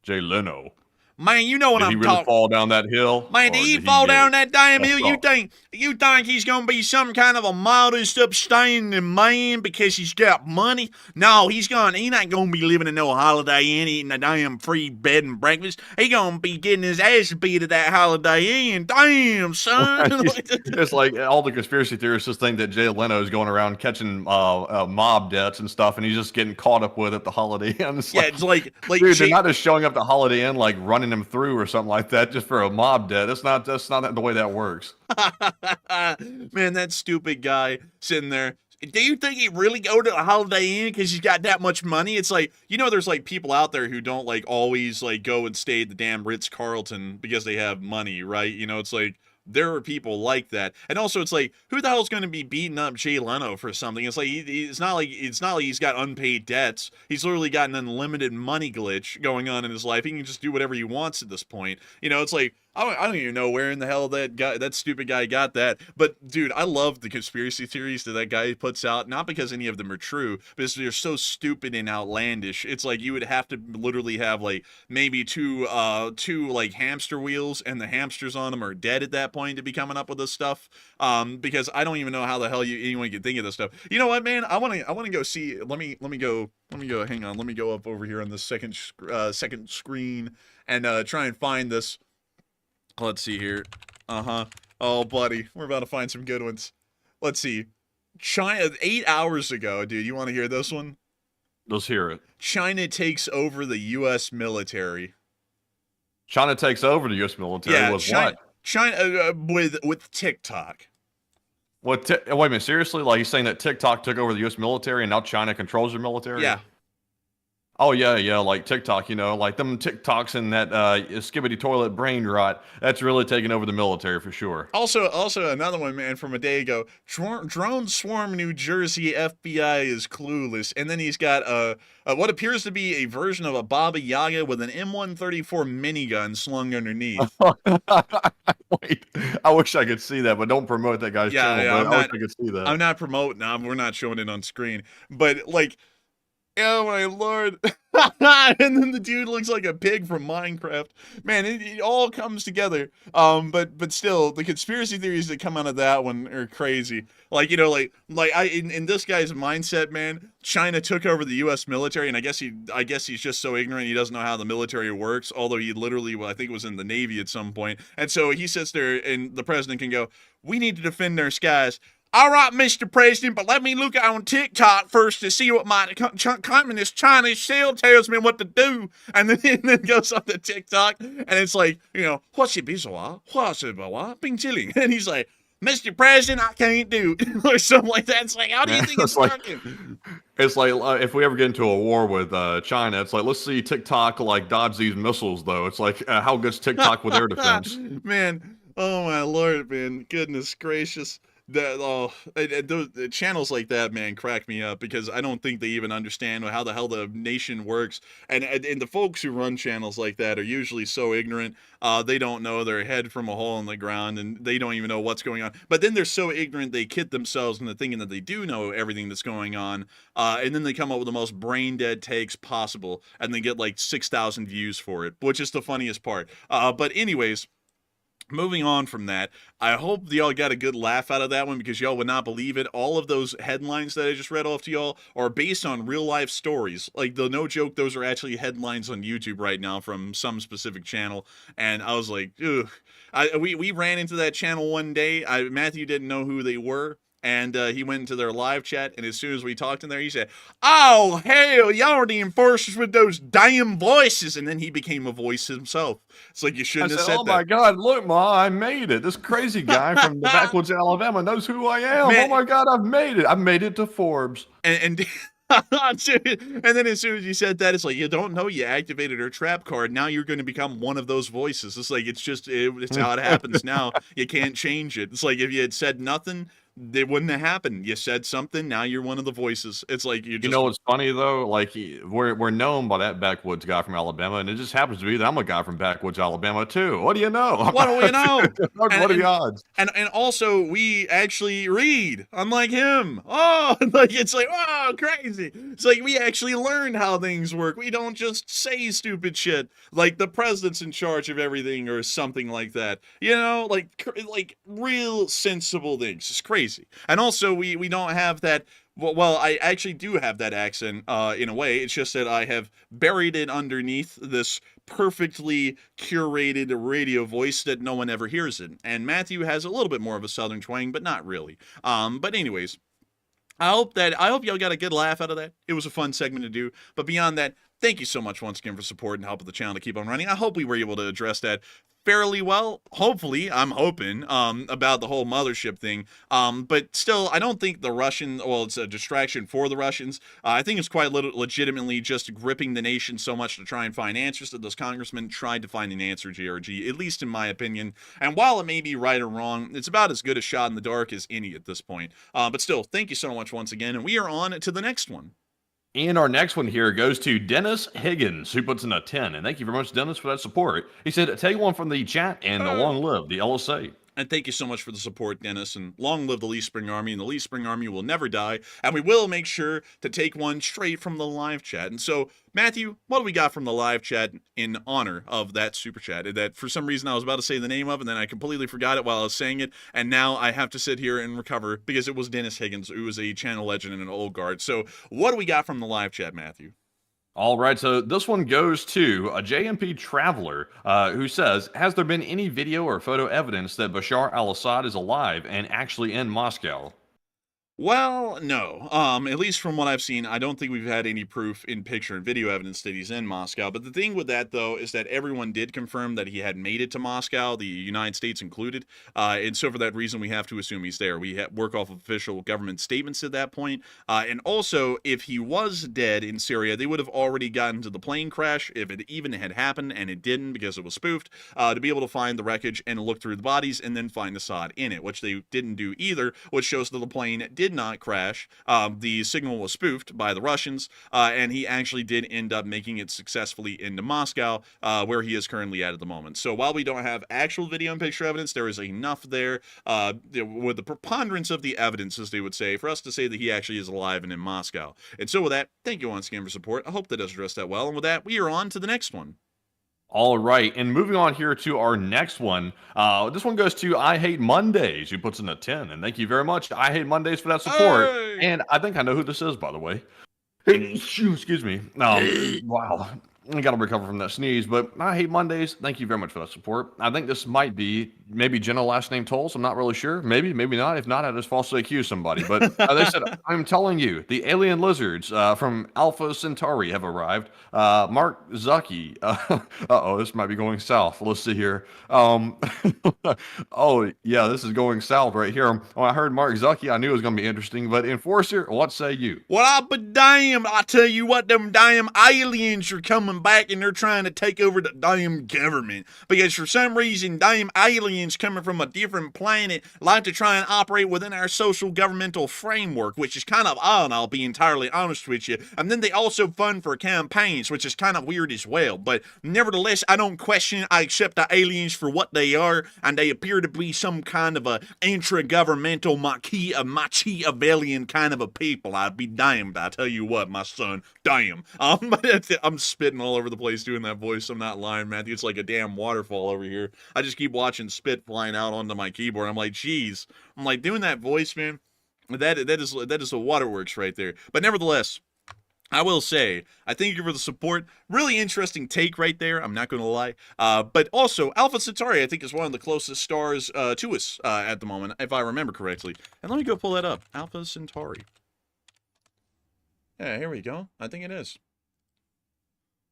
Jay Leno. Man, you know what Did he I'm really talking. fall down that hill? Man, or did he did fall get down that damn hill? buffed off? You think he's gonna be some kind of a modest, upstanding man because he's got money? No, he not gonna be living in no Holiday Inn eating a damn free bed and breakfast. He gonna be getting his ass beat at that Holiday Inn. Damn, son. It's like all the conspiracy theorists just think that Jay Leno is going around catching mob debts and stuff, and he's just getting caught up with at the Holiday Inn. It's Yeah, it's like dude, they're not just showing up to Holiday Inn like running him through or something like that just for a mob debt. That's not the way that works. Man, that stupid guy sitting there. Do you think he really go to a Holiday Inn because he's got that much money? It's like, there's like people out there who don't like always like go and stay at the damn Ritz-Carlton because they have money, right? It's like there are people like that. And also it's like, who the hell's going to be beating up Jay Leno for something? It's like it's not like he's got unpaid debts. He's literally got an unlimited money glitch going on in his life. He can just do whatever he wants at this point. It's like I don't even know where in the hell that stupid guy got that. But dude, I love the conspiracy theories that guy puts out, not because any of them are true, but they're so stupid and outlandish. It's like you would have to literally have like maybe two like hamster wheels, and the hamsters on them are dead at that point to be coming up with this stuff. Because I don't even know how the hell anyone can think of this stuff. You know what, man? I want to go see. Let me go. Hang on. Let me go up over here on the second screen and try and find this. Let's see here. Oh, buddy, we're about to find some good ones. Let's see. China, 8 hours ago, dude. You want to hear this one? Let's hear it. China takes over the U.S. military. China takes over the U.S. military with what? China with TikTok. What? Wait a minute. Seriously? Like he's saying that TikTok took over the U.S. military and now China controls their military? Yeah. Oh, yeah, like TikTok, like them TikToks and that skibbity toilet brain rot, that's really taking over the military for sure. Also another one, man, from a day ago. Drone swarm New Jersey, FBI is clueless. And then he's got what appears to be a version of a Baba Yaga with an M134 minigun slung underneath. Wait, I wish I could see that, but don't promote that guy's channel. Yeah, I wish I could see that. I'm not promoting. We're not showing it on screen. But like, oh my lord. And then the dude looks like a pig from Minecraft. Man, it all comes together. But still, the conspiracy theories that come out of that one are crazy. Like, in this guy's mindset, man, China took over the US military, and I guess he's just so ignorant he doesn't know how the military works, although he literally, I think was in the Navy at some point. And so he sits there and the president can go, "We need to defend our skies." All right, Mr. President, but let me look on TikTok first to see what my communist Chinese shell tells me what to do. And then goes on to TikTok, and it's like, what's your bizarre? What's it, Bing chilling? And he's like, "Mr. President, I can't do it," or something like that. It's like, how do you think it's working? It's like if we ever get into a war with China, it's like, let's see TikTok like dodge these missiles, though. It's like, how good's TikTok with air defense? Man, oh my lord, man, goodness gracious. Those channels like that, man, crack me up because I don't think they even understand how the hell the nation works. And the folks who run channels like that are usually so ignorant. They don't know their head from a hole in the ground, and they don't even know what's going on. But then they're so ignorant they kid themselves into thinking that they do know everything that's going on. And then they come up with the most brain dead takes possible, and they get like 6,000 views for it, which is the funniest part. But anyways. moving on from that, I hope y'all got a good laugh out of that one because y'all would not believe it. All of those headlines that I just read off to y'all are based on real life stories. Like, the no joke, those are actually headlines on YouTube right now from some specific channel. And I was like, ugh. We ran into that channel one day. Matthew didn't know who they were. And he went into their live chat, and as soon as we talked in there, he said, "Oh, hell, y'all are the enforcers with those damn voices." And then he became a voice himself. It's like, you shouldn't have said "Oh that. my God, look, Ma, I made it. This crazy guy from the backwoods Alabama knows who I am. Man. Oh my God, I've made it. I've made it to Forbes." And then as soon as you said that, it's like, you don't know you activated her trap card. Now you're going to become one of those voices. It's like, it's how it happens now. You can't change it. It's like, if you had said nothing, it wouldn't have happened. You said something, now you're one of the voices. It's like, You know what's funny though? Like, we're known by that backwoods guy from Alabama, and it just happens to be that I'm a guy from backwoods Alabama too. What do you know? What do you know? What are the odds? And also, we actually read, unlike him. Oh, like, it's like, oh, crazy. It's like, we actually learn how things work. We don't just say stupid shit like the president's in charge of everything or something like that. You know, like real sensible things. It's crazy. And also, we don't have that. Well, I actually do have that accent in a way. It's just that I have buried it underneath this perfectly curated radio voice that no one ever hears it. And Matthew has a little bit more of a southern twang, but not really. But anyways, I hope y'all got a good laugh out of that. It was a fun segment to do. But beyond that, thank you so much once again for support and helping the channel to keep on running. I hope we were able to address that fairly well. Hopefully, I'm hoping, about the whole mothership thing. But still, I don't think the it's a distraction for the Russians. I think it's quite legitimately just gripping the nation so much to try and find answers that those congressmen tried to find an answer, JRG, at least in my opinion. And while it may be right or wrong, it's about as good a shot in the dark as any at this point. But still, thank you so much once again, and we are on to the next one. And our next one here goes to Dennis Higgins, who puts in a 10. And thank you very much, Dennis, for that support. He said, "Take one from the chat and long live the LSA." And thank you so much for the support, Dennis, and long live the Lee Spring Army, and the Lee Spring Army will never die, and we will make sure to take one straight from the live chat. And so, Matthew, what do we got from the live chat in honor of that super chat that for some reason I was about to say the name of, and then I completely forgot it while I was saying it, and now I have to sit here and recover because it was Dennis Higgins, who was a channel legend and an old guard. So, what do we got from the live chat, Matthew? All right, so this one goes to a JMP traveler who says, "Has there been any video or photo evidence that Bashar al-Assad is alive and actually in Moscow?" Well, no. At least from what I've seen, I don't think we've had any proof in picture and video evidence that he's in Moscow. But the thing with that, though, is that everyone did confirm that he had made it to Moscow, the United States included. And so for that reason, we have to assume he's there. We work off of official government statements at that point. And also, if he was dead in Syria, they would have already gotten to the plane crash, if it even had happened, and it didn't because it was spoofed, to be able to find the wreckage and look through the bodies and then find Assad in it, which they didn't do either, which shows that the plane did not crash. The signal was spoofed by the Russians, and he actually did end up making it successfully into Moscow, where he is currently at the moment. So while we don't have actual video and picture evidence, there is enough there with the preponderance of the evidence, as they would say, for us to say that he actually is alive and in Moscow. And so with that, thank you once again for support. I hope that does address that well. And with that, we are on to the next one. All right, and moving on here to our next one. This one goes to I Hate Mondays, who puts in a 10. And thank you very much, I Hate Mondays, for that support. Hey! And I think I know who this is, by the way. Excuse me. Wow. I got to recover from that sneeze, but I Hate Mondays. Thank you very much for that support. I think this might be maybe Jenna last name Tolls. I'm not really sure. Maybe not. If not, I just falsely accuse somebody. But they said, "I'm telling you, the alien lizards from Alpha Centauri have arrived." Mark Zucky. Uh-oh, this might be going south. Let's see here. Oh, yeah, this is going south right here. When I heard Mark Zucky, I knew it was going to be interesting. But Enforcer, what say you? Well, I'll be damned. I tell you what, them damn aliens are coming back and they're trying to take over the damn government. Because for some reason, damn aliens coming from a different planet like to try and operate within our social governmental framework, which is kind of odd, I'll be entirely honest with you. And then they also fund for campaigns, which is kind of weird as well. But nevertheless, I don't question it. I accept the aliens for what they are, and they appear to be some kind of a intra-governmental Machiavellian kind of a people. I'd be damned. I tell you what, my son, damn. I'm spitting all over the place doing that voice. I'm not lying, Matthew. It's like a damn waterfall over here. I just keep watching spit flying out onto my keyboard. I'm like, geez. I'm like, doing that voice, man, that is a waterworks right there. But nevertheless, I will say, I thank you for the support. Really interesting take right there. I'm not going to lie. But also, Alpha Centauri, I think, is one of the closest stars to us at the moment, if I remember correctly. And let me go pull that up. Alpha Centauri. Yeah, here we go. I think it is.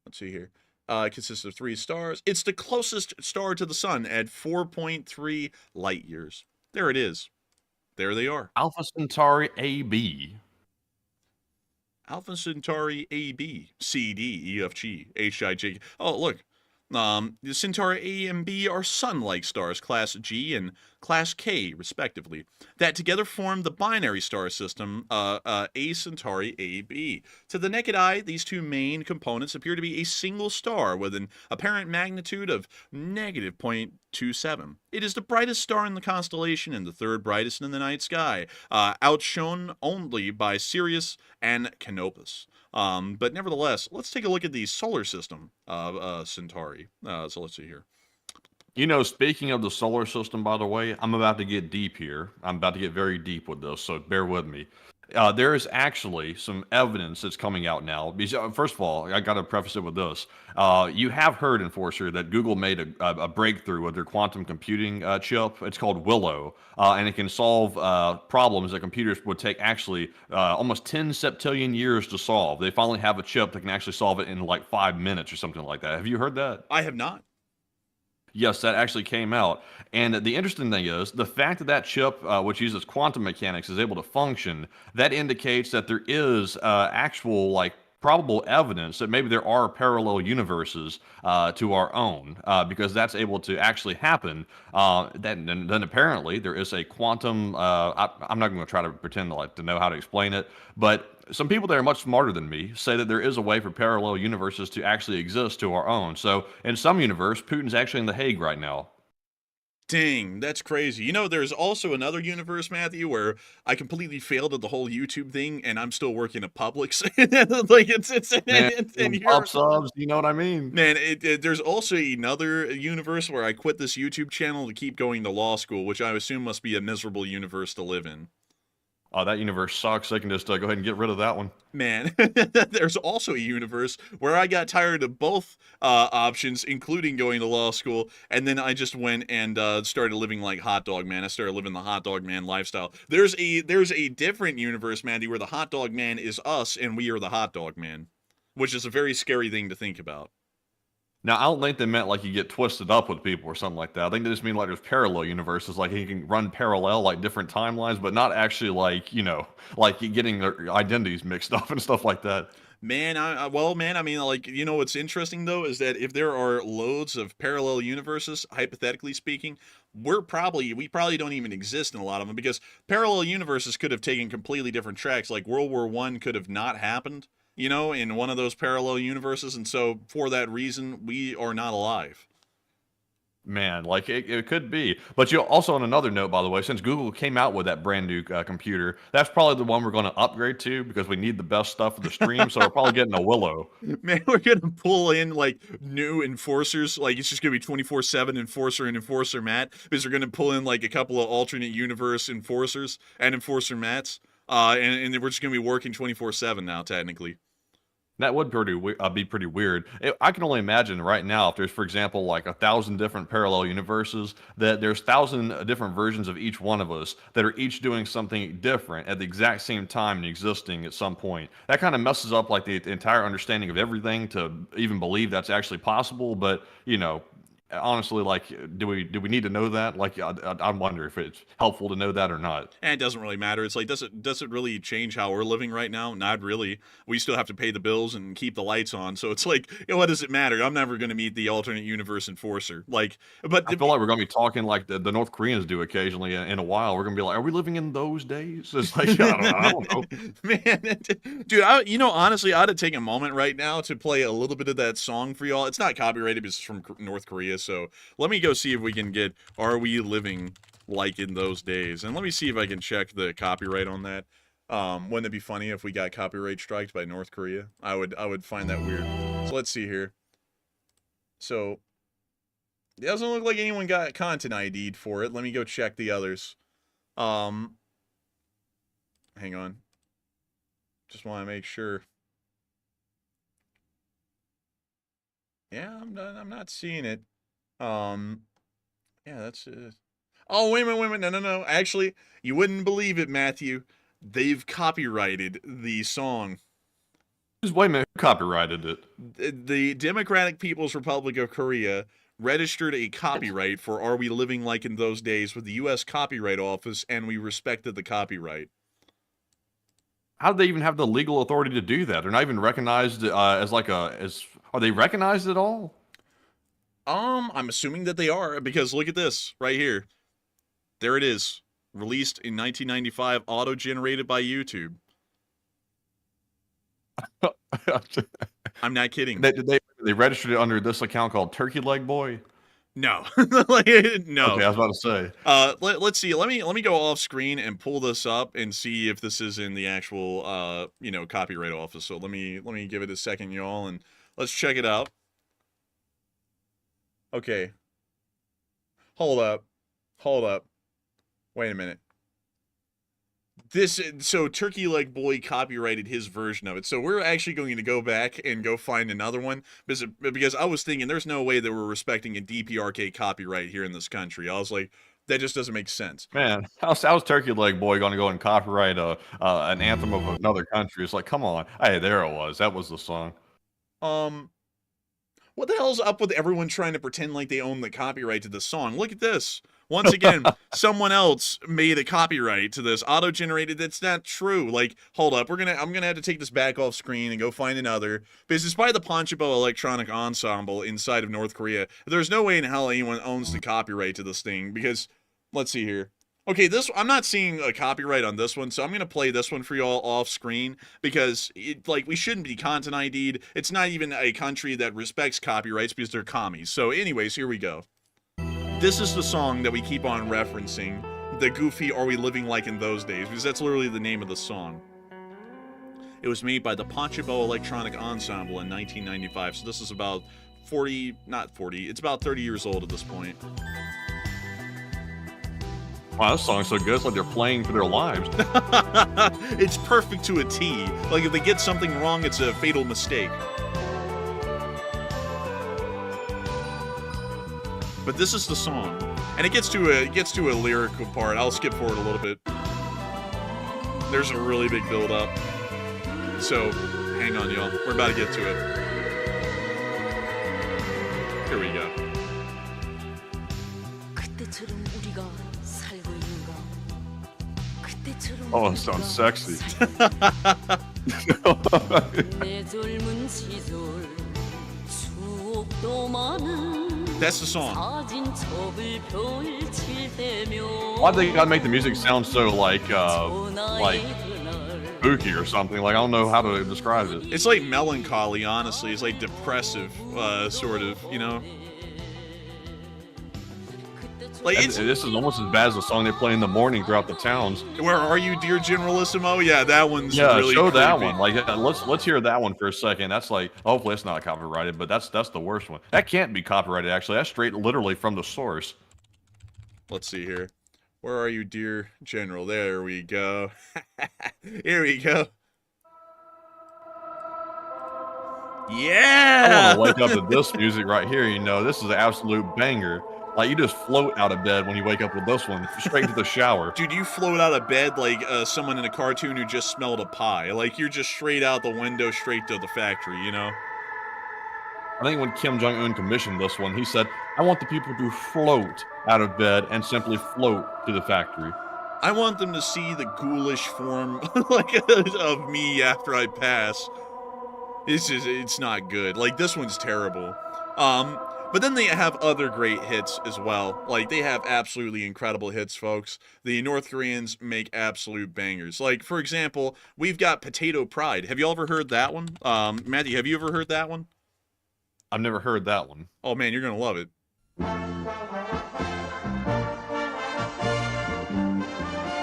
Let's see here. It consists of 3 stars. It's the closest star to the sun at 4.3 light years. There it is. There they are. Alpha Centauri AB. Alpha Centauri AB, C, D, E, F, G, H, I, J. Oh, look. The Centauri A and B are sun-like stars, Class G and Class K, respectively, that together form the binary star system, A Centauri AB. To the naked eye, these two main components appear to be a single star with an apparent magnitude of negative 0.27. It is the brightest star in the constellation and the 3rd brightest in the night sky, outshone only by Sirius and Canopus. But nevertheless, let's take a look at the solar system of Centauri. So let's see here. You know, speaking of the solar system, by the way, I'm about to get deep here. I'm about to get very deep with this, so bear with me. There is actually some evidence that's coming out now. Because, first of all, I got to preface it with this. You have heard, Enforcer, that Google made a breakthrough with their quantum computing chip. It's called Willow, and it can solve problems that computers would take actually almost 10 septillion years to solve. They finally have a chip that can actually solve it in like 5 minutes or something like that. Have you heard that? I have not. Yes, that actually came out. And the interesting thing is the fact that that chip, which uses quantum mechanics, is able to function, that indicates that there is actual, like, probable evidence that maybe there are parallel universes to our own, because that's able to actually happen. Then apparently there is a quantum, I'm not going to try to pretend to know how to explain it, but some people that are much smarter than me say that there is a way for parallel universes to actually exist to our own. So in some universe, Putin's actually in The Hague right now. Dang, that's crazy. You know, there's also another universe, Matthew, where I completely failed at the whole YouTube thing, and I'm still working at Publix. Like Man, pop subs, you know what I mean? Man, there's also another universe where I quit this YouTube channel to keep going to law school, which I assume must be a miserable universe to live in. Oh, that universe sucks. They can just go ahead and get rid of that one. Man, there's also a universe where I got tired of both options, including going to law school, and then I just went and started living like Hot Dog Man. I started living the Hot Dog Man lifestyle. There's a different universe, Mandy, where the Hot Dog Man is us and we are the Hot Dog Man, which is a very scary thing to think about. Now, I don't think they meant like you get twisted up with people or something like that. I think they just mean like there's parallel universes, like you can run parallel, like different timelines, but not actually like, you know, like getting their identities mixed up and stuff like that. Man, I mean, like, you know what's interesting, though, is that if there are loads of parallel universes, hypothetically speaking, we probably don't even exist in a lot of them, because parallel universes could have taken completely different tracks. Like World War I could have not happened, you know, in one of those parallel universes, and so for that reason, we are not alive. Man, like it could be. But you also, on another note, by the way, since Google came out with that brand new computer, that's probably the one we're going to upgrade to because we need the best stuff for the stream. So we're probably getting a Willow. Man, we're going to pull in like new enforcers. Like it's just going to be 24/7 Enforcer and Enforcer Matt, because we're going to pull in like a couple of alternate universe enforcers and Enforcer Matts. And we're just going to be working 24/7 now, technically. That would be pretty weird. I can only imagine right now if there's, for example, like 1,000 different parallel universes, that there's 1,000 different versions of each one of us that are each doing something different at the exact same time and existing at some point. That kind of messes up like the entire understanding of everything to even believe that's actually possible. But, you know, honestly, like, do we need to know that? Like, I wonder if it's helpful to know that or not. And it doesn't really matter. It's like, does it really change how we're living right now? Not really. We still have to pay the bills and keep the lights on. So it's like, you know, what does it matter? I'm never going to meet the alternate universe enforcer. Like, but I feel like we're going to be talking like the North Koreans do occasionally in a while. We're going to be like, are we living in those days? It's like, I don't know. Man, dude, you know, honestly, I ought to take a moment right now to play a little bit of that song for y'all. It's not copyrighted because it's from North Korea. So let me go see if we can get, are we living like in those days? And let me see if I can check the copyright on that. Wouldn't it be funny if we got copyright striked by North Korea? I would find that weird. So let's see here. So it doesn't look like anyone got content ID'd for it. Let me go check the others. Hang on. Just want to make sure. Yeah, I'm not seeing it. Yeah, that's oh, wait a minute. No. Actually, you wouldn't believe it, Matthew. They've copyrighted the song. Just wait a minute, who copyrighted it? The Democratic People's Republic of Korea registered a copyright for Are We Living Like in Those Days with the U.S. Copyright Office, and we respected the copyright. How do they even have the legal authority to do that? They're not even recognized as like are they recognized at all? I'm assuming that they are, because look at this right here. There it is. Released in 1995, auto-generated by YouTube. I'm not kidding. They registered it under this account called Turkey Leg Boy? No. No. Okay, I was about to say. Let's see. Let me go off screen and pull this up and see if this is in the actual copyright office. So let me give it a second, y'all, and let's check it out. Okay. Hold up. Wait a minute. So Turkey Leg Boy copyrighted his version of it. So we're actually going to go back and go find another one because I was thinking there's no way that we're respecting a DPRK copyright here in this country. I was like, that just doesn't make sense. Man, how's Turkey Leg Boy going to go and copyright an anthem of another country? It's like, come on. Hey, there it was. That was the song. What the hell's up with everyone trying to pretend like they own the copyright to this song? Look at this. Once again, someone else made a copyright to this, auto-generated. That's not true. Like, hold up, I'm gonna have to take this back off screen and go find another. Because it's by the Ponchabo Electronic Ensemble inside of North Korea. There's no way in hell anyone owns the copyright to this thing. Because, let's see here. Okay, I'm not seeing a copyright on this one, so I'm gonna play this one for y'all off screen because we shouldn't be content ID'd. It's not even a country that respects copyrights because they're commies. So, anyways, here we go. This is the song that we keep on referencing, the goofy Are We Living Like in Those Days, because that's literally the name of the song. It was made by the Ponchabo Electronic Ensemble in 1995, so this is about it's about 30 years old at this point. Wow, this song's so good, it's like they're playing for their lives. It's perfect to a T. Like, if they get something wrong, it's a fatal mistake. But this is the song, and it gets to a lyrical part. I'll skip forward a little bit. There's a really big build-up. So, hang on, y'all. We're about to get to it. Here we go. Oh, it sounds sexy. That's the song. Why they gotta make the music sound so like spooky or something? Like, I don't know how to describe it. It's like melancholy, honestly. It's like depressive, sort of, you know? Like, This is almost as bad as the song they play in the morning throughout the towns. Where are you, dear Generalissimo? Yeah, that one's really show that creepy. one. Like, let's hear that one for a second. That's like, hopefully it's not copyrighted, but that's the worst one. That can't be copyrighted, actually. That's straight, literally from the source. Let's see here. Where are you, dear General? There we go. Here we go. Yeah! I want to wake up to this music right here. You know, this is an absolute banger. Like, you just float out of bed when you wake up with this one, straight into the shower. Dude, you float out of bed like someone in a cartoon who just smelled a pie. Like, you're just straight out the window, straight to the factory, you know? I think when Kim Jong-un commissioned this one, he said, I want the people to float out of bed and simply float to the factory. I want them to see the ghoulish form of me after I pass. It's not good. Like, this one's terrible. But then they have other great hits as well. Like, they have absolutely incredible hits, folks. The North Koreans make absolute bangers. Like, for example, we've got Potato Pride. Have you ever heard that one? Matthew, have you ever heard that one? I've never heard that one. Oh, man, you're going to love it.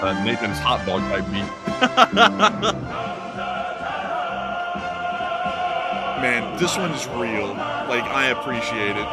Nathan's hot dog type beat. Man, this one's real. Like, I appreciate it.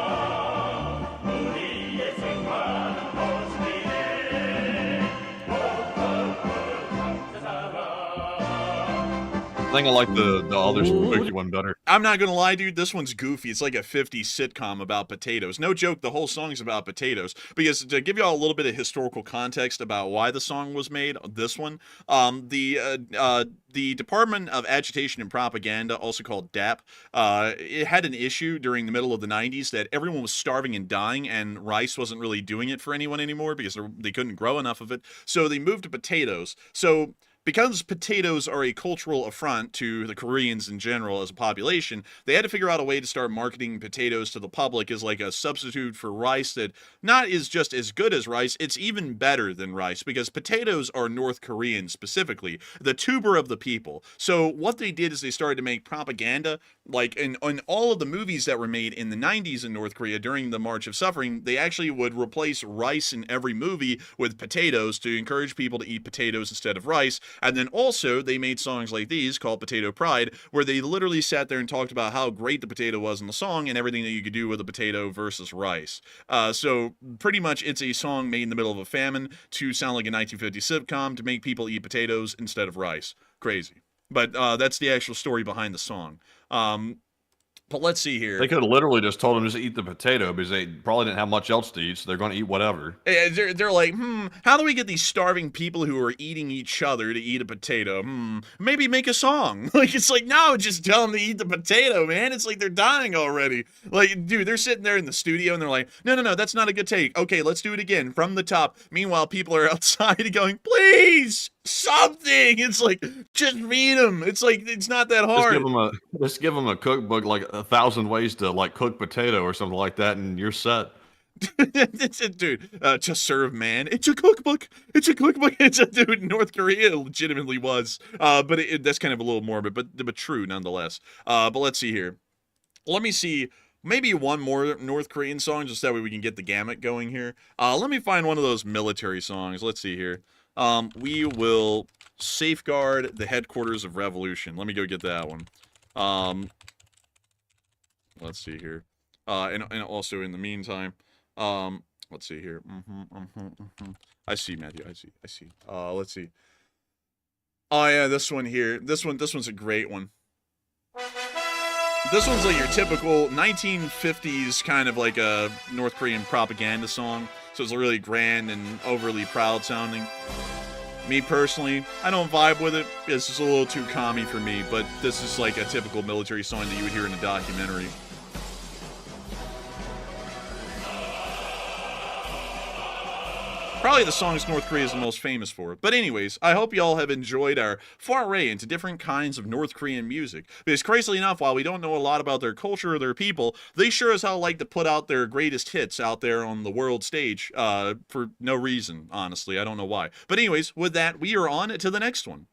I think I like the other spooky one better. I'm not gonna lie, dude, this one's goofy. It's like a 50s sitcom about potatoes. No joke, the whole song's about potatoes. Because to give y'all a little bit of historical context about why the song was made, this one, the Department of Agitation and Propaganda, also called DAP, it had an issue during the middle of the 90s that everyone was starving and dying, and rice wasn't really doing it for anyone anymore because they couldn't grow enough of it. So they moved to potatoes. So because potatoes are a cultural affront to the Koreans in general as a population, they had to figure out a way to start marketing potatoes to the public as like a substitute for rice that not is just as good as rice, it's even better than rice, because potatoes are North Korean specifically, the tuber of the people. So what they did is they started to make propaganda, like in all of the movies that were made in the 90s in North Korea during the March of Suffering, they actually would replace rice in every movie with potatoes to encourage people to eat potatoes instead of rice. And then also they made songs like these called Potato Pride, where they literally sat there and talked about how great the potato was in the song and everything that you could do with a potato versus rice. So pretty much it's a song made in the middle of a famine to sound like a 1950s sitcom to make people eat potatoes instead of rice. Crazy. But that's the actual story behind the song. But let's see here. They could have literally just told them just to eat the potato because they probably didn't have much else to eat, so they're going to eat whatever. They're like, how do we get these starving people who are eating each other to eat a potato? Maybe make a song. Like, it's like, no, just tell them to eat the potato, man. It's like they're dying already. Like, dude, they're sitting there in the studio and they're like, no, that's not a good take. Okay, let's do it again from the top. Meanwhile, people are outside going, please, something. It's like, just feed them. It's like, it's not that hard. Just give them a cookbook, like 1,000 ways to like cook potato or something like that, and you're set. Dude, to serve man. It's a cookbook. It's a cookbook. It's a dude. North Korea legitimately was. But that's kind of a little morbid, but true nonetheless. But let's see here. Let me see. Maybe one more North Korean song, just that way we can get the gamut going here. Let me find one of those military songs. Let's see here. We will safeguard the headquarters of revolution. Let me go get that one. Let's see here. And also in the meantime, let's see here. I see, Matthew. I see. Let's see. Oh yeah, this one here. This one's a great one. This one's like your typical 1950s kind of like a North Korean propaganda song. So it's really grand and overly proud sounding. Me personally, I don't vibe with it. It's just a little too commie for me, but this is like a typical military song that you would hear in a documentary. Probably the songs North Korea is the most famous for. But anyways, I hope y'all have enjoyed our foray into different kinds of North Korean music. Because crazily enough, while we don't know a lot about their culture or their people, they sure as hell like to put out their greatest hits out there on the world stage for no reason, honestly. I don't know why. But anyways, with that, we are on to the next one.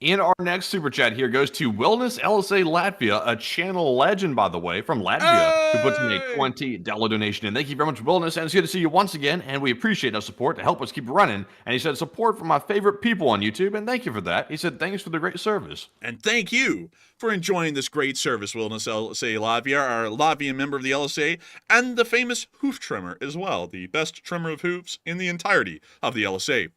And our next super chat here goes to Wellness LSA Latvia, a channel legend, by the way, from Latvia, who puts in a $20 donation. And thank you very much, Wellness, and it's good to see you once again, and we appreciate our support to help us keep running. And he said, support for my favorite people on YouTube, and thank you for that. He said, thanks for the great service. And thank you for enjoying this great service, Wellness LSA Latvia, our Latvian member of the LSA, and the famous hoof trimmer as well, the best trimmer of hoofs in the entirety of the LSA.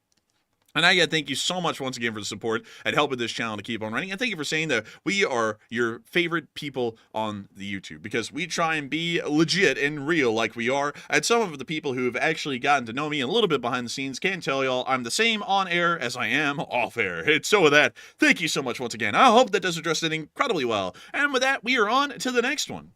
And I gotta thank you so much once again for the support and helping this channel to keep on running. And thank you for saying that we are your favorite people on the YouTube, because we try and be legit and real like we are. And some of the people who have actually gotten to know me a little bit behind the scenes can tell y'all I'm the same on air as I am off air. And so with that, thank you so much once again. I hope that does address it incredibly well. And with that, we are on to the next one.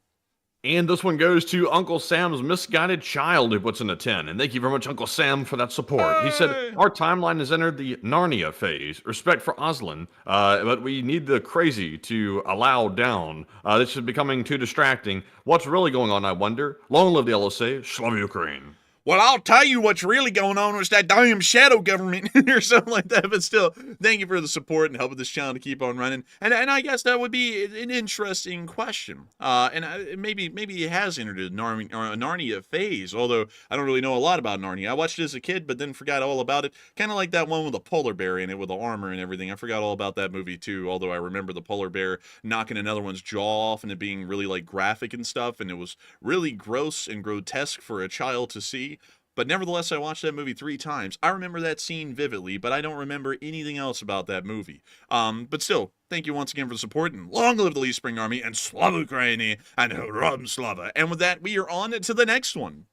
And this one goes to Uncle Sam's misguided child, who puts in a 10. And thank you very much, Uncle Sam, for that support. He said, our timeline has entered the Narnia phase. Respect for Aslan, but we need the crazy to allow down. This is becoming too distracting. What's really going on, I wonder? Long live the LSA. Slava Ukraine. well, I'll tell you what's really going on with that damn shadow government or something like that. But still, thank you for the support and helping this channel to keep on running. And I guess that would be an interesting question. Maybe it has entered a Narnia phase, although I don't really know a lot about Narnia. I watched it as a kid, but then forgot all about it. Kind of like that one with the polar bear in it with the armor and everything. I forgot all about that movie too, although I remember the polar bear knocking another one's jaw off and it being really like graphic and stuff, and it was really gross and grotesque for a child to see. But nevertheless, I watched that movie 3 times. I remember that scene vividly, but I don't remember anything else about that movie. But still, thank you once again for the support, and long live the Lee Spring Army, and Slava Ukraini, and Hurram Slava. And with that, we are on to the next one.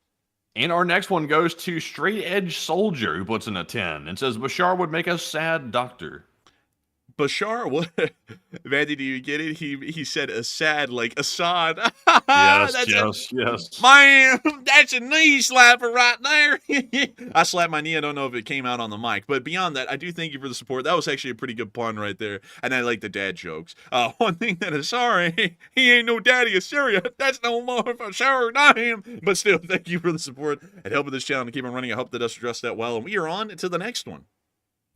And our next one goes to Straight Edge Soldier, who puts in a 10 and says, Bashar would make a sad doctor. Bashar, what? Mandy, do you get it? He said Assad like Assad. Yes. Man, that's a knee slapper right there. I slapped my knee. I don't know if it came out on the mic, but beyond that, I do thank you for the support. That was actually a pretty good pun right there, and I like the dad jokes. One thing that is sorry, he ain't no daddy of Syria. That's no more for sure, not him. But still, thank you for the support and helping this channel to keep on running. I hope that does address that well, and we are on to the next one.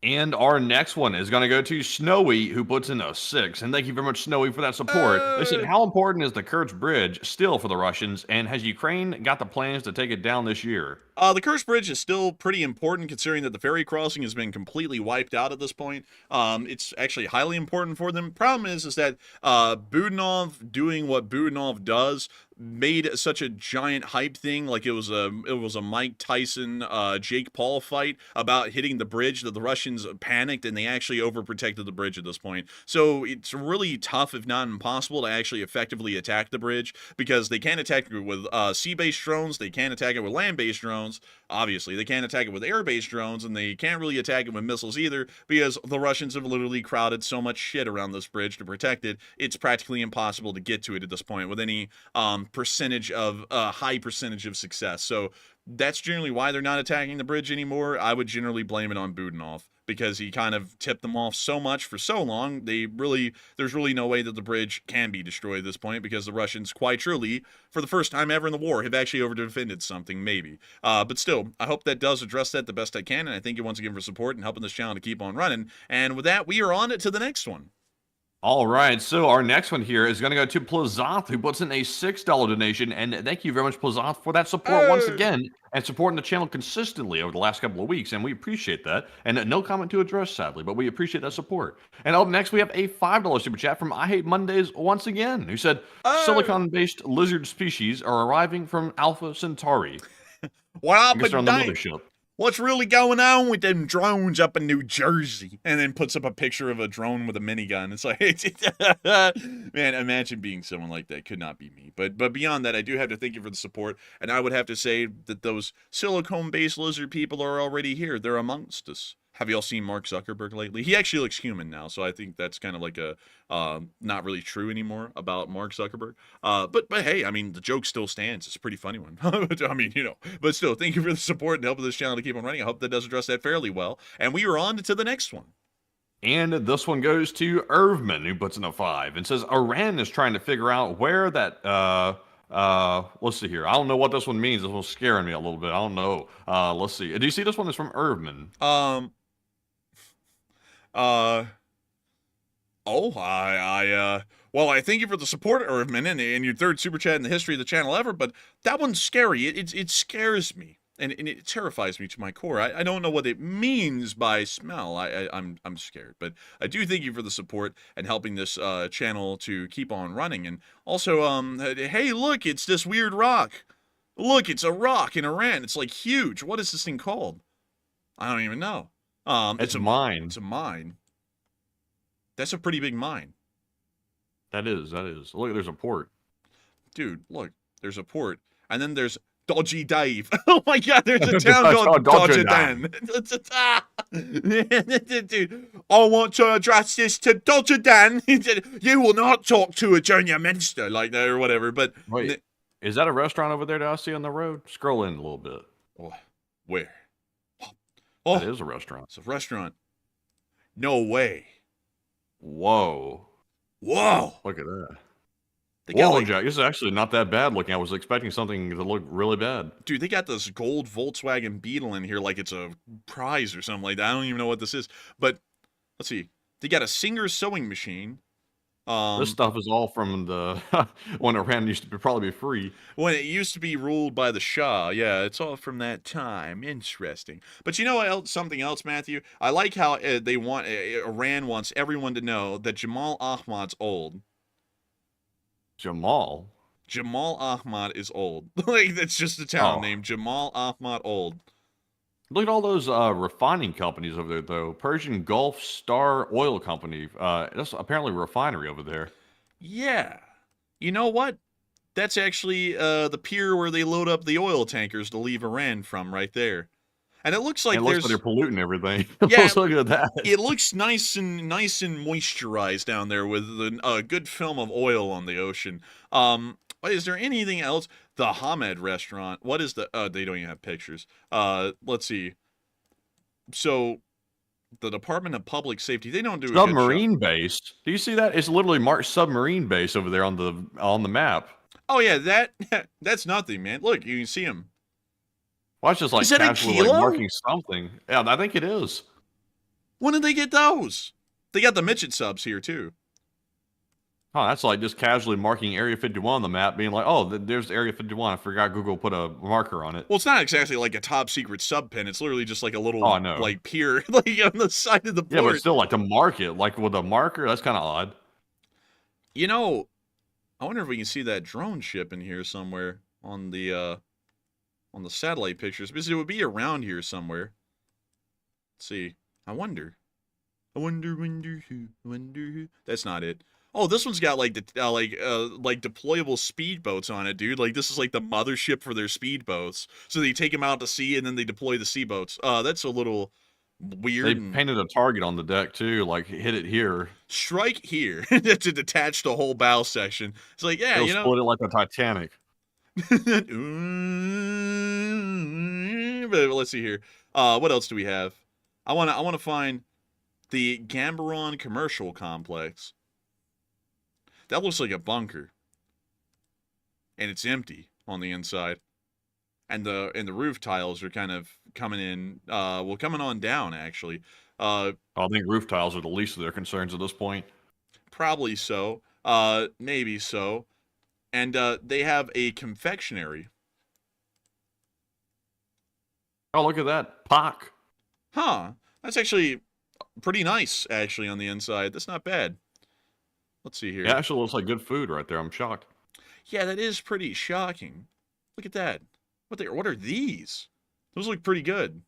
And our next one is going to go to Snowy, who puts in a 6. And thank you very much, Snowy, for that support. They said, how important is the Kerch Bridge still for the Russians? And has Ukraine got the plans to take it down this year? The Kerch Bridge is still pretty important considering that the ferry crossing has been completely wiped out at this point. It's actually highly important for them. Problem is that Budanov doing what Budanov does made such a giant hype thing, like it was a Mike Tyson Jake Paul fight about hitting the bridge, that the Russians panicked and they actually overprotected the bridge at this point. So it's really tough, if not impossible, to actually effectively attack the bridge, because they can't attack it with sea-based drones, they can't attack it with land-based drones. Obviously, they can't attack it with air-based drones, and they can't really attack it with missiles either, because the Russians have literally crowded so much shit around this bridge to protect it. It's practically impossible to get to it at this point with any high percentage of success. So that's generally why they're not attacking the bridge anymore. I would generally blame it on Budanov, because he kind of tipped them off so much for so long. There's really no way that the bridge can be destroyed at this point, because the Russians, quite truly, for the first time ever in the war, have actually over-defended something, maybe. But still, I hope that does address that the best I can, and I thank you once again for support and helping this channel to keep on running. And with that, we are on to the next one. All right, so our next one here is going to go to Plazoth, who puts in a $6 donation, and thank you very much, Plazoth, for that support once again, and supporting the channel consistently over the last couple of weeks, and we appreciate that. And no comment to address, sadly, but we appreciate that support. And up next, we have a $5 super chat from I Hate Mondays once again, who said, silicon-based lizard species are arriving from Alpha Centauri. Well, I guess they're on the mothership. What's really going on with them drones up in New Jersey? And then puts up a picture of a drone with a minigun. It's like, man, imagine being someone like that. Could not be me. But beyond that, I do have to thank you for the support. And I would have to say that those silicone-based lizard people are already here. They're amongst us. Have y'all seen Mark Zuckerberg lately? He actually looks human now, so I think that's kind of like a not really true anymore about Mark Zuckerberg. But hey, I mean, the joke still stands. It's a pretty funny one. I mean, but still, thank you for the support and helping this channel to keep on running. I hope that does address that fairly well. And we are on to the next one. And this one goes to Irvman, who puts in a 5 and says, Iran is trying to figure out where that let's see here. I don't know what this one means. This one's scaring me a little bit. I don't know. Let's see. Do you see this one? It's from Irvman. Well, I thank you for the support, Irvman, and your 3rd super chat in the history of the channel ever, but that one's scary. It scares me, and it terrifies me to my core. I don't know what it means by smell. I'm scared, but I do thank you for the support and helping this channel to keep on running. And also, hey, look, it's this weird rock. Look, it's a rock in Iran. It's like huge. What is this thing called? I don't even know. It's a mine. It's a mine. That's a pretty big mine. That is. Look, there's a port. Dude, look, there's a port. And then there's Dodgy Dave. Oh my god, there's a town called Dodgy Dan. Dude, I want to address this to Dodgy Dan. You will not talk to a junior minister like that or whatever. But wait, is that a restaurant over there that I see on the road? Scroll in a little bit. Oh, where? Oh, that is a restaurant. It's a restaurant. No way. Whoa. Whoa. Look at that. They got like, This is actually not that bad looking. I was expecting something to look really bad. dude, they got this gold Volkswagen Beetle in here like it's a prize or something like that. I don't even know what this is. But let's see. They got a Singer sewing machine. This stuff is all from the when Iran used to probably be free. When it used to be ruled by the Shah. Yeah, it's all from that time. Interesting. But you know what else, something else, Matthew? I like how they want Iran wants everyone to know that Jamal Ahmad's old. Jamal. Jamal Ahmad is old. Like, that's just a town name. Jamal Ahmad old. Look at all those refining companies over there, though. Persian Gulf Star Oil Company. That's apparently a refinery over there. Yeah. You know what? That's actually the pier where they load up the oil tankers to leave Iran from right there. And it looks like they're polluting everything. Yeah, look at that. It looks nice and moisturized down there with a good film of oil on the ocean. Is there anything else? The Hamed restaurant. What is the? They don't even have pictures. Let's see. So, the Department of Public Safety. They don't do submarine base. Do you see that? It's literally marked submarine base over there on the map. Oh yeah, that's nothing, man. Look, you can see them. Well, it's just like casually like marking something. Yeah, I think it is. When did they get those? They got the midget subs here too. Oh, that's like just casually marking Area 51 on the map, being like, oh, there's Area 51. I forgot Google put a marker on it. Well, it's not exactly like a top secret sub pin. It's literally just like a little like pier like on the side of the port. Yeah, but still like to mark it, like with a marker, that's kind of odd. You know, I wonder if we can see that drone ship in here somewhere on the satellite pictures, because it would be around here somewhere. Let's see. I wonder who. That's not it. Oh, this one's got like the like deployable speedboats on it, dude. Like this is like the mothership for their speedboats. So they take them out to sea and then they deploy the seaboats. That's a little weird. They painted a target on the deck too, like hit it here. Strike here to detach the whole bow section. It's like, yeah, you know, split it like the Titanic. But let's see here. What else do we have? I wanna find the Gambaron Commercial Complex. That looks like a bunker. And it's empty on the inside. And the roof tiles are kind of coming in coming on down actually. I think roof tiles are the least of their concerns at this point. Probably so. Maybe so. And they have a confectionery. Oh, look at that. Pak. Huh. That's actually pretty nice, actually, on the inside. That's not bad. Let's see here. Yeah, actually looks like good food right there. I'm shocked. Yeah, that is pretty shocking. Look at that. What are these? Those look pretty good.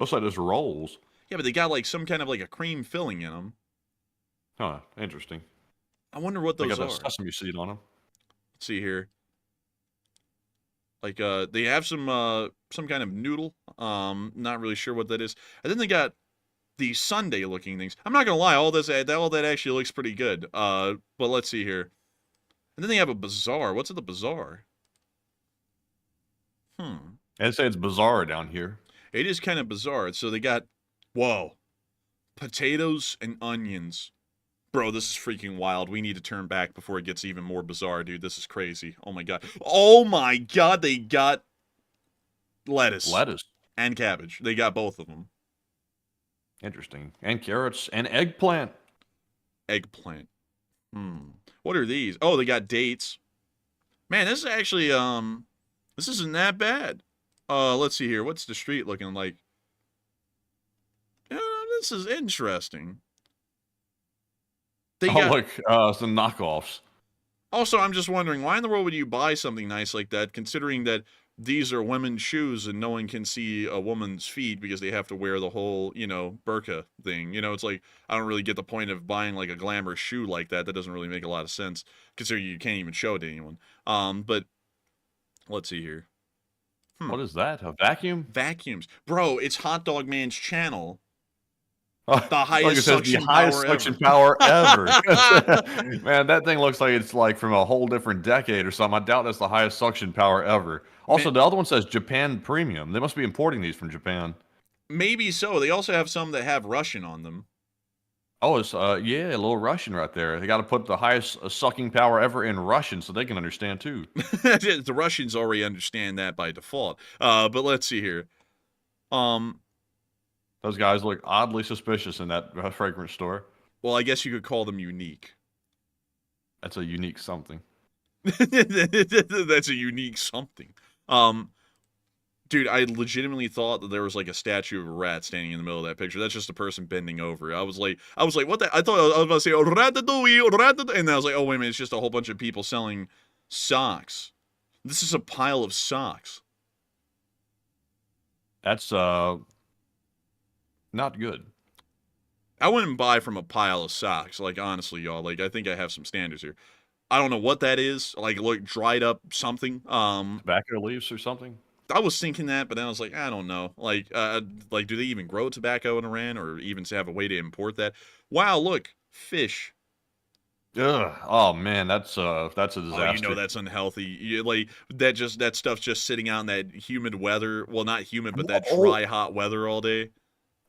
Looks like just rolls. Yeah, but they got like some kind of like a cream filling in them. Huh, interesting. I wonder what those are. They got the sesame seed on them. Let's see here. Like they have some kind of noodle. Not really sure what that is. And then they got these sundae looking things. I'm not gonna lie, all that actually looks pretty good. But let's see here. And then they have a bazaar. What's at the bazaar? I'd say it's bizarre down here. It is kind of bizarre. So they got, whoa, potatoes and onions. Bro, this is freaking wild. We need to turn back before it gets even more bizarre, dude. This is crazy. Oh my god. Oh my god, they got lettuce. Lettuce. And cabbage. They got both of them. Interesting. And carrots and eggplant. Eggplant. What are these? Oh, they got dates. Man, this is actually, this isn't that bad. Let's see here. What's the street looking like? This is interesting. Look, some knockoffs. Also, I'm just wondering, why in the world would you buy something nice like that, considering that these are women's shoes and no one can see a woman's feet because they have to wear the whole, burqa thing. It's like, I don't really get the point of buying like a glamorous shoe like that. That doesn't really make a lot of sense, considering you can't even show it to anyone. But let's see here. What is that? A vacuum? Vacuums. Bro, it's Hot Dog Man's channel. The highest suction power ever. Man, that thing looks like it's like from a whole different decade or something. I doubt that's the highest suction power ever. Also, the other one says Japan Premium. They must be importing these from Japan. Maybe so. They also have some that have Russian on them. Oh, it's yeah, a little Russian right there. They got to put the highest sucking power ever in Russian so they can understand too. The Russians already understand that by default. But let's see here. Those guys look oddly suspicious in that fragrance store. Well, I guess you could call them unique. That's a unique something. That's a unique something. Dude, I legitimately thought that there was like a statue of a rat standing in the middle of that picture. That's just a person bending over. I was like, what the? I thought I was about to say, oh, ratatouille, ratatouille, and then I was like, oh wait a minute, it's just a whole bunch of people selling socks. This is a pile of socks. That's not good. I wouldn't buy from a pile of socks. Like honestly, y'all. Like I think I have some standards here. I don't know what that is. Like look, dried up something. Tobacco leaves or something. I was thinking that, but then I was like, I don't know. Like do they even grow tobacco in Iran, or even have a way to import that? Wow, look, fish. Ugh. Oh man, that's a disaster. Oh, you know that's unhealthy. Like that stuff's just sitting out in that humid weather. Well, not humid, but that dry, hot weather all day.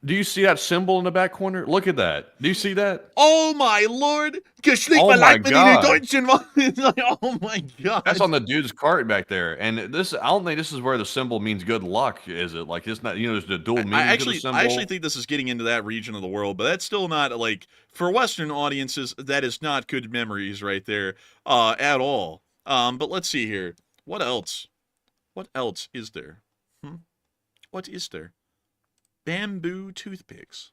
Do you see that symbol in the back corner? Look at that. Do you see that? Oh my lord! Oh my God. Like, oh my god! That's on the dude's cart back there. And this, I don't think this is where the symbol means good luck, is it? Like it's not. You know, there's the dual meaning to the symbol. I actually think this is getting into that region of the world, but that's still not like for Western audiences. That is not good memories right there, at all. But let's see here. What else? What else is there? What is there? Bamboo toothpicks.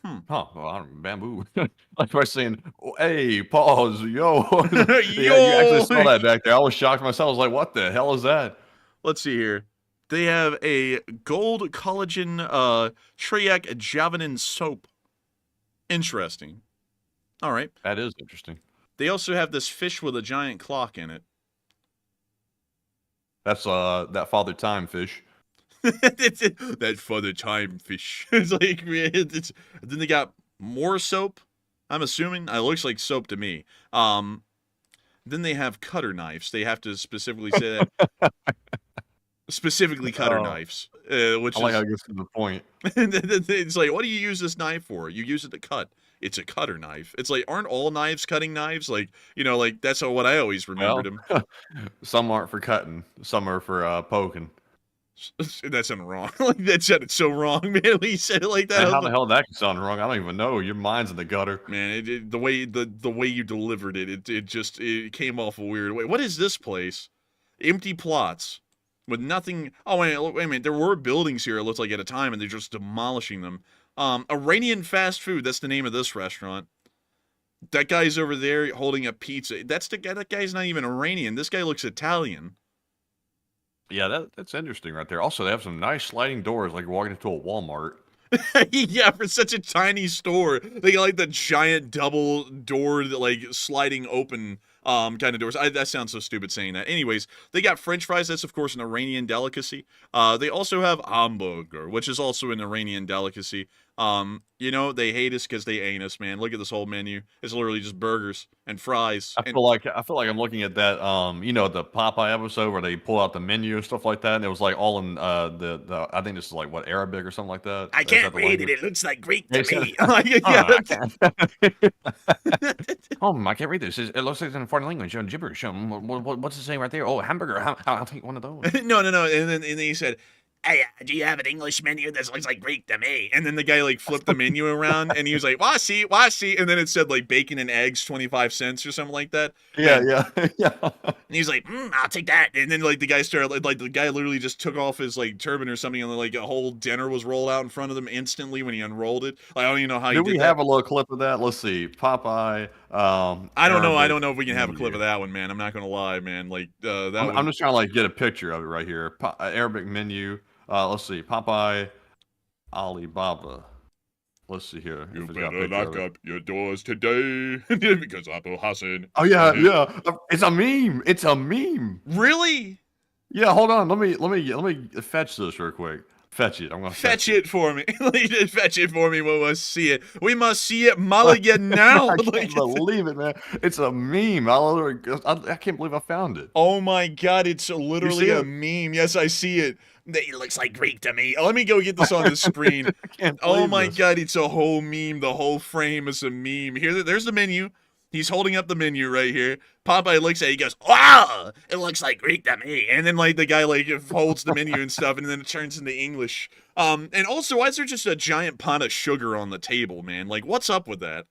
Huh? Well, I don't know, bamboo. Like I was saying, oh, hey, pause, yo. Yeah, you actually saw that back there. I was shocked myself. I was like, what the hell is that? Let's see here. They have a gold collagen Triac Javelin soap. Interesting. All right. That is interesting. They also have this fish with a giant clock in it. That's that Father Time fish. That Father Time fish. It's like then they got more soap. I'm assuming it looks like soap to me. Then they have cutter knives. They have to specifically say that. Specifically cutter knives, which I like how it gets to the point. It's like, what do you use this knife for? You use it to cut. It's a cutter knife. It's like, aren't all knives cutting knives? Like, you know, like that's what I always remembered them. Some aren't for cutting. Some are for poking. That sounded wrong. Like that sounded so wrong, man. When you said it like that, Man, how the hell that can sound wrong? I don't even know. Your mind's in the gutter. Man, the way you delivered it, it came off a weird way. What is this place? Empty plots with nothing. Oh wait a minute. There were buildings here. It looks like at a time, and they're just demolishing them. Iranian fast food. That's the name of this restaurant. That guy's over there holding a pizza. That's the guy. That guy's not even Iranian. This guy looks Italian. Yeah, that's interesting right there. Also, they have some nice sliding doors, like you're walking into a Walmart. Yeah, for such a tiny store, they got like the giant double door, like sliding open kind of doors. That sounds so stupid saying that. Anyways, they got French fries. That's of course an Iranian delicacy. They also have hamburger, which is also an Iranian delicacy. You know, they hate us because they ain't us, man. Look at this whole menu. It's literally just burgers and fries. I feel like I'm looking at that you know, the Popeye episode where they pull out the menu and stuff like that, and it was like all in the I think this is like what, Arabic or something like that. I can't read it. It looks like Greek to me. I can't read this. It looks like it's in a foreign language. Gibberish. What's it saying right there? Oh, hamburger. I'll take one of those. No. And then he said, Hey, do you have an English menu that looks like Greek to me? and then the guy like flipped the menu around, and he was like, wasi, and then it said like bacon and eggs, 25 cents or something like that. Yeah. And he's like, I'll take that. and then like the guy started like the guy literally just took off his like turban or something, and then like a whole dinner was rolled out in front of them instantly when he unrolled it. Like, I don't even know how he Do did we that. have a little clip of that? Let's see. Popeye. I don't know if we can have a clip of that one, man. I'm not gonna lie, man. Like I'm just trying to like get a picture of it right here. Arabic menu. Let's see. Popeye, Alibaba. Let's see here. You better lock up your doors today because Abu Hassan. Oh yeah. It's a meme. It's a meme. Really? Yeah. Hold on. Let me fetch this real quick. Fetch it. I'm gonna Fetch it for me. Fetch it for me. We must see it. We must see it, Mulligan, now. I can't believe it, man. It's a meme. I can't believe I found it. Oh my God, it's literally a it? meme. Yes, I see it. It looks like Greek to me. Let me go get this on the screen. Can't Oh believe my this. God, it's a whole meme. The whole frame is a meme. Here, there's the menu. He's holding up the menu right here. Popeye looks at it, he goes, wow, it looks like Greek to me. And then like the guy like holds the menu and stuff, and then it turns into English. And also, why is there just a giant pot of sugar on the table, man? Like, what's up with that?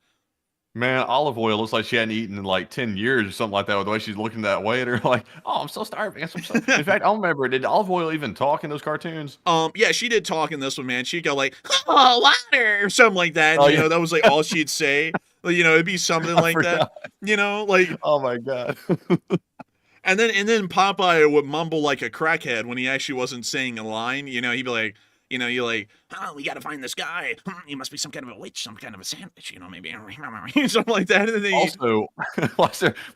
Man, olive oil looks like she hadn't eaten in like 10 years or something like that. With the way she's looking that way, and her like, oh, I'm so starving. In fact, I don't remember. Did olive oil even talk in those cartoons? Yeah, she did talk in this one, man. She'd go like, oh, water, or something like that. Oh, You know, yeah. that was like all she'd say. Like, you know, it'd be something like that. You know, like, Oh my God. and then Popeye would mumble like a crackhead when he actually wasn't saying a line. You know, he'd be like, you know, you're like, oh, we got to find this guy. He must be some kind of a witch, some kind of a sandwich, you know, maybe something like that. And then Also, why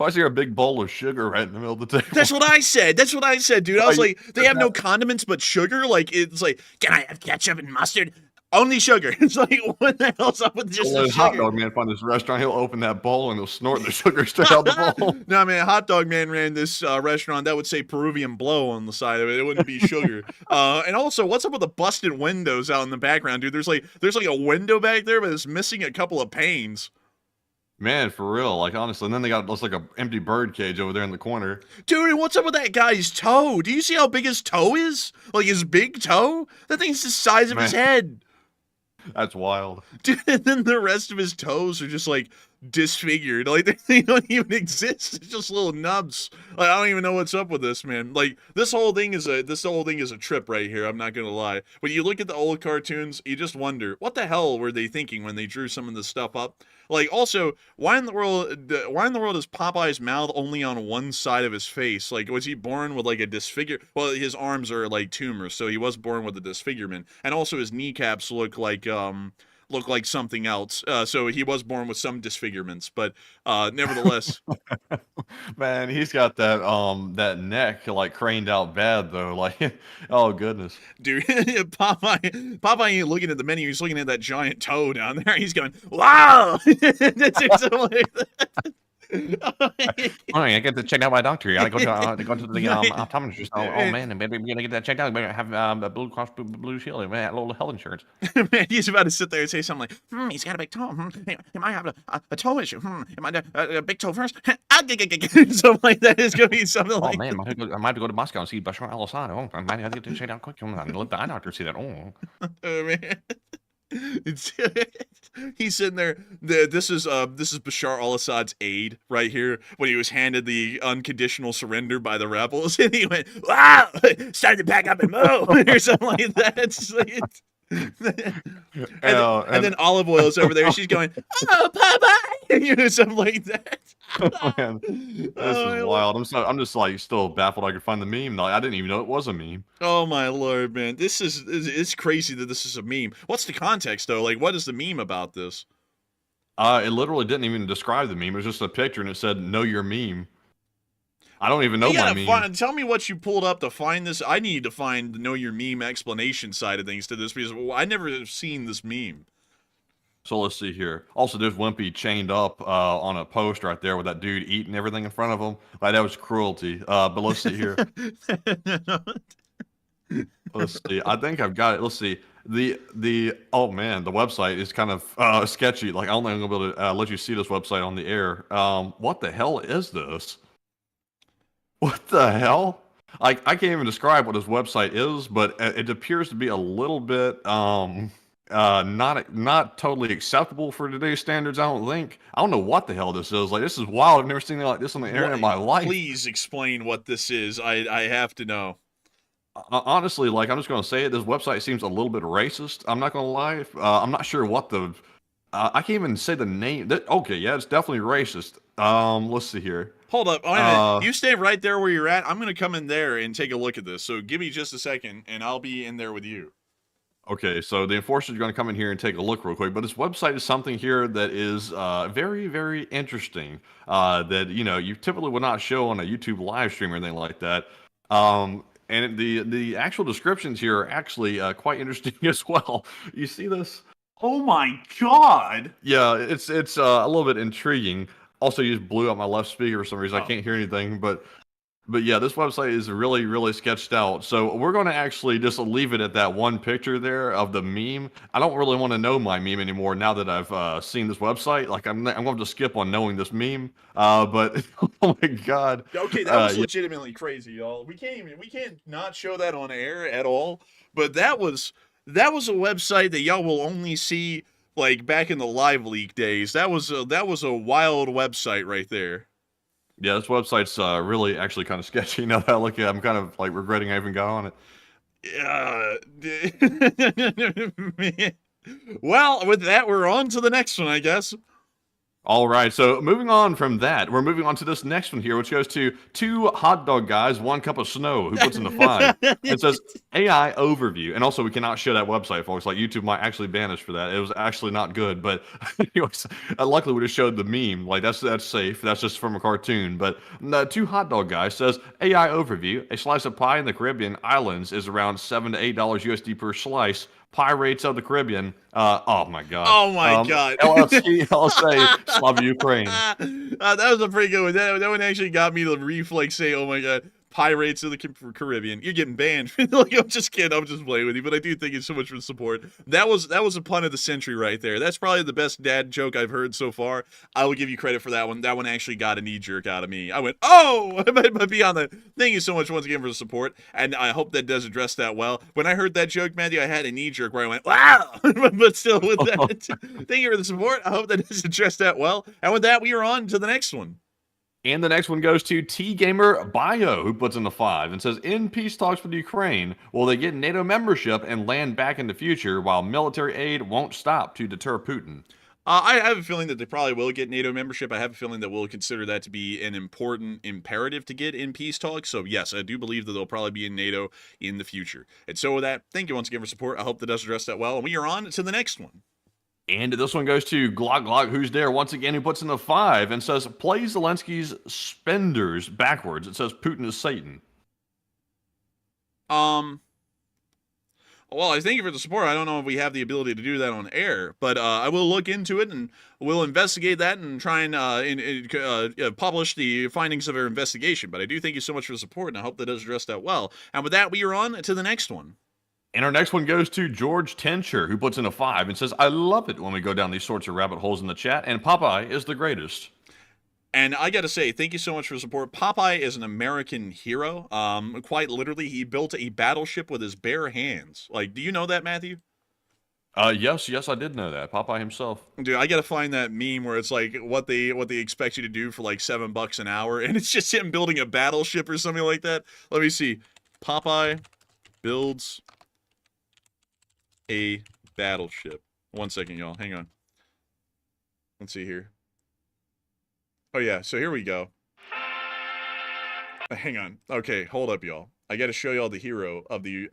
is there a big bowl of sugar right in the middle of the table? that's what I said. That's what I said, dude. I was Oh, like, they have no condiments but sugar. Like, it's like, can I have ketchup and mustard? Only sugar. It's like, what the hell's up with just Well, the this hot sugar? dog man find this restaurant, he'll open that bowl and he'll snort the sugar straight out the bowl. No, man, Hot Dog Man ran this restaurant that would say Peruvian blow on the side of it. It wouldn't be sugar. And also, what's up with the busted windows out in the background, dude? There's like a window back there, but it's missing a couple of panes. Man, for real, like honestly, and then they got looks like an empty bird cage over there in the corner. Dude, and what's up with that guy's toe? Do you see how big his toe is? Like his big toe? That thing's the size of his Man. head. That's wild. Dude, and then the rest of his toes are just like disfigured. Like they don't even exist. It's just little nubs. Like I don't even know what's up with this, man. Like this whole thing is a trip right here. I'm not gonna lie. When you look at the old cartoons, you just wonder what the hell were they thinking when they drew some of this stuff up. Like also, why in the world is Popeye's mouth only on one side of his face? Like was he born with like a disfigure? Well, his arms are like tumors, so he was born with a disfigurement. And also his kneecaps look like something else. So he was born with some disfigurements, but nevertheless. Man, he's got that neck like craned out bad though. Like, oh goodness. Dude, Popeye ain't looking at the menu. He's looking at that giant toe down there. He's going, wow! That's something like that. All right, I get that checked out by a doctor. I gotta go to the optometrist. Oh man, and maybe we're gonna get that checked out. We have a Blue Cross Blue Shield, man, a little health insurance. Man, he's about to sit there and say something like, he's got a big toe. He might have a toe issue. It might a big toe first. Something like that is going to be something Oh like man, I might have to go to Moscow and see Bashar al-Assad. Oh, I might have to get this checked out quick. Let the eye doctor see that. Oh. man. It's, he's sitting there. This is Bashar al-Assad's aide right here when he was handed the unconditional surrender by the rebels, and he went, "Wow, it's time to pack up and move," or something like that. It's like, and then Olive Oil's over there. She's going, "Oh, Popeye," you know, something like that. Oh, man, this is wild. I'm just like still baffled. I could find the meme. Like, I didn't even know it was a meme. Oh my lord, man! It's crazy that this is a meme. What's the context though? Like, what is the meme about this? It literally didn't even describe the meme. It was just a picture, and it said, "Know your meme." I don't even know my meme. Tell me what you pulled up to find this. I need to find the know your meme explanation side of things to this because I never have seen this meme. So let's see here. Also, there's Wimpy chained up on a post right there with that dude eating everything in front of him. Like, that was cruelty. But let's see here. Let's see. I think I've got it. Let's see. Oh man, the website is kind of sketchy. Like, I don't think I'm gonna be able to let you see this website on the air. What the hell is this? What the hell? Like, I can't even describe what this website is, but it appears to be a little bit not totally acceptable for today's standards. I don't know what the hell this is. Like, this is wild. I've never seen anything like this on the internet in my life. Please explain what this is. I have to know. Honestly, like, I'm just going to say it. This website seems a little bit racist. I'm not going to lie. I'm not sure what I can't even say the name. Okay, yeah, it's definitely racist. Let's see here. Hold up. Wait a minute. You stay right there where you're at. I'm going to come in there and take a look at this. So give me just a second, and I'll be in there with you. Okay, so the enforcers are going to come in here and take a look real quick. But this website is something here that is very, very interesting. That you typically would not show on a YouTube live stream or anything like that. And the actual descriptions here are actually quite interesting as well. You see this? Oh my God! Yeah, it's a little bit intriguing. Also, you just blew out my left speaker for some reason. I Oh. can't hear anything, but yeah, this website is really, really sketched out. So we're going to actually just leave it at that one picture there of the meme. I don't really want to know my meme anymore now that I've seen this website. Like I'm going to skip on knowing this meme. But oh my God. Okay, that was legitimately crazy, y'all. We can't not show that on air at all. But that was a website that y'all will only see like back in the live leak days. That was a wild website right there. Yeah, this website's really actually kind of sketchy. Now that I look at it, I'm kind of like regretting I even got on it. Well, with that, we're on to the next one, I guess. All right, so moving on from that, we're moving on to this next one here, which goes to 2 hot dog guys, 1 cup of snow, who puts in the 5. It says AI overview, and also we cannot show that website, folks. Like YouTube might actually ban us for that. It was actually not good, but anyways, luckily we just showed the meme. Like that's safe. That's just from a cartoon. But the 2 hot dog guys says AI overview: a slice of pie in the Caribbean islands is around $7 to $8 USD per slice. Pirates of the Caribbean. Oh my God. Oh my God. LLC, I'll say Slava Ukraine. That was a pretty good one. That one actually got me to reflex say, "Oh my God, Pirates of the Caribbean." You're getting banned. Like, I'm just kidding. I'm just playing with you. But I do thank you so much for the support. That was a pun of the century right there. That's probably the best dad joke I've heard so far. I will give you credit for that one. That one actually got a knee jerk out of me. I went, "Oh!" But beyond that, thank you so much once again for the support. And I hope that does address that well. When I heard that joke, Matthew, I had a knee jerk where I went, "Wow!" But still, with that, thank you for the support. I hope that does address that well. And with that, we are on to the next one. And the next one goes to T-Gamer Bio, who puts in the 5 and says, in peace talks with Ukraine, will they get NATO membership and land back in the future while military aid won't stop to deter Putin? I have a feeling that they probably will get NATO membership. I have a feeling that we'll consider that to be an important imperative to get in peace talks. So yes, I do believe that they'll probably be in NATO in the future. And so with that, thank you once again for support. I hope that does address that well. And we are on to the next one. And this one goes to Glock, who's there once again, who puts in the 5 and says, play Zelensky's spenders backwards. It says Putin is Satan. Well, I thank you for the support. I don't know if we have the ability to do that on air, but I will look into it and we'll investigate that and try and publish the findings of our investigation. But I do thank you so much for the support, and I hope that does address that well. And with that, we are on to the next one. And our next one goes to George Tencher, who puts in a 5 and says, I love it when we go down these sorts of rabbit holes in the chat, and Popeye is the greatest. And I got to say, thank you so much for the support. Popeye is an American hero. Quite literally, he built a battleship with his bare hands. Like, do you know that, Matthew? Yes, I did know that. Popeye himself. Dude, I gotta find that meme where it's like what they expect you to do for like $7 an hour, and it's just him building a battleship or something like that. Let me see. Popeye builds a battleship. 1 second, y'all. Hang on. Let's see here. Oh yeah, so here we go. Hang on. Okay, hold up, y'all. I got to show y'all the hero of the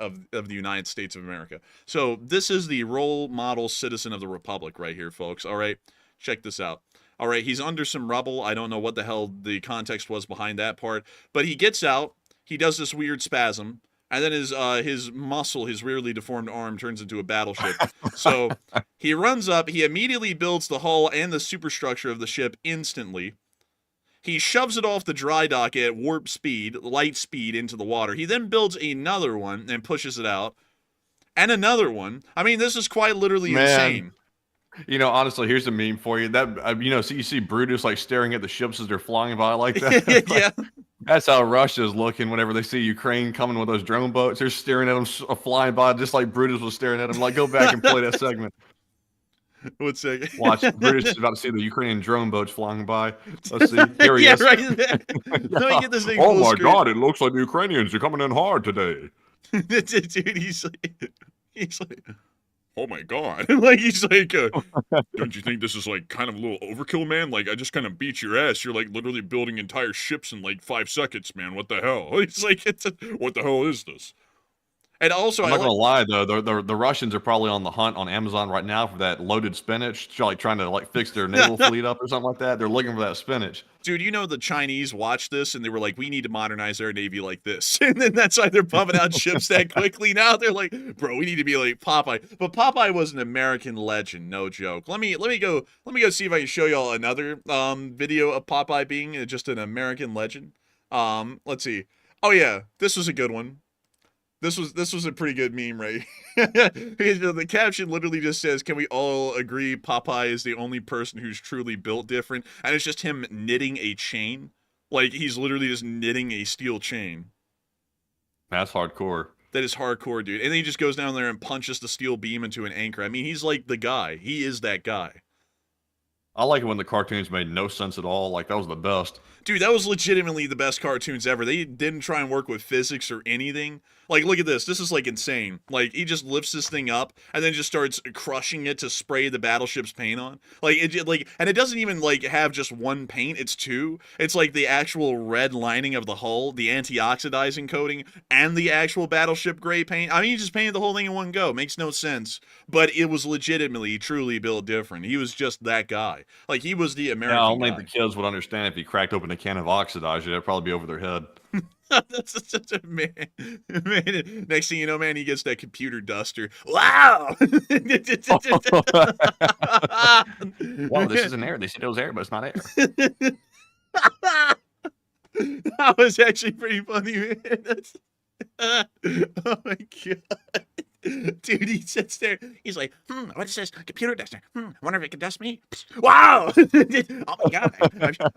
United States of America. So this is the role model citizen of the Republic right here, folks. All right, check this out. All right, he's under some rubble. I don't know what the hell the context was behind that part, but he gets out. He does this weird spasm. And then his muscle, his weirdly deformed arm, turns into a battleship. So he runs up. He immediately builds the hull and the superstructure of the ship instantly. He shoves it off the dry dock at warp speed, light speed, into the water. He then builds another one and pushes it out. And another one. I mean, this is quite literally insane. You know, honestly, here's a meme for you. That so you see Brutus like staring at the ships as they're flying by like that. Yeah. That's how Russia's looking whenever they see Ukraine coming with those drone boats. They're staring at them flying by just like Brutus was staring at them. Like, go back and play that segment. 1 second. Watch. Brutus is about to see the Ukrainian drone boats flying by. Let's see. Here he is. Right there. Let me get this thing Oh full my screen. God, it looks like the Ukrainians are coming in hard today. Dude, he's like, oh my God. Like, he's like, don't you think this is like kind of a little overkill, man? Like, I just kind of beat your ass. You're like literally building entire ships in like 5 seconds, man. What the hell? He's like, what the hell is this? And also, I'm not gonna lie though, the Russians are probably on the hunt on Amazon right now for that loaded spinach, like trying to like fix their naval fleet up or something like that. They're looking for that spinach. dude, you know the Chinese watched this and they were like, we need to modernize our navy like this. And then that's why they're pumping out ships that quickly now. They're like, bro, we need to be like Popeye. But Popeye was an American legend, no joke. Let me go see if I can show y'all another video of Popeye being just an American legend. Let's see. Oh yeah, this was a good one. This was a pretty good meme, right? The caption literally just says, "Can we all agree Popeye is the only person who's truly built different?" And it's just him knitting a chain. Like, he's literally just knitting a steel chain. That's hardcore. That is hardcore, dude. And then he just goes down there and punches the steel beam into an anchor. I mean, he's like the guy. He is that guy. I like it when the cartoons made no sense at all. Like, that was the best. Dude, that was legitimately the best cartoons ever. They didn't try and work with physics or anything. Like, look at this. This is, like, insane. Like, he just lifts this thing up and then just starts crushing it to spray the battleship's paint on. Like, and it doesn't even, like, have just one paint. It's two. It's, like, the actual red lining of the hull, the anti-oxidizing coating, and the actual battleship gray paint. I mean, he just painted the whole thing in one go. Makes no sense. But it was legitimately, truly built different. He was just that guy. Like, he was the American I don't guy. think the kids would understand if he cracked open a can of oxidizer. That'd probably be over their head. That's such a man. Next thing you know, man, he gets that computer duster. Wow! Wow, this isn't air. They said it was air, but it's not air. That was actually pretty funny, man. Oh my god. Dude, he sits there. He's like, what is this? Computer duster. I wonder if it can dust me. Wow! Oh my god,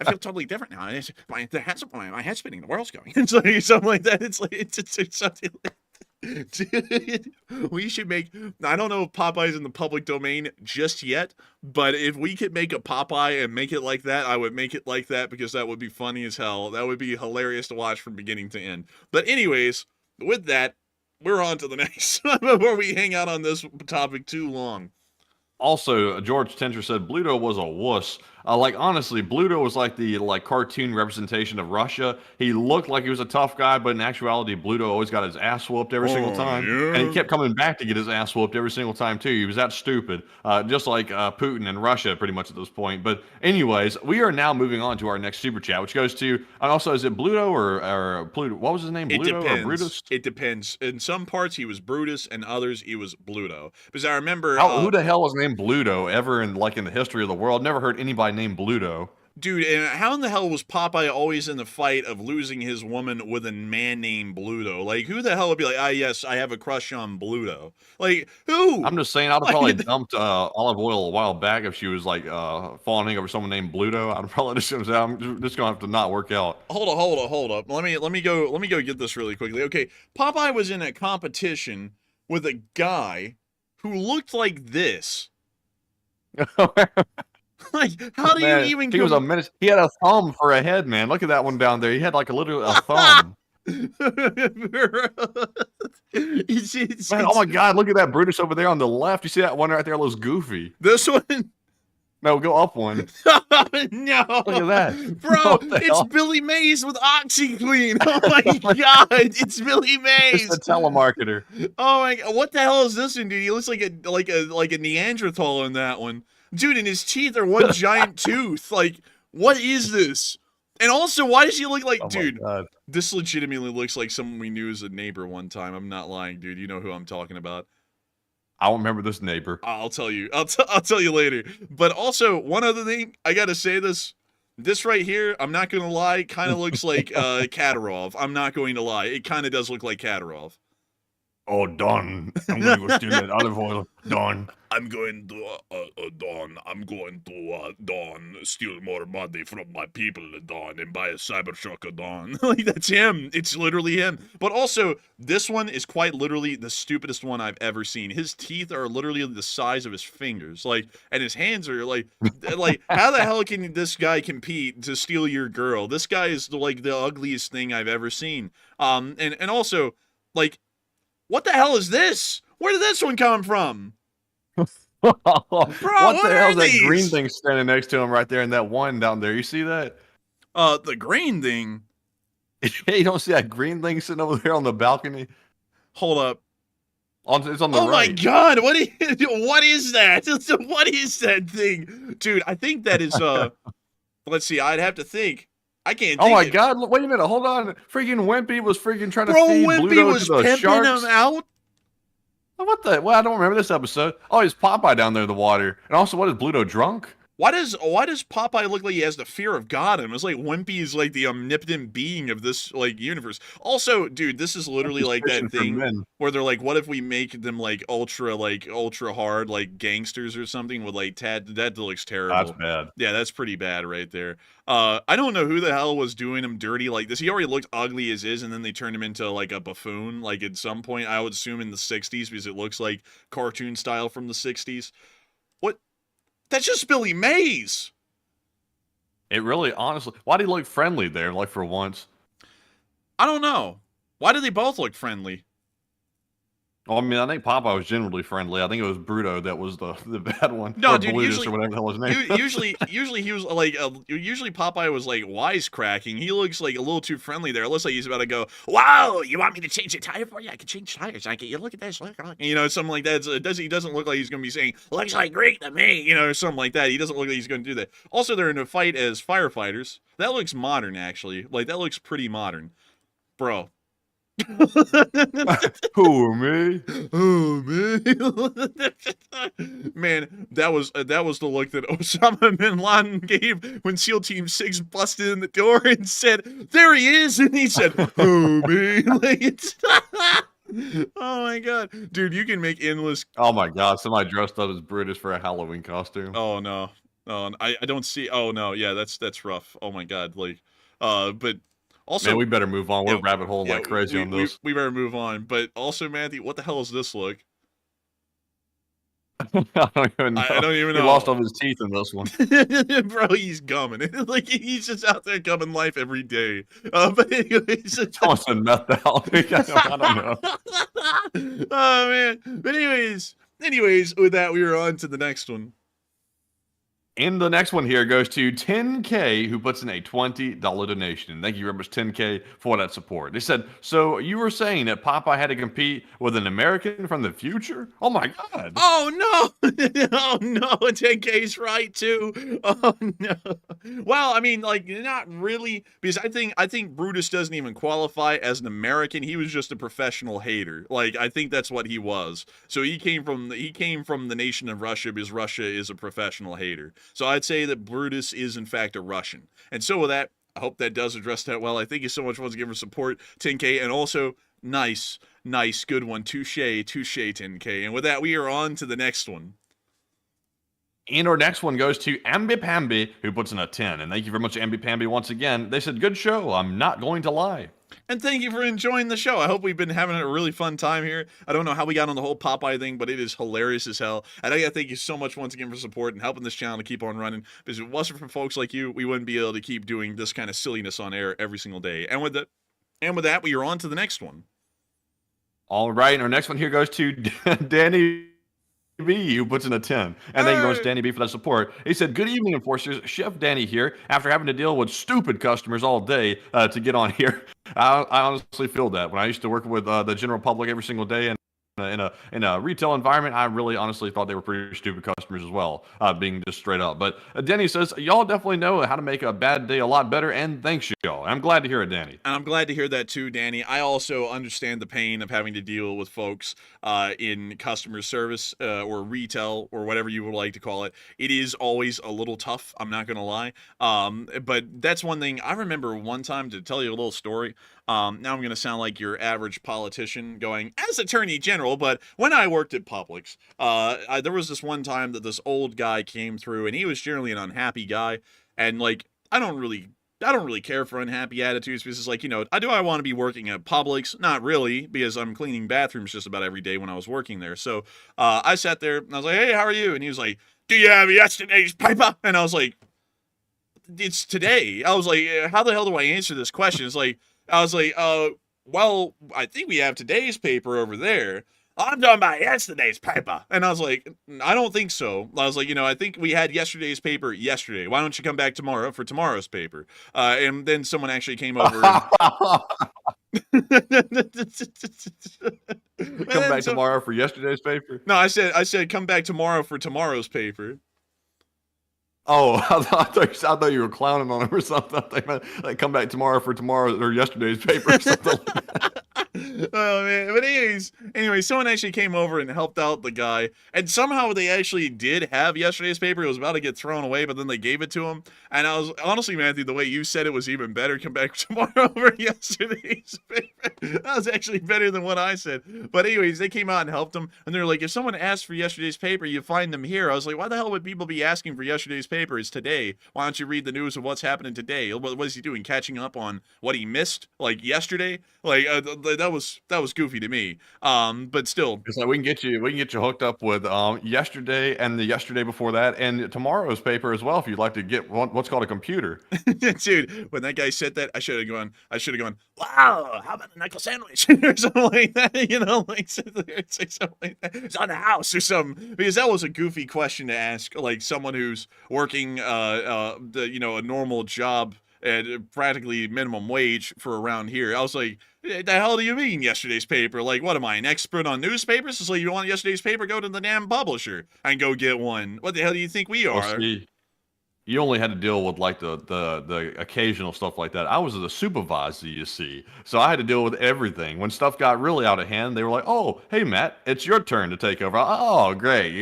I feel totally different now. My head's spinning. The world's going. It's like something like that. It's like it's something like that. Dude, we should make. I don't know if Popeye's in the public domain just yet, but if we could make a Popeye and make it like that, I would make it like that because that would be funny as hell. That would be hilarious to watch from beginning to end. But anyways, with that, we're on to the next before we hang out on this topic too long. Also, George Tinter said Bluto was a wuss. Like, honestly, Bluto was like the cartoon representation of Russia. He looked like he was a tough guy, but in actuality, Bluto always got his ass whooped every single time. Yeah. And he kept coming back to get his ass whooped every single time, too. He was that stupid. Just like Putin and Russia, pretty much at this point. But anyways, we are now moving on to our next super chat, which goes to, and also, is it Bluto or Pluto? What was his name? It Bluto depends. or Brutus? It depends. In some parts, he was Brutus, and others, he was Bluto. Because I remember... Who the hell was named Bluto ever in the history of the world? Never heard anybody named Bluto. Dude, and how in the hell was Popeye always in the fight of losing his woman with a man named Bluto? Like, who the hell would be like, yes, I have a crush on Bluto? Like, who? I'm just saying, I'd have probably dumped olive oil a while back if she was like fawning over someone named Bluto. I'd probably just say, I'm just gonna have to not work out. Hold up. Let me go get this really quickly. Okay, Popeye was in a competition with a guy who looked like this. Like, how do you even? He was a menace. He had a thumb for a head, man. Look at that one down there. He had like literally a thumb. Man, oh my God! Look at that Brutus over there on the left. You see that one right there? Looks goofy. This one? No, go up one. No. Look at that, bro. It's Billy Mays with OxyClean. Oh my God! It's Billy Mays. It's a telemarketer. Oh my God! What the hell is this one, dude? He looks like a Neanderthal in that one. Dude, and his teeth are one giant tooth. Like, what is this? And also, why does he look like... dude, this legitimately looks like someone we knew as a neighbor one time. I'm not lying, dude. You know who I'm talking about. I don't remember this neighbor. I'll tell you. I'll tell you later. But also, one other thing, I gotta say this. This right here, I'm not gonna lie, kind of looks like Kadyrov. I'm not going to lie. It kind of does look like Kadyrov. Oh, Don, I'm going to go steal that olive oil. Don. I'm going to, Don, steal more money from my people, Don, and buy a Cybertruck, Don. Like, that's him. It's literally him. But also, this one is quite literally the stupidest one I've ever seen. His teeth are literally the size of his fingers. Like, and his hands are like, how the hell can this guy compete to steal your girl? This guy is like the ugliest thing I've ever seen. And also, like, what the hell is this? Where did this one come from? Bro, what the hell is that green thing standing next to him right there in that one down there? You see that? The green thing? You don't see that green thing sitting over there on the balcony? Hold up. It's on the Oh my right. God! What is that? What is that thing, dude? I think that is Let's see. I'd have to think. I can't. Oh think my it. God! Wait a minute. Hold on. Freaking Wimpy was freaking trying to Bro, feed Wimpy Bluto was to the pimping sharks. him out. What the? Well, I don't remember this episode. Oh, it's Popeye down there in the water. And also, what is Bluto drunk? Why does Popeye look like he has the fear of God in him? It's like Wimpy is like the omnipotent being of this like universe. Also, dude, this is literally like that Fishing for thing men. where they're like, what if we make them like ultra hard like gangsters or something with like that looks terrible. That's bad. Yeah, that's pretty bad right there. I don't know who the hell was doing him dirty like this. He already looked ugly as is, and then they turned him into like a buffoon. Like at some point, I would assume in the '60s because it looks like cartoon style from the '60s. What? That's just Billy Mays. It really, honestly, why did he look friendly there? Like for once. I don't know. Why do they both look friendly? Well, I mean, I think Popeye was generally friendly. I think it was Bruto that was the bad one. No, or dude, Blutus usually- or whatever the hell his name. Usually he was like, usually Popeye was like wisecracking. He looks like a little too friendly there. It looks like he's about to go, wow, you want me to change the tire for you? I can change tires. I can, you look at this, look, you know, something like that. He doesn't look like he's going to be saying, looks like Greek to me, you know, or something like that. He doesn't look like he's going to do that. Also, they're in a fight as firefighters. That looks modern, actually. Like, that looks pretty modern. Bro. Who, me? Oh man, man, that was the look that Osama bin Laden gave when SEAL Team 6 busted in the door and said, "There he is," and he said, "Oh man," like it's. Oh my God, dude, you can make endless. Oh my God! Somebody dressed up as Brutus for a Halloween costume. Oh no, I don't see. Oh no, yeah, that's rough. Oh my God, like, but. Also, Man, we better move on. We're rabbit holing like crazy on we, this. we better move on. But also, Matthew, what the hell is this look? I don't even know. I don't even He know. lost all of his teeth in this one. Bro, he's gumming. Like he's just out there gumming life every day. But anyways, Someone said meth out. I don't know. Oh man. But anyways, with that, we are on to the next one. And the next one here goes to 10K, who puts in a $20 donation. Thank you very much, 10K, for that support. They said, so you were saying that Popeye had to compete with an American from the future? Oh my God. Oh no! Oh no! 10K's right too. Oh no. Well, I mean, like, not really, because I think Brutus doesn't even qualify as an American. He was just a professional hater. Like, I think that's what he was. So he came from the nation of Russia because Russia is a professional hater. So I'd say that Brutus is in fact a Russian. And so with that, I hope that does address that well. I thank you so much once again for support, 10K, and also nice, good one, touche, 10K. And with that, we are on to the next one. And our next one goes to Ambi Pambi, who puts in a 10. And thank you very much, Ambi Pambi, once again. They said, good show. I'm not going to lie. And thank you for enjoying the show. I hope we've been having a really fun time here. I don't know how we got on the whole Popeye thing, but it is hilarious as hell. And I gotta thank you so much once again for support and helping this channel to keep on running. Because if it wasn't for folks like you, we wouldn't be able to keep doing this kind of silliness on air every single day. And with that, we are on to the next one. All right. And our next one here goes to Danny B, who puts in a 10. And thank you very much, Danny B, for that support. He said, good evening, Enforcers. Chef Danny here. After having to deal with stupid customers all day to get on here, I honestly feel that. When I used to work with the general public every single day and in a retail environment, I really honestly thought they were pretty stupid customers as well, being just straight up. But Danny says, y'all definitely know how to make a bad day a lot better, and thanks y'all. I'm glad to hear it, Danny. And I'm glad to hear that too, Danny. I also understand the pain of having to deal with folks in customer service or retail or whatever you would like to call it. It is always a little tough, I'm not going to lie. But that's one thing. I remember one time, to tell you a little story, now I'm going to sound like your average politician going, as Attorney General, but when I worked at Publix, there was this one time that this old guy came through, and he was generally an unhappy guy, and like, I don't really care for unhappy attitudes, because it's like, you know, do I want to be working at Publix? Not really, because I'm cleaning bathrooms just about every day when I was working there. So I sat there, and I was like, hey, how are you? And he was like, do you have yesterday's paper? And I was like, it's today. I was like, how the hell do I answer this question? It's like, I was like, well, I think we have today's paper over there. I'm talking about yesterday's paper. And I was like, I don't think so. I was like, you know, I think we had yesterday's paper yesterday. Why don't you come back tomorrow for tomorrow's paper? And then someone actually came over. And come then back tomorrow for yesterday's paper? No, I said come back tomorrow for tomorrow's paper. Oh, I thought you were clowning on him or something. I thought you meant, like, come back tomorrow for tomorrow or yesterday's paper or something like that. Oh man, but anyway, someone actually came over and helped out the guy, and somehow they actually did have yesterday's paper. It was about to get thrown away, but then they gave it to him. And I was honestly, Matthew, the way you said it was even better. Come back tomorrow over yesterday's paper. That was actually better than what I said. But anyways, they came out and helped him, and they're like, if someone asks for yesterday's paper, you find them here. I was like, why the hell would people be asking for yesterday's paper? It's today. Why don't you read the news of what's happening today? What is he doing? Catching up on what he missed like yesterday? Like that was goofy to me. But still, It's like we can get you hooked up with yesterday and the yesterday before that and tomorrow's paper as well if you'd like to get what's called a computer. dude, when that guy said that, I should have gone, wow, how about a knuckle sandwich or something like that, you know, like say something like that. It's on the house or something, because that was a goofy question to ask, like someone who's working a normal job at practically minimum wage for around here. I was like, the hell do you mean yesterday's paper? Like, what am I, an expert on newspapers? It's like, you want yesterday's paper? Go to the damn publisher and go get one. What the hell do you think we are? Well, see, you only had to deal with like the occasional stuff like that. I was the supervisor, you see, so I had to deal with everything. When stuff got really out of hand, they were like, "Oh, hey Matt, it's your turn to take over." Oh, great.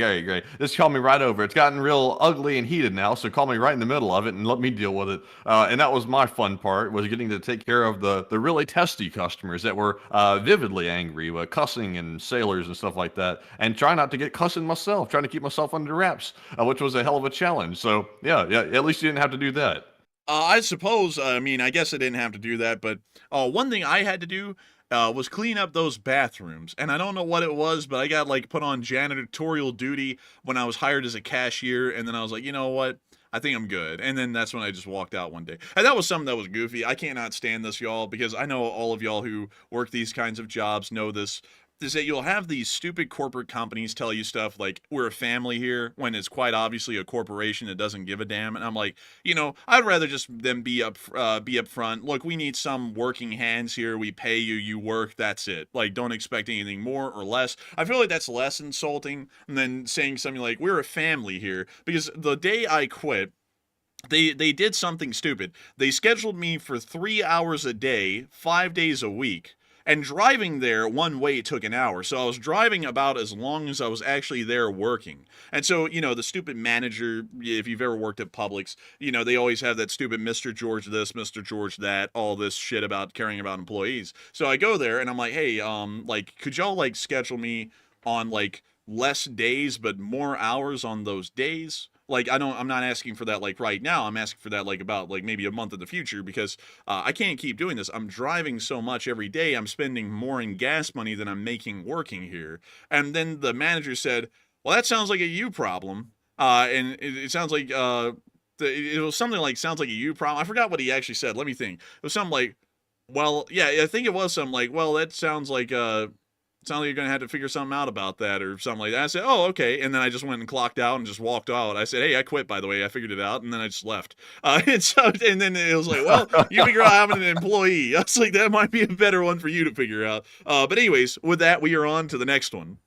Just call me right over. It's gotten real ugly and heated now, so call me right in the middle of it and let me deal with it. And that was my fun part, was getting to take care of the really testy customers that were vividly angry with cussing and sailors and stuff like that, and try not to get cussing myself, trying to keep myself under wraps, which was a hell of a challenge. So yeah, at least you didn't have to do that. I suppose, I mean, I guess I didn't have to do that, but one thing I had to do was clean up those bathrooms. And I don't know what it was, but I got like put on janitorial duty when I was hired as a cashier. And then I was like, you know what? I think I'm good. And then that's when I just walked out one day. And that was something that was goofy. I cannot stand this, y'all, because I know all of y'all who work these kinds of jobs know this. Is that you'll have these stupid corporate companies tell you stuff like, we're a family here, when it's quite obviously a corporation that doesn't give a damn. And I'm like, you know, I'd rather just them be up front. Look, we need some working hands here. We pay you, you work, that's it. Like, don't expect anything more or less. I feel like that's less insulting than saying something like, we're a family here. Because the day I quit, they did something stupid. They scheduled me for 3 hours a day, 5 days a week. And driving there one way took an hour. So I was driving about as long as I was actually there working. And so, you know, the stupid manager, if you've ever worked at Publix, you know, they always have that stupid Mr. George this, Mr. George that, all this shit about caring about employees. So I go there and I'm like, hey, like, could y'all like schedule me on like less days but more hours on those days? Like, I'm not asking for that like right now. I'm asking for that like about like maybe a month in the future, because I can't keep doing this. I'm driving so much every day. I'm spending more in gas money than I'm making working here. And then the manager said, well, that sounds like a you problem. And it sounds like, it was something like, sounds like a you problem. I forgot what he actually said. Let me think. It was something like, well, yeah, I think it was something like, well, that sounds like you're going to have to figure something out about that or something like that. I said, oh, okay. And then I just went and clocked out and just walked out. I said, hey, I quit, by the way. I figured it out. And then I just left. And then it was like, well, you figure out having an employee. I was like, that might be a better one for you to figure out. But anyways, with that, we are on to the next one.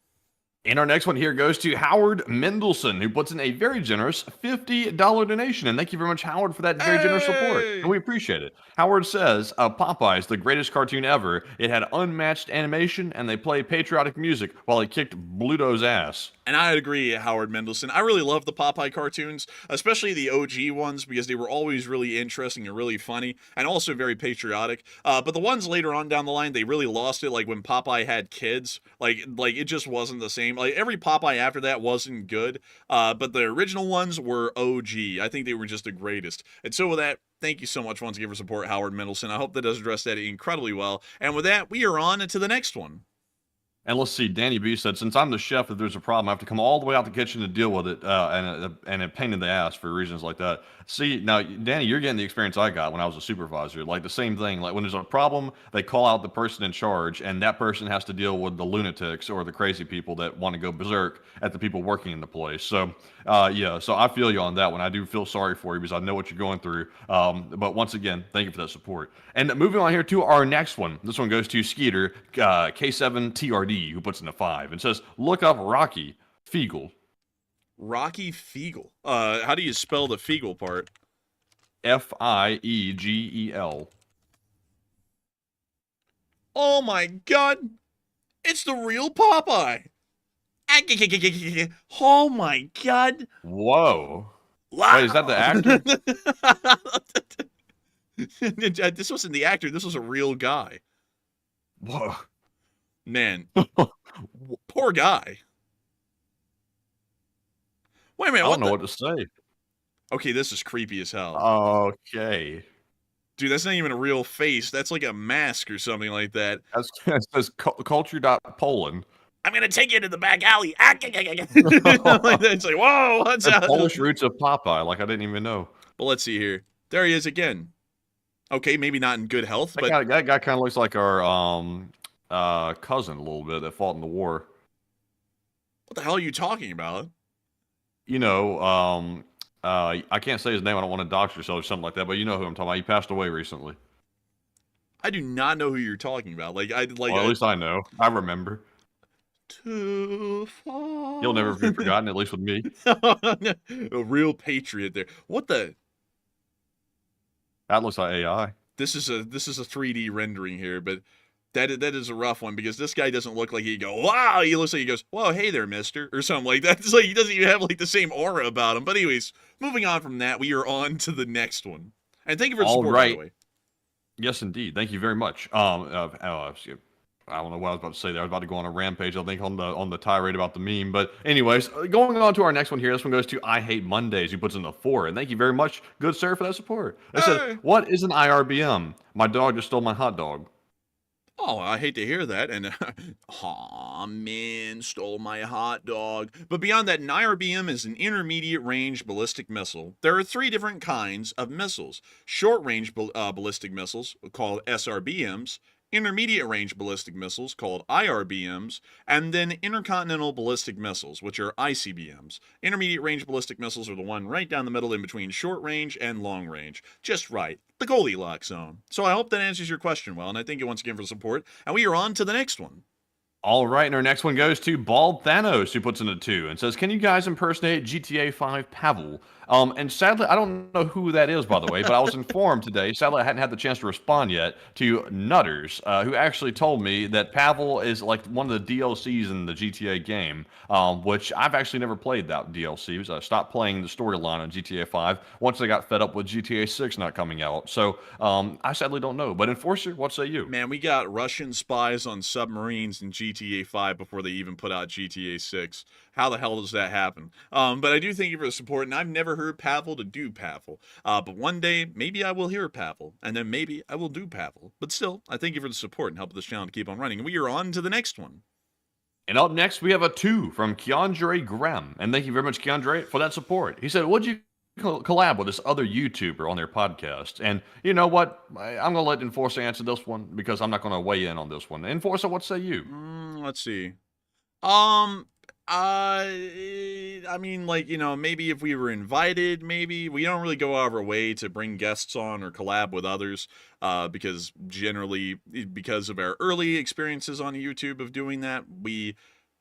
And our next one here goes to Howard Mendelson, who puts in a very generous $50 donation. And thank you very much, Howard, for that very generous support. And we appreciate it. Howard says, Popeye's the greatest cartoon ever. It had unmatched animation, and they play patriotic music while he kicked Bluto's ass. And I agree, Howard Mendelson. I really love the Popeye cartoons, especially the OG ones, because they were always really interesting and really funny, and also very patriotic. But the ones later on down the line, they really lost it, like when Popeye had kids. Like it just wasn't the same. Like, every Popeye after that wasn't good, but the original ones were OG. I think they were just the greatest. And so with that, thank you so much once again for support, Howard Mendelson. I hope that does address that incredibly well. And with that, we are on to the next one. And let's see, Danny B said, since I'm the chef, if there's a problem, I have to come all the way out the kitchen to deal with it, and a pain in the ass for reasons like that. See, now, Danny, you're getting the experience I got when I was a supervisor. Like, the same thing. Like, when there's a problem, they call out the person in charge, and that person has to deal with the lunatics or the crazy people that want to go berserk at the people working in the place. So, yeah, so I feel you on that one. I do feel sorry for you because I know what you're going through. But once again, thank you for that support. And moving on here to our next one. This one goes to Skeeter, K7TRD. Lee, who puts in a 5 and says, look up Rocky Fiegel. Rocky Fiegel. How do you spell the Fiegel part? Fiegel. Oh my god! It's the real Popeye! Oh my god! Whoa. Wow. Wait, is that the actor? This wasn't the actor, this was a real guy. Whoa. Man. Poor guy. Wait a minute, I don't know what to say. Okay, this is creepy as hell. Okay. Dude, that's not even a real face. That's like a mask or something like that. That says culture.poland. I'm gonna take you to the back alley. It's like, whoa, what's The that? Polish roots of Popeye, like I didn't even know. But let's see here. There he is again. Okay, maybe not in good health, but That guy kind of looks like our cousin a little bit that fought in the war. what the hell are you talking about? You know, I can't say his name. I don't want to dox yourself or something like that, but you know who I'm talking about. He passed away recently. I do not know who you're talking about. Well, At least I know. I remember. Too far. You'll never be forgotten, at least with me. A real patriot there. What the? That looks like AI. This is a 3D rendering here, but that is a rough one because this guy doesn't look like he go, wow. He looks like he goes, whoa, hey there, mister, or something like that. It's like he doesn't even have like the same aura about him. But anyways, moving on from that, we are on to the next one. And thank you for the support, by the way. Yes, indeed. Thank you very much. I don't know what I was about to say there. I was about to go on a rampage, I think, on the tirade about the meme. But anyways, going on to our next one here. This one goes to I Hate Mondays, who puts in a 4. And thank you very much, good sir, for that support. They said, what is an IRBM? My dog just stole my hot dog. Oh, I hate to hear that. And, man, stole my hot dog. But beyond that, an IRBM is an intermediate range ballistic missile. There are 3 different kinds of missiles. Short range ballistic missiles, called SRBMs, intermediate range ballistic missiles called IRBMs, and then intercontinental ballistic missiles, which are ICBMs. Intermediate range ballistic missiles are the one right down the middle in between short range and long range. Just right. The Goldilocks zone. So I hope that answers your question well, and I thank you once again for the support, and we are on to the next one. All right, and our next one goes to Bald Thanos, who puts in a 2 and says, can you guys impersonate GTA 5 Pavel? And sadly, I don't know who that is, by the way, but I was informed today, sadly I hadn't had the chance to respond yet, to Nutters, who actually told me that Pavel is like one of the DLCs in the GTA game, which I've actually never played that DLC, because I stopped playing the storyline on GTA 5 once I got fed up with GTA 6 not coming out. So I sadly don't know. But Enforcer, what say you? Man, we got Russian spies on submarines in GTA 5 before they even put out GTA 6. How the hell does that happen? But I do thank you for the support, and I've never heard Pavel to do Pavel. But one day, maybe I will hear Pavel, and then maybe I will do Pavel. But still, I thank you for the support and help this channel to keep on running. And we are on to the next one. And up next, we have a 2 from Keandre Graham. And thank you very much, Keandre, for that support. He said, would you collab with this other YouTuber on their podcast? And you know what? I'm going to let Enforcer answer this one because I'm not going to weigh in on this one. Enforcer, what say you? Let's see. I mean, like, you know, maybe if we were invited, maybe. We don't really go out of our way to bring guests on or collab with others, because generally, because of our early experiences on YouTube of doing that,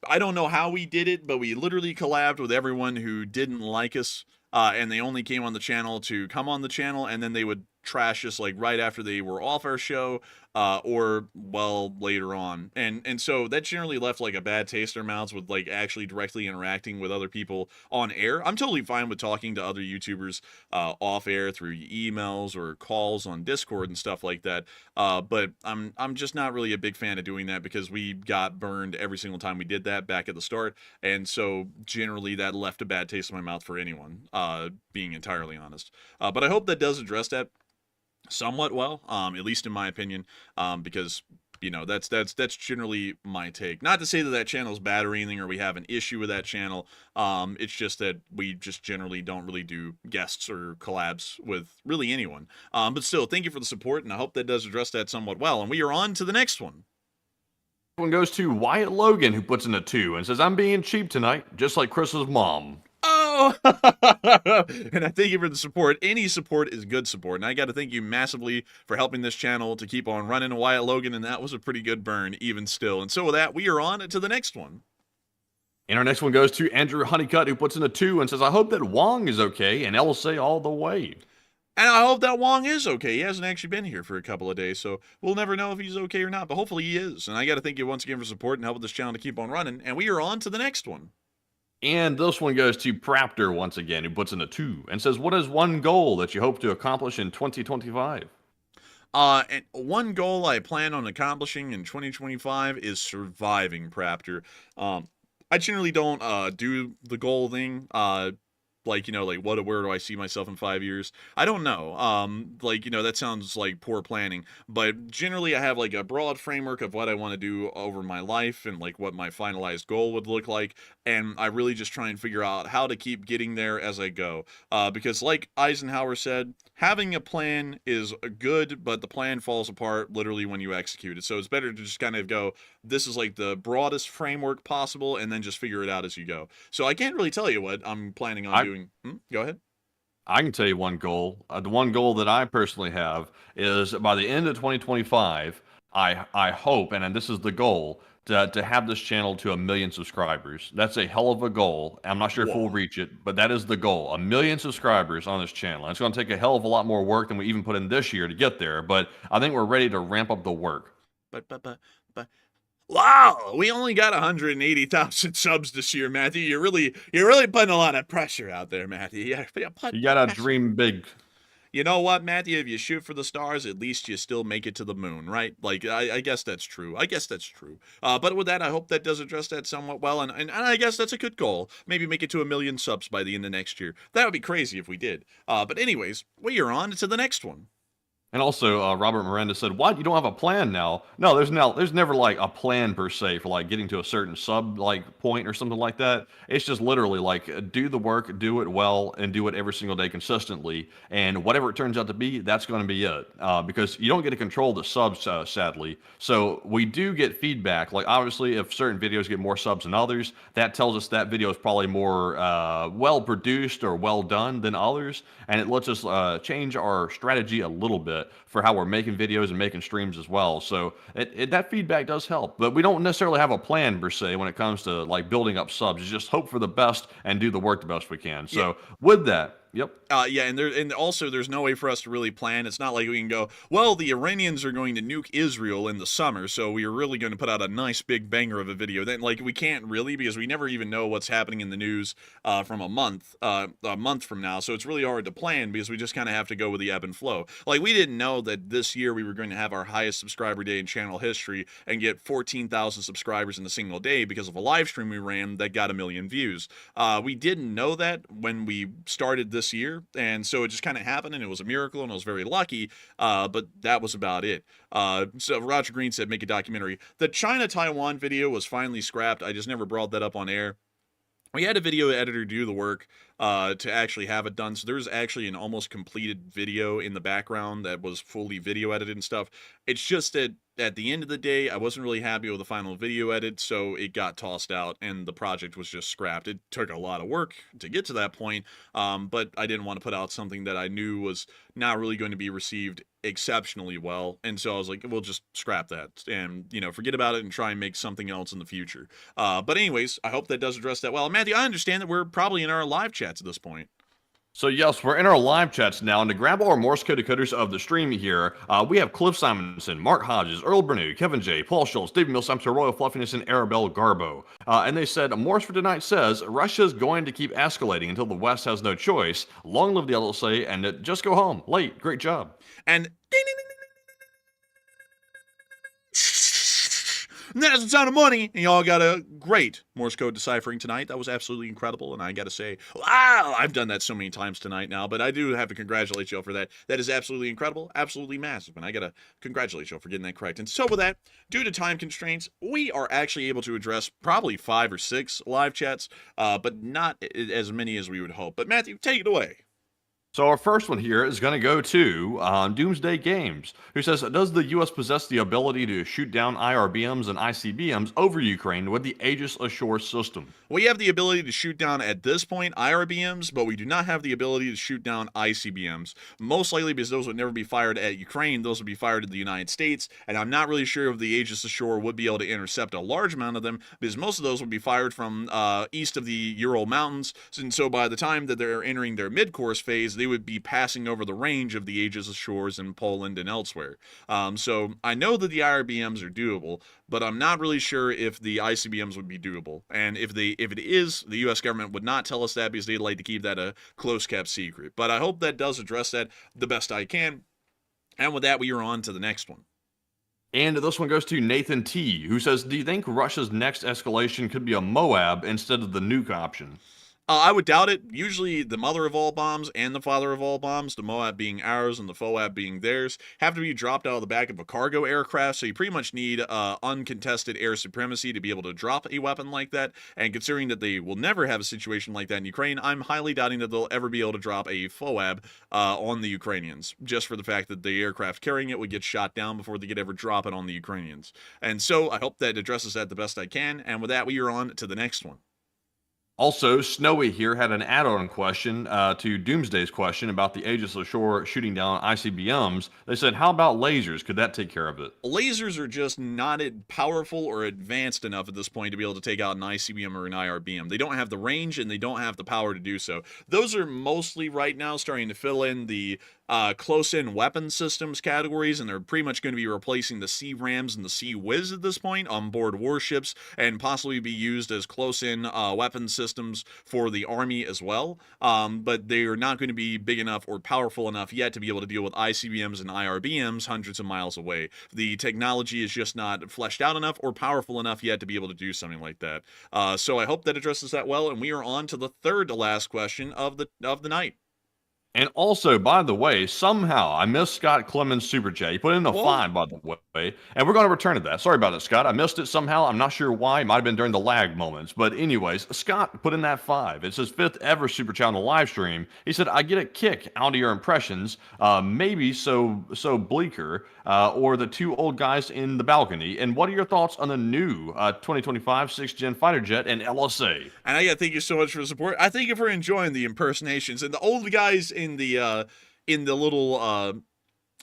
I don't know how we did it, but we literally collabed with everyone who didn't like us, and they only came on the channel to come on the channel, and then they would trash us like right after they were off our show, or well later on, and so that generally left like a bad taste in our mouths with like actually directly interacting with other people on air. I'm totally fine with talking to other YouTubers off air through emails or calls on Discord and stuff like that, but I'm just not really a big fan of doing that because we got burned every single time we did that back at the start, and so generally that left a bad taste in my mouth for anyone, being entirely honest. But I hope that does address that somewhat well, at least in my opinion, because you know that's generally my take. Not to say that that channel is bad or anything, or we have an issue with that channel. It's just that we just generally don't really do guests or collabs with really anyone. But still, thank you for the support, and I hope that does address that somewhat well. And we are on to the next one. One goes to Wyatt Logan, who puts in a 2 and says, I'm being cheap tonight, just like Chris's mom. Oh, and I thank you for the support. Any support is good support. And I got to thank you massively for helping this channel to keep on running, Wyatt Logan. And that was a pretty good burn, even still. And so with that, we are on to the next one. And our next one goes to Andrew Honeycutt, who puts in a 2 and says, I hope that Wong is okay and LSA all the way. And I hope that Wong is okay. He hasn't actually been here for a couple of days, so we'll never know if he's okay or not. But hopefully he is. And I got to thank you once again for support and helping this channel to keep on running. And we are on to the next one. And this one goes to Praptor once again, who puts in a 2 and says, what is one goal that you hope to accomplish in 2025? And one goal I plan on accomplishing in 2025 is surviving, Praptor. I generally don't do the goal thing. Like, you know, like where do I see myself in 5 years? I don't know. Like, you know, that sounds like poor planning, but generally I have like a broad framework of what I want to do over my life and like what my finalized goal would look like. And I really just try and figure out how to keep getting there as I go. Because like Eisenhower said, having a plan is good, but the plan falls apart literally when you execute it. So it's better to just kind of go, this is like the broadest framework possible, and then just figure it out as you go. So I can't really tell you what I'm planning on doing. Go ahead. I can tell you one goal. The one goal that I personally have is by the end of 2025, I hope, and this is the goal, to have this channel to 1 million subscribers. That's a hell of a goal. I'm not sure if we'll reach it, but that is the goal. 1 million subscribers on this channel. It's going to take a hell of a lot more work than we even put in this year to get there, but I think we're ready to ramp up the work. But wow, we only got 180,000 subs this year, Matthew. You're really putting a lot of pressure out there, Matthew. You gotta dream big. You know what, Matthew? If you shoot for the stars, at least you still make it to the moon, right? Like, I guess that's true. But with that, I hope that does address that somewhat well, and I guess that's a good goal. Maybe make it to 1 million subs by the end of next year. That would be crazy if we did. But anyways, we are on to the next one. And also, Robert Miranda said, "What? You don't have a plan now?" No, there's never like a plan per se for like getting to a certain sub like point or something like that. It's just literally like do the work, do it well, and do it every single day consistently. And whatever it turns out to be, that's going to be it. Because you don't get to control the subs, sadly. So we do get feedback. Like obviously, if certain videos get more subs than others, that tells us that video is probably more well produced or well done than others, and it lets us change our strategy a little bit for how we're making videos and making streams as well. So that feedback does help, but we don't necessarily have a plan per se when it comes to like building up subs. It's just hope for the best and do the work the best we can. So with that, yep. Yeah, and also there's no way for us to really plan. It's not like we can go, well, the Iranians are going to nuke Israel in the summer, so we are really going to put out a nice big banger of a video. Then, like, we can't really, because we never even know what's happening in the news from a month from now. So it's really hard to plan because we just kind of have to go with the ebb and flow. Like, we didn't know that this year we were going to have our highest subscriber day in channel history and get 14,000 subscribers in a single day because of a live stream we ran that got 1 million views. We didn't know that when we started this year, and so it just kind of happened, and it was a miracle, and I was very lucky, but that was about it. So Roger Green said, make a documentary. The China-Taiwan video was finally scrapped. I just never brought that up on air. We had a video editor do the work to actually have it done, so there's actually an almost completed video in the background that was fully video edited and stuff. It's just that at the end of the day, I wasn't really happy with the final video edit, so it got tossed out and the project was just scrapped. It took a lot of work to get to that point, but I didn't want to put out something that I knew was not really going to be received exceptionally well, and so I was like, we'll just scrap that and, you know, forget about it and try and make something else in the future. But anyways, I hope that does address that well. Matthew, I understand that we're probably in our live chats at this point. So yes, we're in our live chats now, and to grab our Morse code decoders of the stream here, we have Cliff Simonson, Mark Hodges, Earl Bernew, Kevin J, Paul Schultz, David Millsap, Royal Fluffiness, and Arabelle Garbo. And they said, Morse for tonight says, Russia's going to keep escalating until the West has no choice. Long live the LSA, and just go home. Late. Great job. And that's the sound of money, and y'all got a great Morse code deciphering tonight. That was absolutely incredible, and I gotta say, wow, I've done that so many times tonight now, but I do have to congratulate y'all for that. That is absolutely incredible, absolutely massive, and I gotta congratulate y'all for getting that correct. And so with that, due to time constraints, we are actually able to address probably 5 or 6 live chats, but not as many as we would hope. But Matthew, take it away. So our first one here is going to go to Doomsday Games, who says, does the U.S. possess the ability to shoot down IRBMs and ICBMs over Ukraine with the Aegis Ashore system? We have the ability to shoot down, at this point, IRBMs, but we do not have the ability to shoot down ICBMs. Most likely because those would never be fired at Ukraine, those would be fired at the United States, and I'm not really sure if the Aegis Ashore would be able to intercept a large amount of them, because most of those would be fired from east of the Ural Mountains, and so by the time that they're entering their mid-course phase, they would be passing over the range of the Aegis Ashores in Poland and elsewhere. So I know that the IRBMs are doable, but I'm not really sure if the ICBMs would be doable. And if it is, the U.S. government would not tell us that because they'd like to keep that a close-kept secret. But I hope that does address that the best I can. And with that, we are on to the next one. And this one goes to Nathan T, who says, do you think Russia's next escalation could be a Moab instead of the nuke option? I would doubt it. Usually the mother of all bombs and the father of all bombs, the Moab being ours and the FOAB being theirs, have to be dropped out of the back of a cargo aircraft, so you pretty much need uncontested air supremacy to be able to drop a weapon like that, and considering that they will never have a situation like that in Ukraine, I'm highly doubting that they'll ever be able to drop a FOAB on the Ukrainians, just for the fact that the aircraft carrying it would get shot down before they could ever drop it on the Ukrainians. And so I hope that addresses that the best I can, and with that, we are on to the next one. Also, Snowy here had an add-on question to Doomsday's question about the Aegis Ashore shooting down ICBMs. They said, how about lasers? Could that take care of it? Lasers are just not powerful or advanced enough at this point to be able to take out an ICBM or an IRBM. They don't have the range and they don't have the power to do so. Those are mostly right now starting to fill in the close-in weapon systems categories, and they're pretty much going to be replacing the C-RAMs and the C-Wiz at this point on board warships, and possibly be used as close-in weapon systems for the Army as well. But they are not going to be big enough or powerful enough yet to be able to deal with ICBMs and IRBMs hundreds of miles away. The technology is just not fleshed out enough or powerful enough yet to be able to do something like that. So I hope that addresses that well, and we are on to the third to last question of the night. And also, by the way, somehow I missed Scott Clemens' super chat. He put in a fine, by the way, and we're going to return to that. Sorry about it, Scott. I missed it somehow. I'm not sure why. It might have been during the lag moments. But anyways, Scott put in that 5. It's his 5th ever super chat on the live stream. He said, I get a kick out of your impressions, maybe so Bleecker, or the 2 old guys in the balcony. And what are your thoughts on the new 2025 6th-gen fighter jet and LSA? And I got to thank you so much for the support. I thank you for enjoying the impersonations. And the old guys in the little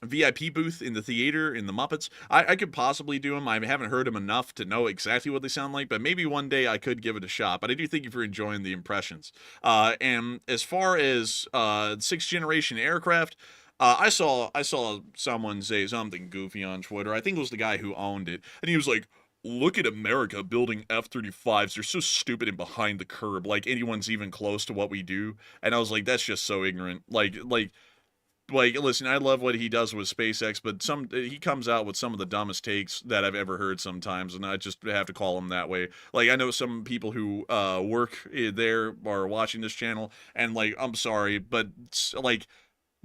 VIP booth in the theater in the Muppets, I could possibly do them. I haven't heard them enough to know exactly what they sound like, but maybe one day I could give it a shot. But I do thank you for enjoying the impressions. And as far as 6th generation aircraft, I saw someone say something goofy on Twitter. I think it was the guy who owned it, and he was like, look at America building F-35s. They're so stupid and behind the curb. Like anyone's even close to what we do. And I was like, that's just so ignorant. Like, listen, I love what he does with SpaceX, but he comes out with some of the dumbest takes that I've ever heard sometimes, and I just have to call him that way. Like, I know some people who work there are watching this channel, and like, I'm sorry, but like,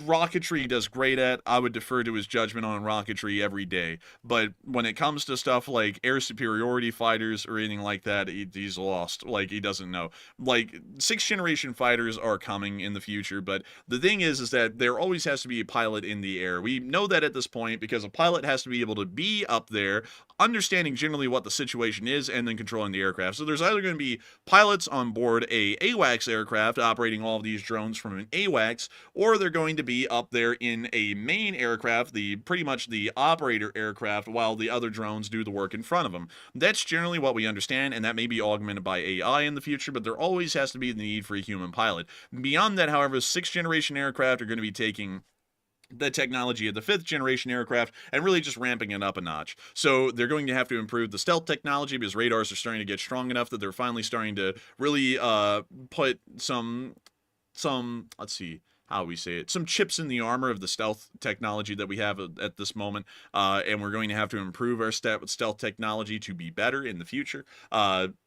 rocketry he does great at. I would defer to his judgment on rocketry every day. But when it comes to stuff like air superiority fighters or anything like that, he's lost. Like, he doesn't know. Like, 6th generation fighters are coming in the future, but the thing is that there always has to be a pilot in the air. We know that at this point because a pilot has to be able to be up there, understanding generally what the situation is, and then controlling the aircraft. So there's either going to be pilots on board a AWACS aircraft operating all of these drones from an AWACS, or they're going to be up there in a main aircraft, pretty much the operator aircraft, while the other drones do the work in front of them. That's generally what we understand, and that may be augmented by AI in the future, but there always has to be the need for a human pilot. Beyond that, however, 6th generation aircraft are going to be taking the technology of the 5th generation aircraft and really just ramping it up a notch. So they're going to have to improve the stealth technology because radars are starting to get strong enough that they're finally starting to really put some let's see how we say it, some chips in the armor of the stealth technology that we have at this moment, and we're going to have to improve our stealth technology to be better in the future.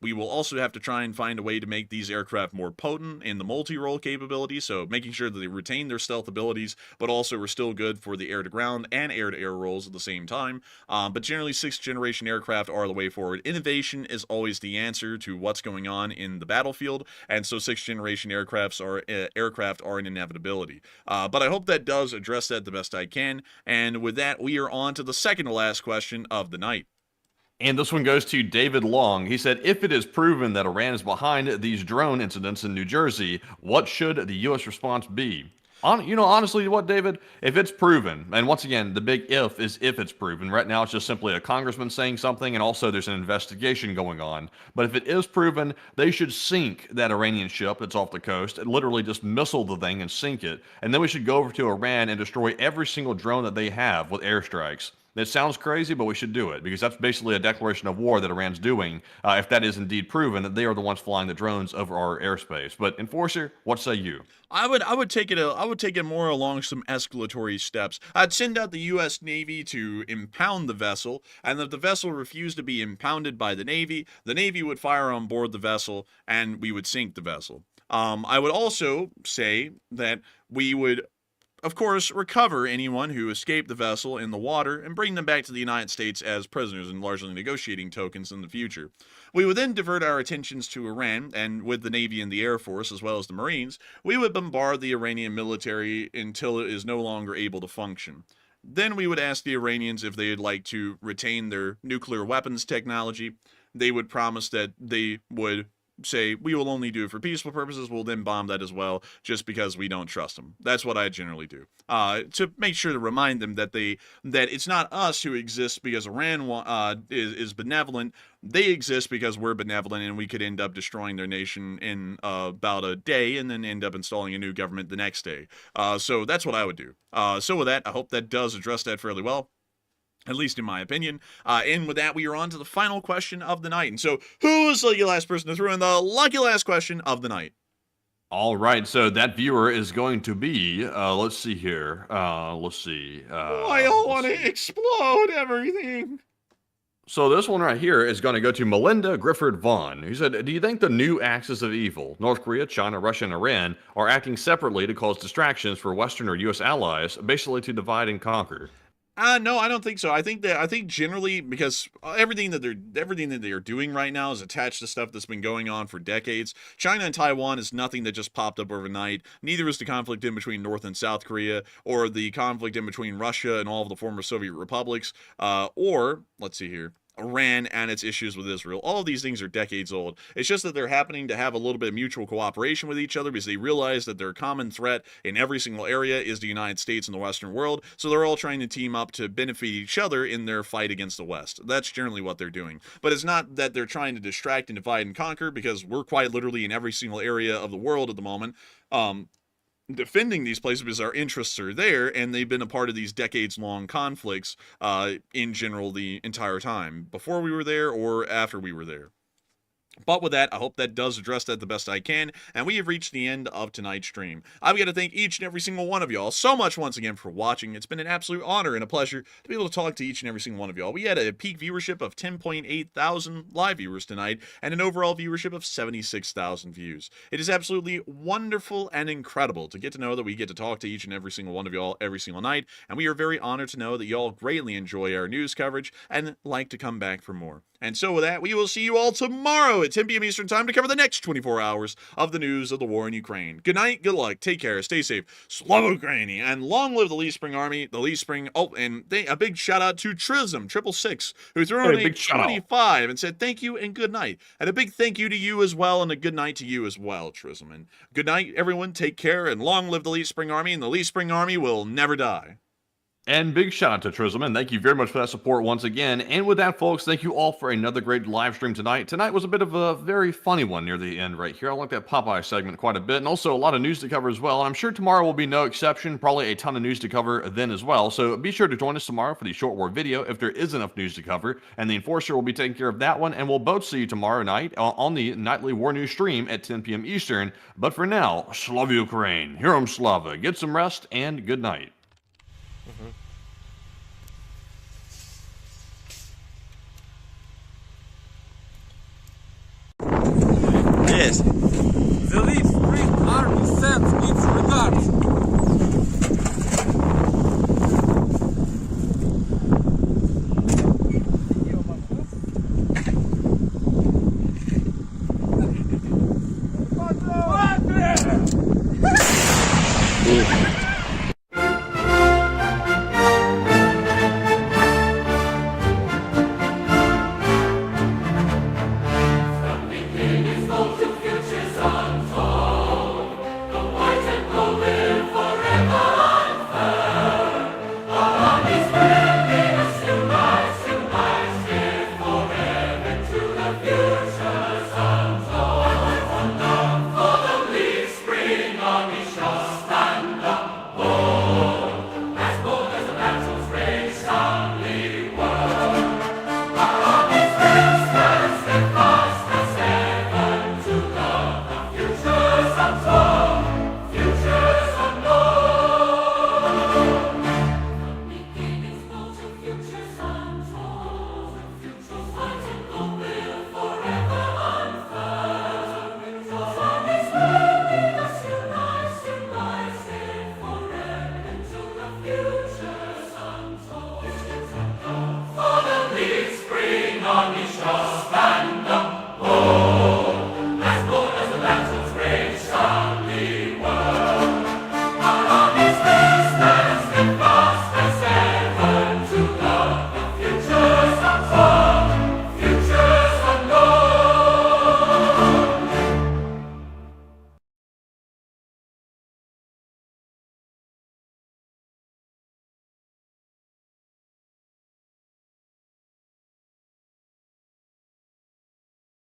We will also have to try and find a way to make these aircraft more potent in the multi-role capability, so making sure that they retain their stealth abilities, but also are still good for the air-to-ground and air-to-air roles at the same time. But generally, 6th generation aircraft are the way forward. Innovation is always the answer to what's going on in the battlefield, and so 6th generation aircraft are an inevitability. possibility. But I hope that does address that the best I can. And with that, we are on to the second to last question of the night. And this one goes to David Long. He said, if it is proven that Iran is behind these drone incidents in New Jersey, what should the U.S. response be? Honestly, what, David? If it's proven, and once again, the big if is if it's proven. Right now, it's just simply a congressman saying something, and also there's an investigation going on. But if it is proven, they should sink that Iranian ship that's off the coast, and literally just missile the thing and sink it. And then we should go over to Iran and destroy every single drone that they have with airstrikes. It sounds crazy, but we should do it because that's basically a declaration of war that Iran's doing. If that is indeed proven that they are the ones flying the drones over our airspace. But Enforcer, what say you? I would take it more along some escalatory steps. I'd send out the U.S. Navy to impound the vessel, and if the vessel refused to be impounded by the Navy would fire on board the vessel, and we would sink the vessel. I would also say that we would, of course, recover anyone who escaped the vessel in the water and bring them back to the United States as prisoners and largely negotiating tokens in the future. We would then divert our attentions to Iran, and with the Navy and the Air Force, as well as the Marines, we would bombard the Iranian military until it is no longer able to function. Then we would ask the Iranians if they'd like to retain their nuclear weapons technology. They would promise that they would say, we will only do it for peaceful purposes. We'll then bomb that as well, just because we don't trust them. That's what I generally do. To make sure to remind them that it's not us who exist because Iran is benevolent. They exist because we're benevolent, and we could end up destroying their nation in about a day and then end up installing a new government the next day. So that's what I would do. So with that, I hope that does address that fairly well, at least in my opinion. And with that, we are on to the final question of the night. And so, who is the lucky last person to throw in the lucky last question of the night? All right, so that viewer is going to be, let's see here. Let's see. I don't want to explode everything. So this one right here is going to go to Melinda Grifford Vaughn, who said, do you think the new axis of evil, North Korea, China, Russia, and Iran, are acting separately to cause distractions for Western or U.S. allies, basically to divide and conquer? No, I don't think so. I think generally, because everything that they are doing right now is attached to stuff that's been going on for decades. China and Taiwan is nothing that just popped up overnight. Neither is the conflict in between North and South Korea, or the conflict in between Russia and all of the former Soviet republics, or, let's see here, Iran and its issues with Israel. All of these things are decades old. It's just that they're happening to have a little bit of mutual cooperation with each other because they realize that their common threat in every single area is the United States and the Western world. So they're all trying to team up to benefit each other in their fight against the West. That's generally what they're doing. But it's not that they're trying to distract and divide and conquer, because we're quite literally in every single area of the world at the moment, defending these places because our interests are there, and they've been a part of these decades-long conflicts in general the entire time, before we were there or after we were there. But with that, I hope that does address that the best I can, and we have reached the end of tonight's stream. I've got to thank each and every single one of y'all so much once again for watching. It's been an absolute honor and a pleasure to be able to talk to each and every single one of y'all. We had a peak viewership of 10.8 thousand live viewers tonight, and an overall viewership of 76,000 views. It is absolutely wonderful and incredible to get to know that we get to talk to each and every single one of y'all every single night, and we are very honored to know that y'all greatly enjoy our news coverage and like to come back for more. And so with that, we will see you all tomorrow at 10 p.m. Eastern Time to cover the next 24 hours of the news of the war in Ukraine. Good night, good luck, take care, stay safe, Slava Ukraini, and long live the Lee Spring Army, the Lee Spring, and a big shout out to Trism 666, who threw in a 25 and said thank you and good night. And a big thank you to you as well, and a good night to you as well, Trism. And good night, everyone, take care, and long live the Lee Spring Army, and the Lee Spring Army will never die. And big shout out to Trisman. Thank you very much for that support once again. And with that, folks, thank you all for another great live stream tonight. Tonight was a bit of a very funny one near the end right here. I like that Popeye segment quite a bit, and also a lot of news to cover as well. I'm sure tomorrow will be no exception. Probably a ton of news to cover then as well. So be sure to join us tomorrow for the short war video if there is enough news to cover. And the Enforcer will be taking care of that one. And we'll both see you tomorrow night on the nightly war news stream at 10 p.m. Eastern. But for now, Slava Ukraine, Herom Slava. Get some rest and good night. Yes. The Lee Spring Army sends its regards. нами щастя.